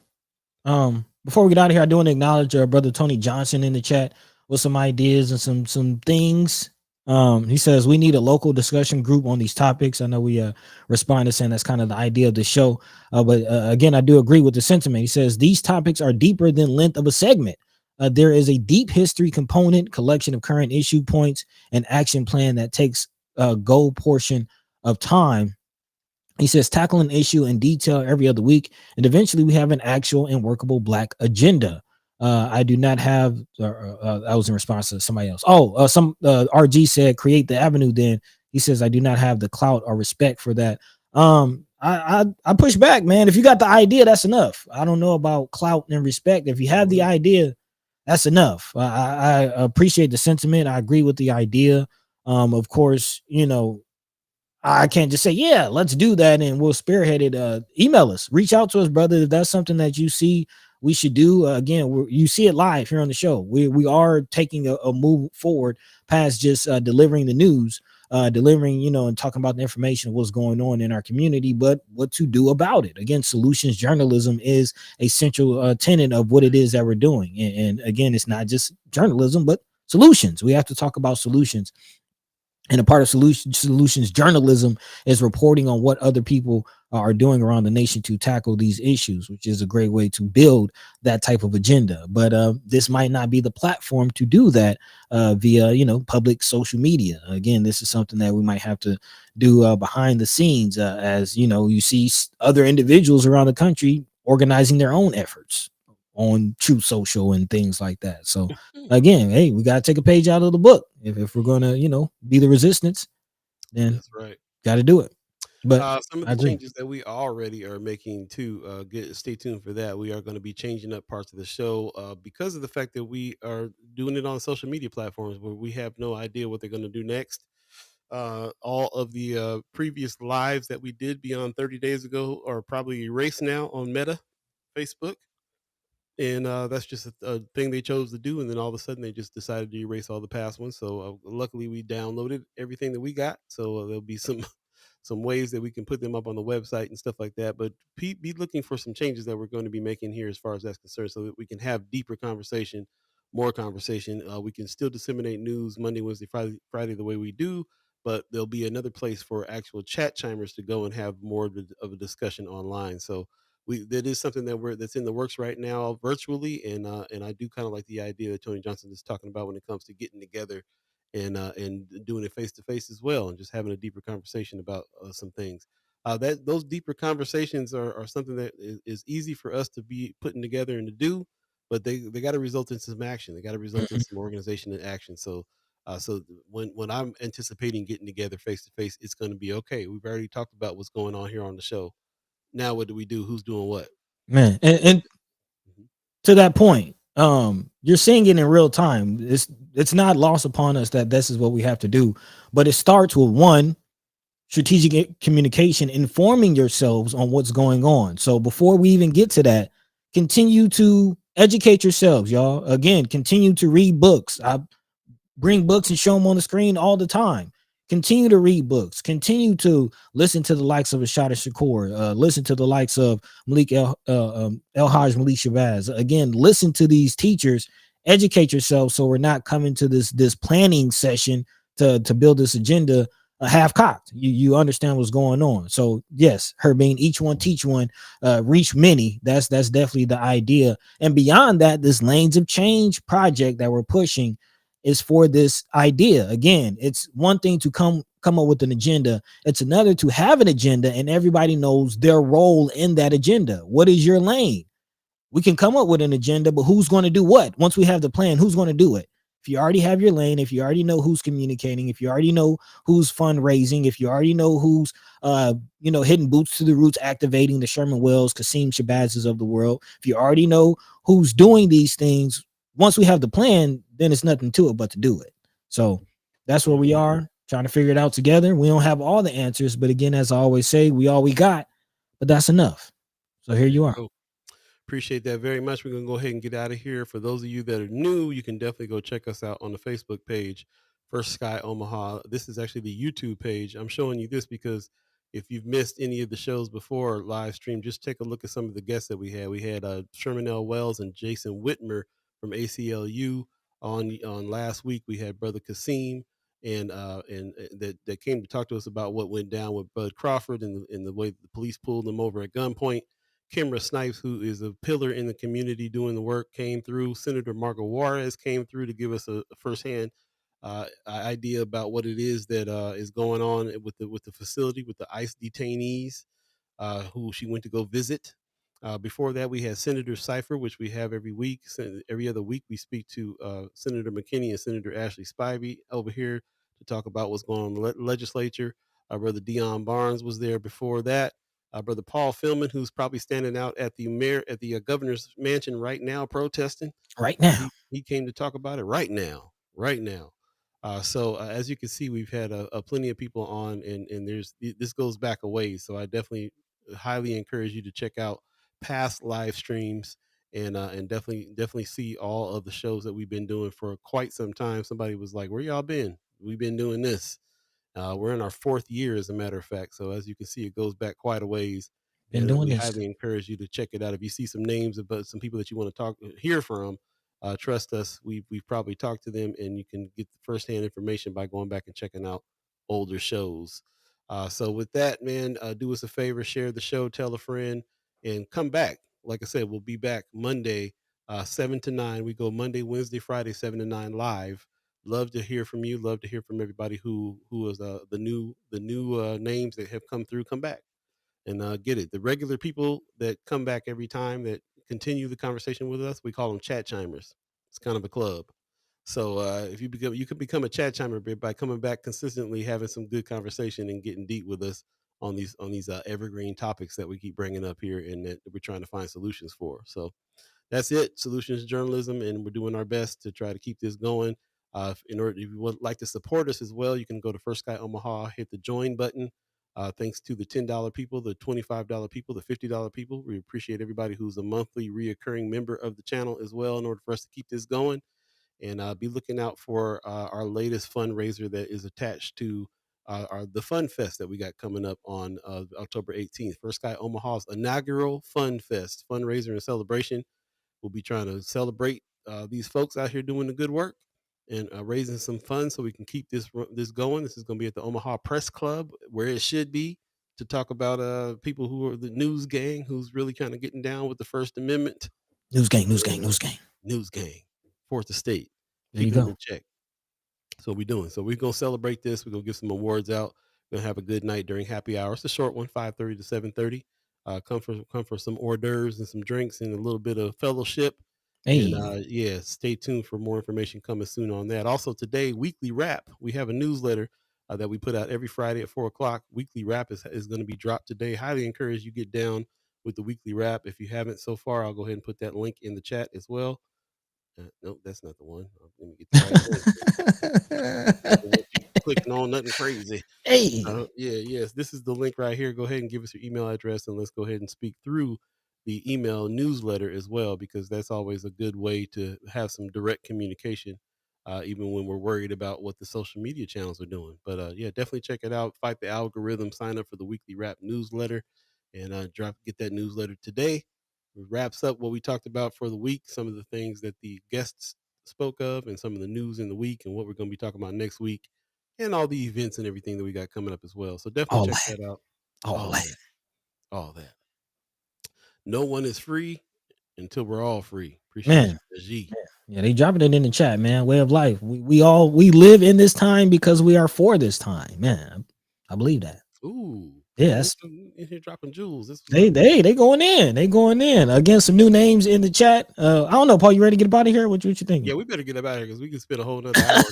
before we get out of here, I do want to acknowledge brother Tony Johnson in the chat with some ideas and some things. He says we need a local discussion group on these topics. I know we responded saying that's kind of the idea of the show. But again, I do agree with the sentiment. He says these topics are deeper than length of a segment. There is a deep history component, collection of current issue points, and action plan that takes a goal portion of time. He says tackle an issue in detail every other week, and eventually we have an actual and workable Black agenda. I do not have. That was in response to somebody else. Some RG said create the avenue. Then he says I do not have the clout or respect for that. I push back, man. If you got the idea, that's enough. I don't know about clout and respect. If you have the idea, that's enough. I appreciate the sentiment. I agree with the idea. Of course, I can't just say, yeah, let's do that and we'll spearhead it. Email us, reach out to us, brother. If that's something that you see we should do, again, you see it live here on the show. We are taking a move forward past just delivering the news, delivering, and talking about the information of what's going on in our community, but what to do about it. Again, solutions journalism is a central tenet of what it is that we're doing. And again, it's not just journalism, but solutions. We have to talk about solutions. And a part of solutions journalism is reporting on what other people are doing around the nation to tackle these issues, which is a great way to build that type of agenda. But this might not be the platform to do that via, public social media. Again, this is something that we might have to do behind the scenes as, you see other individuals around the country organizing their own efforts on Truth Social and things like that. So again, hey, we got to take a page out of the book if we're going to, be the resistance, then That's right. got to do it. But Some of I the agree. changes that we already are making too. Stay tuned for that. We are going to be changing up parts of the show because of the fact that we are doing it on social media platforms where we have no idea what they're going to do next. All of the previous lives that we did beyond 30 days ago are probably erased now on Meta, Facebook. And that's just a thing they chose to do. And then all of a sudden, they just decided to erase all the past ones. So luckily, we downloaded everything that we got. So there'll be some some ways that we can put them up on the website and stuff like that. But be looking for some changes that we're going to be making here as far as that's concerned, so that we can have deeper conversation, more conversation. We can still disseminate news Monday, Wednesday, Friday the way we do. But there'll be another place for actual chat chimers to go and have more of a discussion online. So that is something that's in the works right now virtually, and I do kind of like the idea that Tony Johnson is talking about when it comes to getting together and doing it face to face as well, and just having a deeper conversation about some things. That those deeper conversations are something that is easy for us to be putting together and to do, but they got to result in some action. They got to result in Mhm. some organization and action. So when I'm anticipating getting together face to face, it's going to be okay. We've already talked about what's going on here on the show. Now what do we do? Who's doing what? Man, and Mhm. to that point, you're seeing it in real time. It's not lost upon us that this is what we have to do, but it starts with one strategic communication, informing yourselves on what's going on. So before we even get to that, continue to educate yourselves, y'all. Again, continue to read books. I bring books and show them on the screen all the time. Continue to read books. Continue to listen to the likes of Ashada Shakur. Listen to the likes of El Haj Malik Shabazz. Again, listen to these teachers. Educate yourself so we're not coming to this planning session to build this agenda half cocked. You understand what's going on. So yes, her being each one teach one, reach many. That's definitely the idea. And beyond that, this Lanes of Change project that we're pushing is for this idea. Again, it's one thing to come up with an agenda. It's another to have an agenda and everybody knows their role in that agenda. What is your lane? We can come up with an agenda, but who's going to do what? Once we have the plan, who's going to do it? If you already have your lane, if you already know who's communicating, if you already know who's fundraising, if you already know who's hitting boots to the roots, activating the Sherman Wells, Kasim Shabazzes of the world, if you already know who's doing these things, once we have the plan, then it's nothing to it but to do it. So that's where we are, trying to figure it out together. We don't have all the answers, but again, as I always say, we all we got, but that's enough. So here There you you are. go. Appreciate that very much. We're going to go ahead and get out of here. For those of you that are new, you can definitely go check us out on the Facebook page, First Sky Omaha. This is actually the YouTube page. I'm showing you this because if you've missed any of the shows before live stream, just take a look at some of the guests that we had. We had Sherman L. Wells and Jason Whitmer from ACLU on last week. We had Brother Kasim that came to talk to us about what went down with Bud Crawford and the way the police pulled him over at gunpoint. Kimra Snipes, who is a pillar in the community doing the work, came through. Senator Margo Juarez came through to give us a firsthand idea about what it is that is going on with the facility with the ICE detainees who she went to go visit. Before that, we had Senator Cipher, which we have every week. Every other week, we speak to Senator McKinney and Senator Ashley Spivey over here to talk about what's going on in the legislature. Brother Dion Barnes was there before that. Brother Paul Philman, who's probably standing out at the governor's mansion right now protesting. Right now. He came to talk about it right now, right now. So as you can see, we've had a plenty of people on, and this goes back a ways. So I definitely highly encourage you to check out past live streams and definitely see all of the shows that we've been doing for quite some time. Somebody was like, "Where y'all been? We've been doing this." We're in our fourth year, as a matter of fact. So as you can see, it goes back quite a ways, Been and doing we this. highly encourage you to check it out. If you see some names about some people that you want to hear from, trust us, we've probably talked to them, and you can get the firsthand information by going back and checking out older shows. So with that, man, do us a favor, share the show, tell a friend, and come back. Like I said, we'll be back Monday, 7 to 9. We go Monday, Wednesday, Friday, 7 to 9 live. Love to hear from you. Love to hear from everybody who is the new names that have come through. Come back. and get it. The regular people that come back every time that continue the conversation with us, we call them chat chimers. It's kind of a club. So if you can become a chat chimer by coming back consistently, having some good conversation and getting deep with us on these evergreen topics that we keep bringing up here and that we're trying to find solutions for. So that's it. Solutions journalism, and we're doing our best to try to keep this going. If you would like to support us as well, you can go to First Sky Omaha, hit the join button. Thanks to the $10 people, the $25 people, the $50 people. We appreciate everybody who's a monthly reoccurring member of the channel as well in order for us to keep this going. And be looking out for our latest fundraiser that is attached to the Fun Fest that we got coming up on October 18th. First Sky Omaha's inaugural Fun Fest fundraiser and celebration. We'll be trying to celebrate these folks out here doing the good work and raising some funds so we can keep this going. This is going to be at the Omaha Press Club, where it should be, to talk about people who are the news gang, who's really kind of getting down with the First Amendment. News gang. News gang. Fourth Estate. There you Keeping go. it in check. So we're doing. So we're going to celebrate this. We're going to give some awards out. We're going to have a good night during happy hour. It's a short one, 5:30 to 7:30. Come for some hors d'oeuvres and some drinks and a little bit of fellowship. Hey. And yeah, stay tuned for more information coming soon on that. Also today, Weekly Wrap. We have a newsletter that we put out every Friday at 4:00. Weekly Wrap is going to be dropped today. Highly encourage you get down with the Weekly Wrap. If you haven't so far, I'll go ahead and put that link in the chat as well. Nope, that's not the one. Let me get the right link. Clicking on nothing crazy. Hey. Yes. This is the link right here. Go ahead and give us your email address, and let's go ahead and speak through the email newsletter as well, because that's always a good way to have some direct communication, even when we're worried about what the social media channels are doing. But yeah, definitely check it out. Fight the algorithm. Sign up for the Weekly Wrap newsletter, and get that newsletter today. It wraps up what we talked about for the week, some of the things that the guests spoke of, and some of the news in the week, and what we're going to be talking about next week, and all the events and everything that we got coming up as well. So definitely check that out. All that. No one is free until we're all free. Appreciate you, G. Yeah, they dropping it in the chat, man. Way of life. We live in this time because we are for this time, man. I believe that. Ooh. Yes. In here dropping jewels. They going in. They going in. Again, some new names in the chat. I don't know, Paul. You ready to get up out of here? What you thinking? Yeah, we better get up out of here because we can spend a whole nother hour.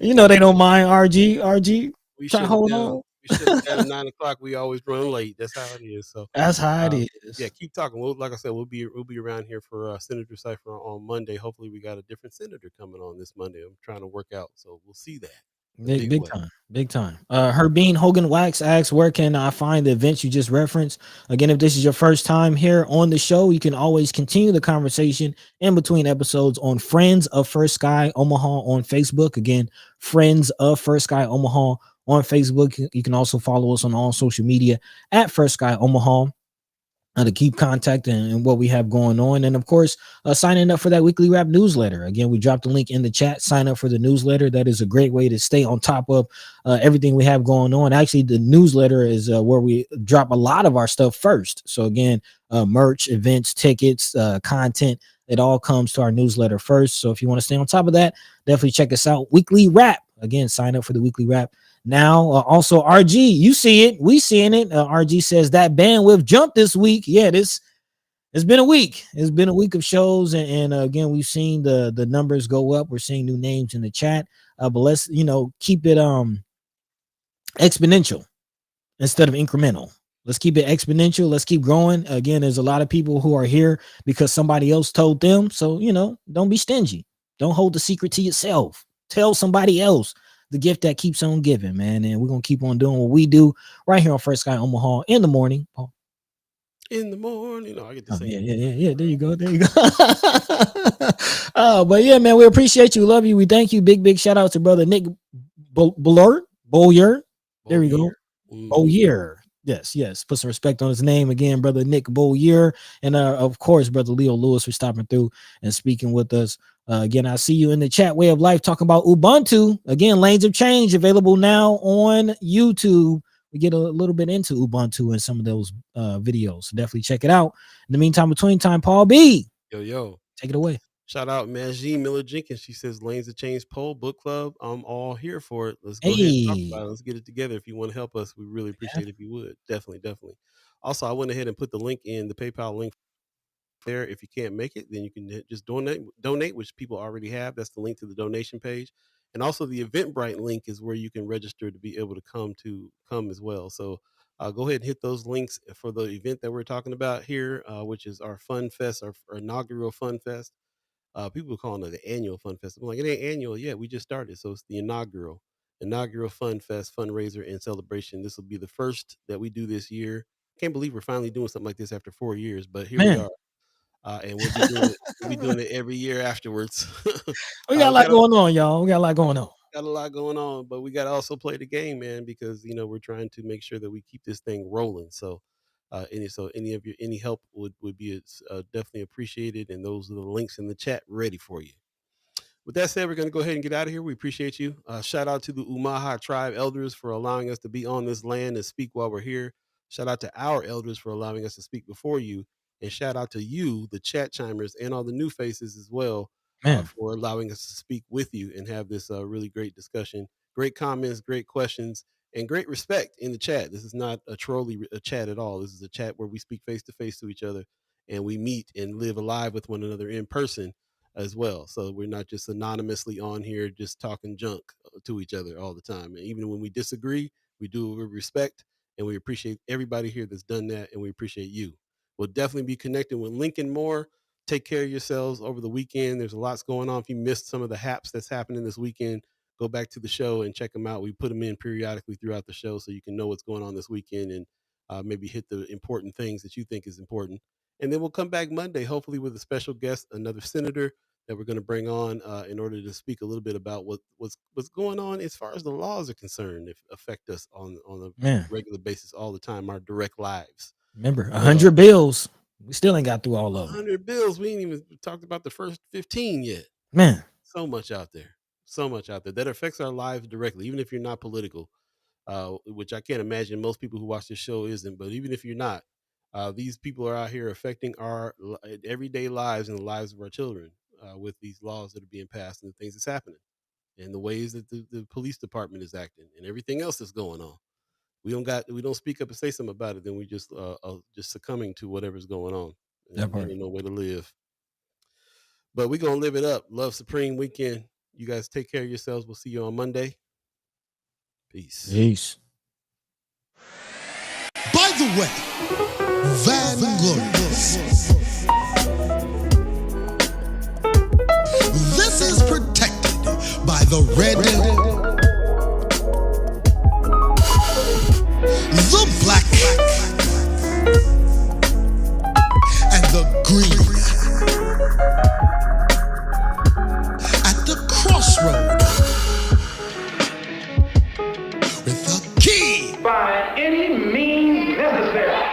You know they don't mind RG. We try to hold on. We shut it down at 9 o'clock. We always run late. That's how it is. So that's how it is. Yeah, keep talking. Like I said, we'll be around here for Senator Cypher on Monday. Hopefully, we got a different senator coming on this Monday. I'm trying to work out, so we'll see that. Big time. Herbean Hogan Wax asks, where can I find the events you just referenced? Again, if this is your first time here on the show, you can always continue the conversation in between episodes on Friends of First Sky Omaha on Facebook. Again, Friends of First Sky Omaha on Facebook. You can also follow us on all social media at First Sky Omaha to keep contact and what we have going on. And of course, signing up for that Weekly Wrap newsletter. Again, we dropped the link in the chat. Sign up for the newsletter. That is a great way to stay on top of everything we have going on. Actually, the newsletter is where we drop a lot of our stuff first. So again, merch, events, tickets, content, it all comes to our newsletter first. So if you want to stay on top of that, definitely check us out. Weekly Wrap. Again, sign up for the Weekly Wrap. Now, also RG, you see it, we seeing it. RG says that bandwidth jumped this week. Yeah, it's been a week. It's been a week of shows, and again, we've seen the numbers go up. We're seeing new names in the chat, but let's keep it exponential instead of incremental. Let's keep it exponential. Let's keep growing. Again, there's a lot of people who are here because somebody else told them. So don't be stingy. Don't hold the secret to yourself. Tell somebody else. The gift that keeps on giving, man. And we're going to keep on doing what we do right here on First Sky Omaha in the morning. Paul. In the morning. I get to say yeah. There you go. But yeah, man, we appreciate you. Love you. We thank you. Big shout out to brother Nick Beaulieu. There we go. Beaulieu. Yes. Put some respect on his name again, brother Nick Beaulieu. And of course, brother Leo Lewis for stopping through and speaking with us. Again, I see you in the chat. Way of Life talking about Ubuntu. Again, Lanes of Change available now on YouTube. We get a little bit into Ubuntu in some of those videos. So definitely check it out. In the meantime, between time, Paul B. Yo. Take it away. Shout out Maggie Miller Jenkins. She says Lanes of Change poll book club. I'm all here for it. Let's go ahead and talk about it. Let's get it together. If you want to help us, we really appreciate it if you would. Definitely. Also, I went ahead and put the link in the PayPal link there. If you can't make it, then you can just donate, which people already have. That's the link to the donation page. And also the Eventbrite link is where you can register to be able to come as well. So go ahead and hit those links for the event that we're talking about here, which is our Fun Fest, our inaugural Fun Fest. People are calling it the annual Fun Fest. I'm like, it ain't annual yet. We just started. So it's the inaugural Fun Fest fundraiser and celebration. This will be the first that we do this year. Can't believe we're finally doing something like this after 4 years, but here we are. And we'll be doing it. We'll be doing it every year afterwards. We got a lot going on, y'all. We got a lot going on. Got a lot going on, but we got to also play the game, man, because we're trying to make sure that we keep this thing rolling. So, any help would be definitely appreciated, and those are the links in the chat ready for you. With that said, we're going to go ahead and get out of here. We appreciate you. Shout out to the Omaha tribe elders for allowing us to be on this land and speak while we're here. Shout out to our elders for allowing us to speak before you. And shout out to you, the chat chimers, and all the new faces as well for allowing us to speak with you and have this really great discussion. Great comments, great questions, and great respect in the chat. This is not a trolly chat at all. This is a chat where we speak face to face to each other, and we meet and live alive with one another in person as well. So we're not just anonymously on here just talking junk to each other all the time. And even when we disagree, we do it with respect, and we appreciate everybody here that's done that, and we appreciate you. We'll definitely be connecting with Lincoln more. Take care of yourselves over the weekend. There's a lot going on. If you missed some of the haps that's happening this weekend, go back to the show and check them out. We put them in periodically throughout the show so you can know what's going on this weekend and maybe hit the important things that you think is important. And then we'll come back Monday, hopefully with a special guest, another senator that we're going to bring on in order to speak a little bit about what's going on as far as the laws are concerned, that affect us on a regular basis all the time, our direct lives. Remember, 100 bills. We still ain't got through all of them. 100 bills. We ain't even talked about the first 15 yet. Man. So much out there. That affects our lives directly, even if you're not political, which I can't imagine most people who watch this show isn't. But even if you're not, these people are out here affecting our everyday lives and the lives of our children with these laws that are being passed and the things that's happening and the ways that the police department is acting and everything else that's going on. We don't speak up and say something about it, then we just succumbing to whatever's going on. And there ain't no way to live. But we're gonna live it up. Love Supreme weekend. You guys take care of yourselves. We'll see you on Monday. Peace. By the way, Vanglorious. This is protected by the red, the black, and the green. At the crossroad, with the key. By any means necessary.